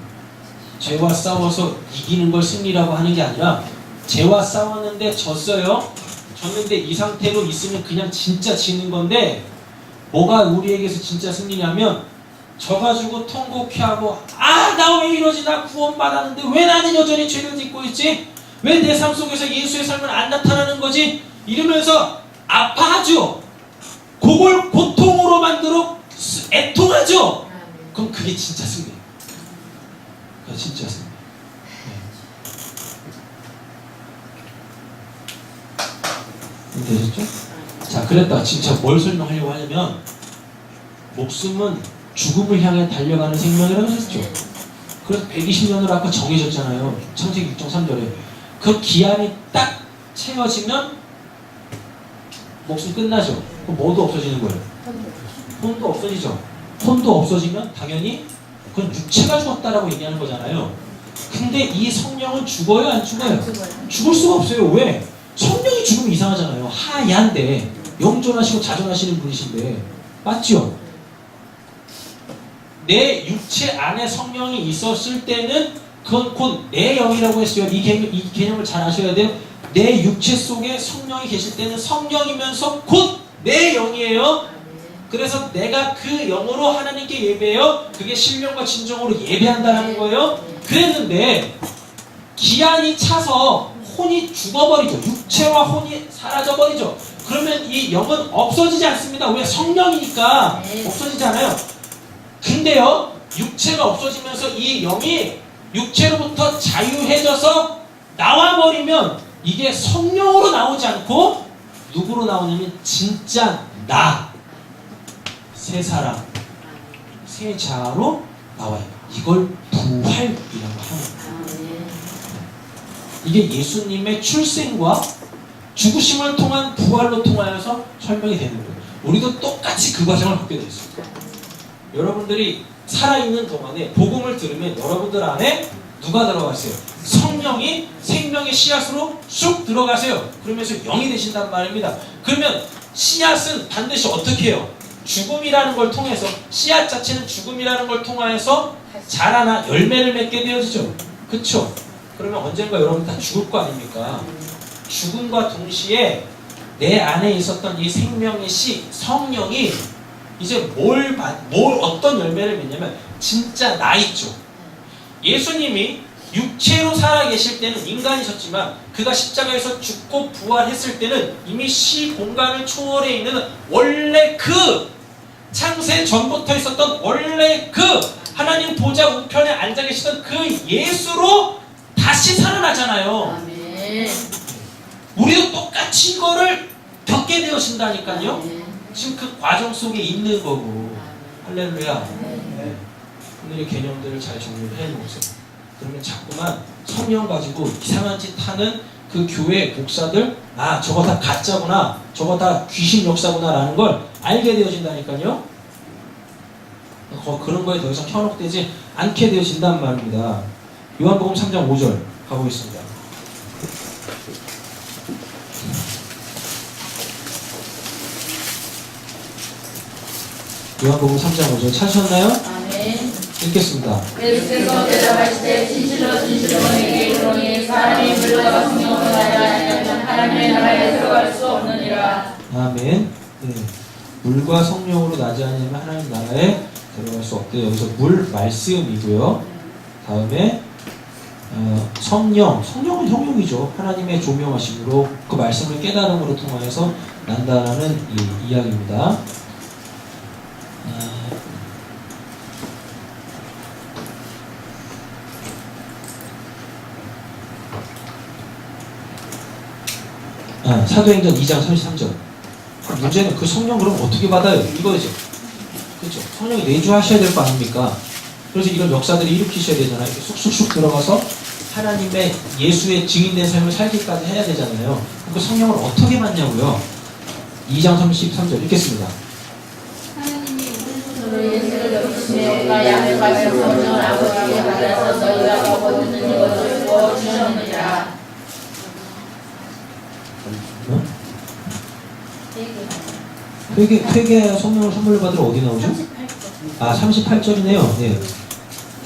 죄와 싸워서 이기는 걸 승리라고 하는 게 아니라 죄와 싸웠는데 졌는데 이 상태로 있으면 그냥 진짜 지는 건데, 뭐가 우리에게서 진짜 승리냐면 져가지고 통곡해하고 나 왜 이러지? 나 구원받았는데 왜 나는 여전히 죄를 짓고 있지? 왜 내 삶 속에서 예수의 삶은 안 나타나는 거지? 이러면서 아파하죠. 그걸 고통으로 만들어 애통하죠. 그럼 그게 진짜 승리예요. 그게 진짜 승리. 되셨죠? 자, 그랬다. 진짜 뭘 설명하려고 하냐면 목숨은 죽음을 향해 달려가는 생명이라고 했죠. 그래서 120년으로 아까 정해졌잖아요. 창세기 6장 3절에. 그 기한이 딱 채워지면 목숨 끝나죠. 그럼 뭐도 없어지는 거예요? 혼도 없어지죠. 혼도 없어지면 당연히 그건 육체가 죽었다라고 얘기하는 거잖아요. 근데 이 성령은 죽어요, 안 죽어요? 죽어요. 죽을 수가 없어요. 왜? 성령이 죽으면 이상하잖아요. 하얀데 영존하시고 자존하시는 분이신데, 맞죠? 내 육체 안에 성령이 있었을 때는 그건 곧 내 영이라고 했어요. 이 개념을 잘 아셔야 돼요. 내 육체 속에 성령이 계실 때는 성령이면서 곧 내 영이에요. 그래서 내가 그 영으로 하나님께 예배해요. 그게 신령과 진정으로 예배한다는 거예요. 그랬는데 기한이 차서 혼이 죽어버리죠. 육체와 혼이 사라져버리죠. 그러면 이 영은 없어지지 않습니다. 왜? 성령이니까 없어지지 않아요. 근데요, 육체가 없어지면서 이 영이 육체로부터 자유해져서 나와버리면 이게 성령으로 나오지 않고 누구로 나오냐면 진짜 나, 새 사람, 새 자아로 나와요. 이걸 부활이라고 하는 거예요. 이게 예수님의 출생과 죽으심을 통한 부활로 통하여서 설명이 되는 거예요. 우리도 똑같이 그 과정을 겪게 됐습니다. 여러분들이 살아있는 동안에 복음을 들으면 여러분들 안에 누가 들어가세요? 성령이 생명의 씨앗으로 쑥 들어가세요. 그러면서 영이 되신단 말입니다. 그러면 씨앗은 반드시 어떻게 해요? 죽음이라는 걸 통해서, 씨앗 자체는 죽음이라는 걸 통하여서 자라나 열매를 맺게 되어지죠. 그쵸? 그러면 언젠가 여러분 다 죽을 거 아닙니까? 죽음과 동시에 내 안에 있었던 이 생명의 씨, 성령이 이제 어떤 열매를 맺냐면 진짜 나 있죠. 예수님이 육체로 살아계실 때는 인간이셨지만 그가 십자가에서 죽고 부활했을 때는 이미 시 공간을 초월해 있는 원래 그 창세 전부터 있었던 원래 그 하나님 보좌 우편에 앉아 계시던 그 예수로 다시 살아나잖아요. 아멘. 우리도 똑같이 이거를 겪게 되어진다니까요. 지금 그 과정 속에 있는 거고. 할렐루야. 네. 오늘의 개념들을 잘 정리를 해놓으세요. 그러면 자꾸만 성령 가지고 이상한 짓 하는 그 교회 목사들, 아 저거 다 가짜구나, 저거 다 귀신 역사구나 라는 걸 알게 되어진다니까요. 그런 거에 더 이상 현혹되지 않게 되어진단 말입니다. 요한복음 3장 5절 가보겠습니다. 요한복음 3장 5절 찾으셨나요? 아멘. 읽겠습니다. 예수께서 대답하시되 진실로 진실로 너희에게 이르노니 사람이 물과 성령으로 나지 아니하면 하나님의 나라에 들어갈 수 없느니라. 아멘. 네. 물과 성령으로 나지 않으면 하나님 나라에 들어갈 수 없대요. 여기서 물 말씀이고요. 다음에 성령은 성령이죠. 하나님의 조명하심으로 그 말씀을 깨달음으로 통하여서 난다라는 이 이야기입니다. '사도행전 2장 33절. 문제는 그 성령 그럼 어떻게 받아요? 이거죠. 그렇죠. 성령이 내주하셔야 될 거 아닙니까? 그래서 이런 역사들이 일으키셔야 되잖아요. 이렇게 쑥쑥쑥 들어가서 하나님의 예수의 증인된 삶을 살기까지 해야 되잖아요. 그 성령을 어떻게 받냐고요? 2장 33절 읽겠습니다. 너희 예수를 여기시며 양을 가서 성령을 아버지께 받아서 너희가 얻는 이것을 부어주셨느니라. 회개 성령을 선물로 받으러 어디 나오죠? 38절이네요. 네.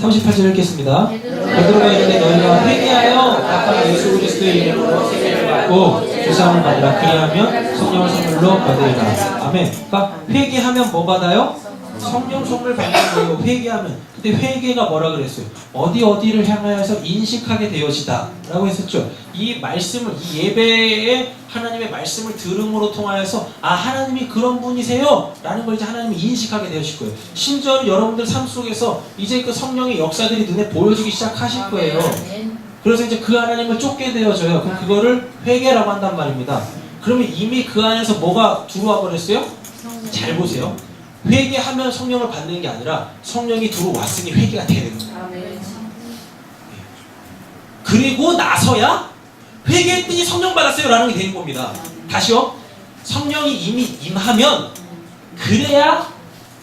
38절 읽겠습니다. 베드로가 이르되 너희가 회개하여 각각 예수 그리스도의 이름으로 세례를 받고 주사함을 받으라. 그리하면 성령을 선물로 받으리라. 아멘. 그러니까 회개하면 뭐 받아요? 성령 선물 받는 거예요. 회개하면. 근데 회개가 뭐라 그랬어요? 어디를 향하여서 인식하게 되어지다 라고 했었죠. 이 말씀을, 이 예배에 하나님의 말씀을 들음으로 통하여서 하나님이 그런 분이세요 라는 걸 이제 하나님이 인식하게 되실 거예요. 심지어 여러분들 삶 속에서 이제 그 성령의 역사들이 눈에 보여지기 시작하실 거예요. 그래서 이제 그 하나님을 쫓게 되어져요. 그럼 그거를 회개라고 한단 말입니다. 그러면 이미 그 안에서 뭐가 들어와 버렸어요? 잘 보세요. 회개하면 성령을 받는 게 아니라 성령이 들어왔으니 회개가 되는 거예요. 그리고 나서야 회개했더니 성령 받았어요 라는 게 되는 겁니다. 다시요. 성령이 이미 임하면 그래야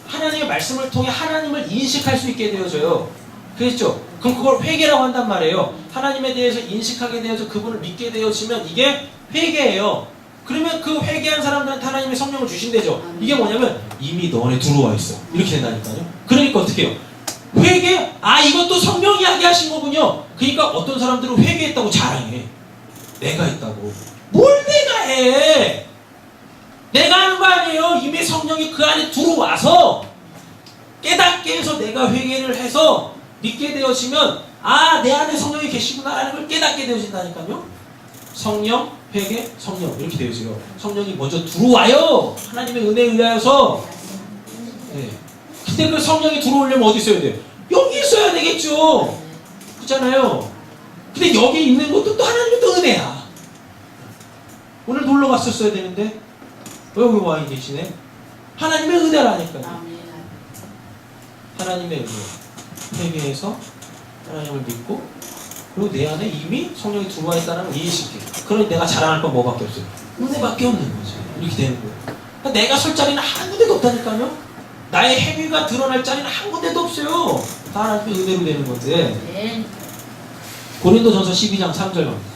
하나님의 말씀을 통해 하나님을 인식할 수 있게 되어져요. 그랬죠? 그럼 그걸 회개라고 한단 말이에요. 하나님에 대해서 인식하게 되어서 그분을 믿게 되어지면 이게 회개예요. 그러면 그 회개한 사람들한테 하나님의 성령을 주신대죠. 이게 뭐냐면 이미 너 안에 들어와 있어. 이렇게 된다니까요. 그러니까 어떻게 해요? 회개? 아, 이것도 성령 이야기 하신 거군요. 그러니까 어떤 사람들은 회개했다고 자랑해. 내가 했다고. 뭘 내가 해? 내가 하는 거 아니에요. 이미 성령이 그 안에 들어와서 깨닫게 해서 내가 회개를 해서 믿게 되어지면 아, 내 안에 성령이 계시구나라는 걸 깨닫게 되어진다니까요. 성령, 회개, 성령 이렇게 되어져요. 성령이 먼저 들어와요. 하나님의 은혜에 의하여서. 네. 근데 그 성령이 들어오려면 어디 있어야 돼요? 여기 있어야 되겠죠. 그렇잖아요. 근데 여기 있는 것도 또 하나님의 또 은혜야. 오늘 놀러 갔었어야 되는데 왜 여기 와 계시네? 하나님의 은혜라니까요. 하나님의 은혜. 회개해서 하나님을 믿고 그리고 내 안에 이미 성령이 들어와 있다는 걸 인식해. 그러니 내가 자랑할 건 뭐밖에 없어요? 은혜밖에 없는 거지. 이렇게 되는 거예요. 그러니까 내가 설 자리는 한 군데도 없다니까요. 나의 행위가 드러날 자리는 한 군데도 없어요. 다 하나님의 은혜로 되는 건데. 고린도전서 12장 3절 갑니다.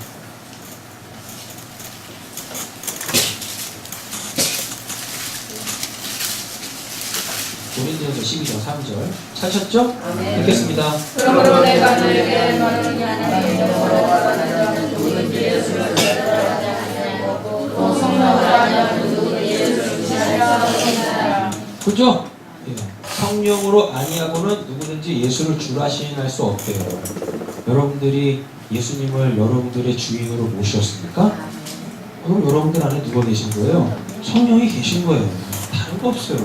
고린도전서 12장 3절 찾으셨죠? 읽겠습니다. 그러므로 내가 너에게 너는 하나님의 영으로 누구든지 예수를 믿으라지 아니하고 또 성령을 아니하고 누구든지 예수를 믿으라. 그죠? 예. 성령으로 아니하고는 누구든지 예수를 주라 시인할 수 없대요. 여러분들이 예수님을 여러분들의 주인으로 모셨습니까? 그럼 여러분들 안에 누가 계신 거예요? 성령이 계신 거예요. 다른 거 없어요.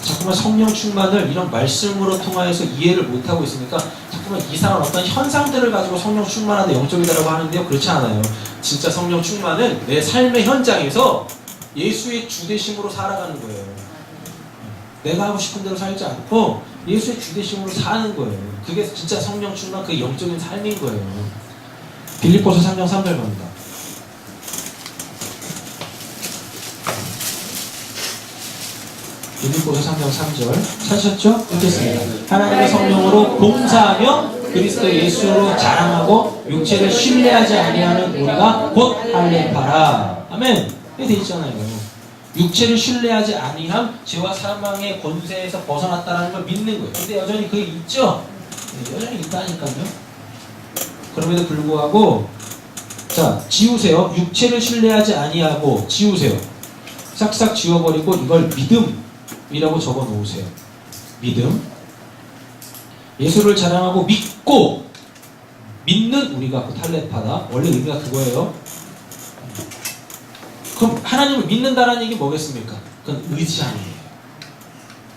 자꾸만 성령 충만을 이런 말씀으로 통하여서 이해를 못하고 있으니까 자꾸만 이상한 어떤 현상들을 가지고 성령 충만하다 영적이다라고 하는데요. 그렇지 않아요. 진짜 성령 충만은 내 삶의 현장에서 예수의 주되심으로 살아가는 거예요. 내가 하고 싶은 대로 살지 않고 예수의 주되심으로 사는 거예요. 그게 진짜 성령 충만 그 영적인 삶인 거예요. 빌립보서 3장 3절 갑니다. 빌립보서 3장 3절 찾으셨죠? 읽겠습니다. 하나님의 성령으로 봉사하며 그리스도 예수로 자랑하고 육체를 신뢰하지 아니하는 우리가 곧 할례파라. 아멘. 이게 돼 있잖아요. 육체를 신뢰하지 아니함, 죄와 사망의 권세에서 벗어났다는 걸 믿는 거예요. 근데 여전히 그게 있죠? 네, 여전히 있다니까요. 그럼에도 불구하고 자, 지우세요. 육체를 신뢰하지 아니하고 지우세요. 싹싹 지워버리고 이걸 믿음이라고 적어 놓으세요. 믿음. 예수를 자랑하고 믿고 믿는 우리가 그 할례파다. 원래 의미가 그거예요. 그럼 하나님을 믿는다라는 얘기 뭐겠습니까? 그건 의지하는 거예요.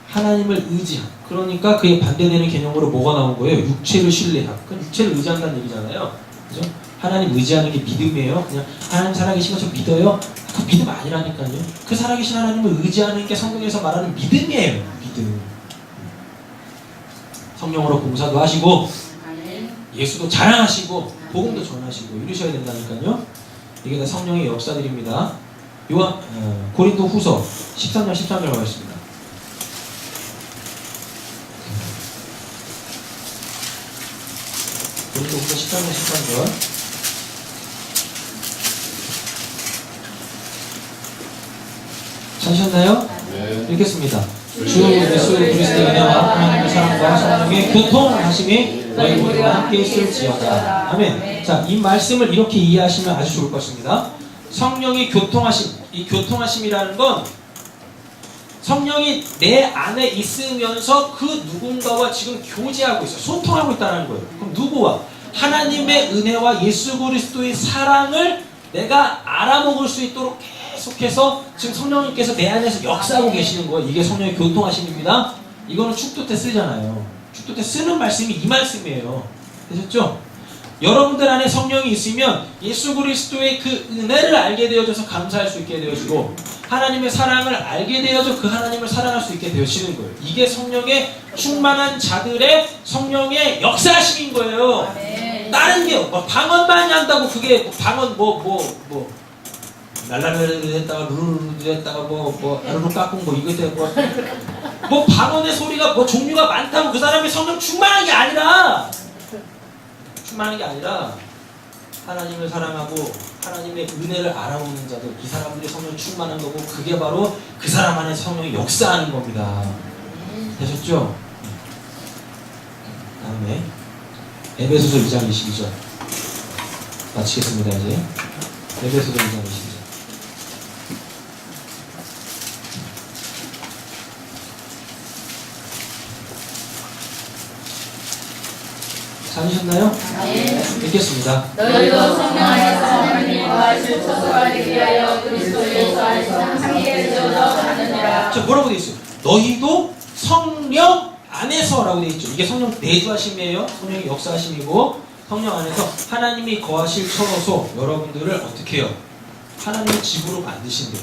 하나님을 의지함. 그러니까 그에 반대되는 개념으로 뭐가 나온 거예요? 육체를 신뢰함. 그건 육체를 의지한다는 얘기잖아요. 그죠? 하나님 의지하는 게 믿음이에요. 그냥 하나님 살아계신 거 저 믿어요? 그 믿음 아니라니까요. 그 살아계신 하나님을 의지하는 게 성경에서 말하는 믿음이에요. 믿음. 성령으로 봉사도 하시고 예수도 자랑하시고 복음도 전하시고 이러셔야 된다니까요. 이게 다 성령의 역사들입니다. 고린도 후서 13장 13절 가겠습니다. 고린도 후서 13장 13절 찾으셨나요? 네. 읽겠습니다. 주 예수 그리스도의 은혜와 하나님의 사랑과 성령의 교통하심이 너희 모두와 함께 있을지어다. 아멘. 자, 이 말씀을 이렇게 이해하시면 아주 좋을 것입니다. 성령의 교통하심, 이 교통하심이라는 건 성령이 내 안에 있으면서 그 누군가와 지금 교제하고 있어요. 소통하고 있다는 거예요. 그럼 누구와? 하나님의 은혜와 예수 그리스도의 사랑을 내가 알아먹을 수 있도록 계속해서 지금 성령님께서 내 안에서 역사하고 계시는 거예요. 이게 성령의 교통하심입니다. 이거는 축도 때 쓰잖아요. 축도 때 쓰는 말씀이 이 말씀이에요. 되셨죠? 여러분들 안에 성령이 있으면 예수 그리스도의 그 은혜를 알게 되어져서 감사할 수 있게 되어지고 하나님의 사랑을 알게 되어져 그 하나님을 사랑할 수 있게 되어지는 거예요. 이게 성령의 충만한 자들의 성령의 역사하심인 거예요. 다른 게 방언 많이 한다고 그게 방언 랄랄랄 했다가 루루루 했다가 아루루 깎은 이것 때문에 뭐 방언의 소리가 뭐 종류가 많다고 그 사람이 성령 충만한 게 아니라 하나님을 사랑하고 하나님의 은혜를 알아보는 자들, 이 사람들이 성령 충만한 거고, 그게 바로 그 사람 안에 성령이 역사하는 겁니다. 되셨죠? 다음에 에베소서 2장 22절 마치겠습니다. 이제 에베소서 2장 22절. 찾으셨나요? 네. 읽겠습니다. 너희도 성령 안에서 하나님의 거하실 처소가 되게 하여 그리스도 예수 안에서 함께 되어져 가느니라. 자, 뭐라고 되어 있어요? 너희도 성령 안에서라고 되어 있죠. 이게 성령 내주하심이에요. 성령의 역사하심이고, 성령 안에서 하나님이 거하실 처소, 여러분들을 어떻게 해요? 하나님의 집으로 만드신대요.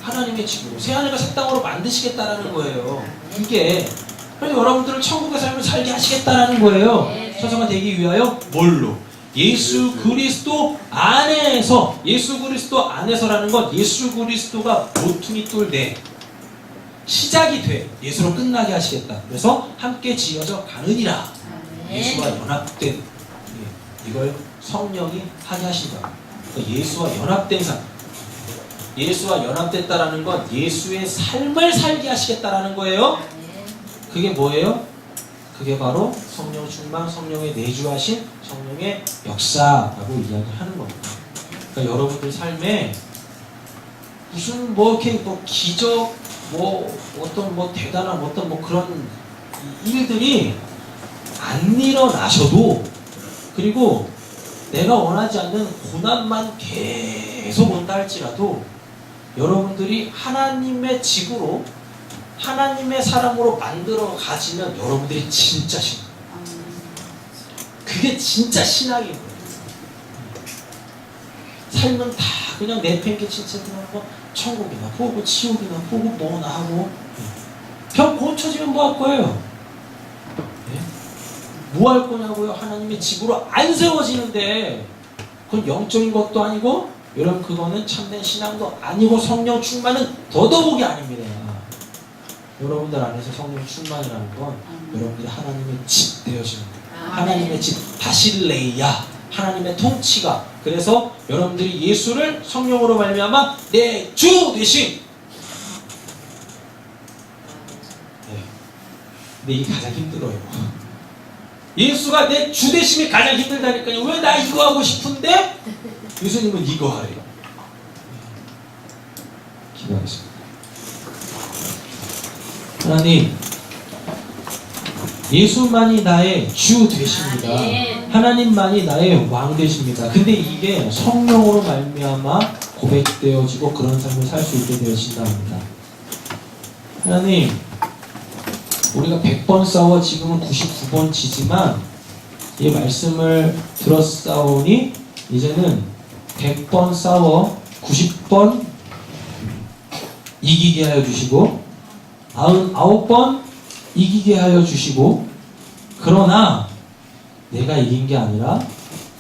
하나님의 집으로, 새하늘과 새 땅으로 만드시겠다라는 거예요. 이게 그래서 여러분들을 천국의 삶을 살게 하시겠다라는 거예요. 처소가 되기 위하여 뭘로? 예수 그리스도 안에서. 예수 그리스도 안에서라는 건 예수 그리스도가 모퉁이 뚫되 시작이 돼 예수로 끝나게 하시겠다. 그래서 함께 지어져 가느니라. 예수와 연합된, 이걸 성령이 하게 하신다. 그러니까 예수와 연합된 삶. 예수와 연합됐다라는 건 예수의 삶을 살게 하시겠다라는 거예요. 그게 뭐예요? 그게 바로 성령 충만, 성령의 내주하신 성령의 역사라고 이야기하는 겁니다. 그러니까 여러분들 삶에 무슨 뭐 이렇게 뭐 기적, 뭐 어떤 뭐 대단한 어떤 뭐 그런 일들이 안 일어나셔도, 그리고 내가 원하지 않는 고난만 계속 온다 할지라도 여러분들이 하나님의 집으로, 하나님의 사람으로 만들어 가지면 여러분들이 진짜 신앙. 그게 진짜 신앙인 거예요. 삶은 다 그냥 내팽개친 채 그냥 뭐 천국이나 보고 지옥이나 보고 뭐나 하고, 병 고쳐지면 뭐 할 거예요? 뭐 할 거냐고요? 하나님의 집으로 안 세워지는데 그건 영적인 것도 아니고, 여러분 그거는 참된 신앙도 아니고 성령 충만은 더더욱이 아닙니다. 여러분들 안에서 성령 충만이라는 건 여러분들이 하나님의 집 되어지는 거예요. 하나님의 집, 바실레이야, 하나님의 통치가. 그래서 여러분들이 예수를 성령으로 말미암아 내 주 되심. 근데 이게 가장 힘들어요. 예수가 내 주 되심이 가장 힘들다니까요. 왜 나 이거 하고 싶은데 예수님은 이거 하래요. 기도하겠습니다. 하나님, 예수만이 나의 주 되십니다. 하나님만이 나의 왕 되십니다. 근데 이게 성령으로 말미암아 고백되어지고 그런 삶을 살 수 있게 되어진답니다. 하나님, 우리가 100번 싸워 지금은 99번 지지만 이 말씀을 들었사오니 이제는 100번 싸워 90번 이기게 하여 주시고 99번 이기게 하여 주시고, 그러나 내가 이긴 게 아니라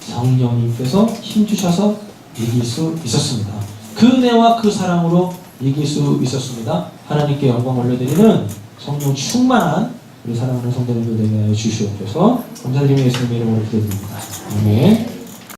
성령님께서 힘주셔서 이길 수 있었습니다. 그 은혜와 그 사랑으로 이길 수 있었습니다. 하나님께 영광 올려드리는 성령 충만한 우리 사랑하는 성도님들 되게 하여 주시옵소서. 감사드리며 예수님의 이름으로 기도드립니다. 아멘.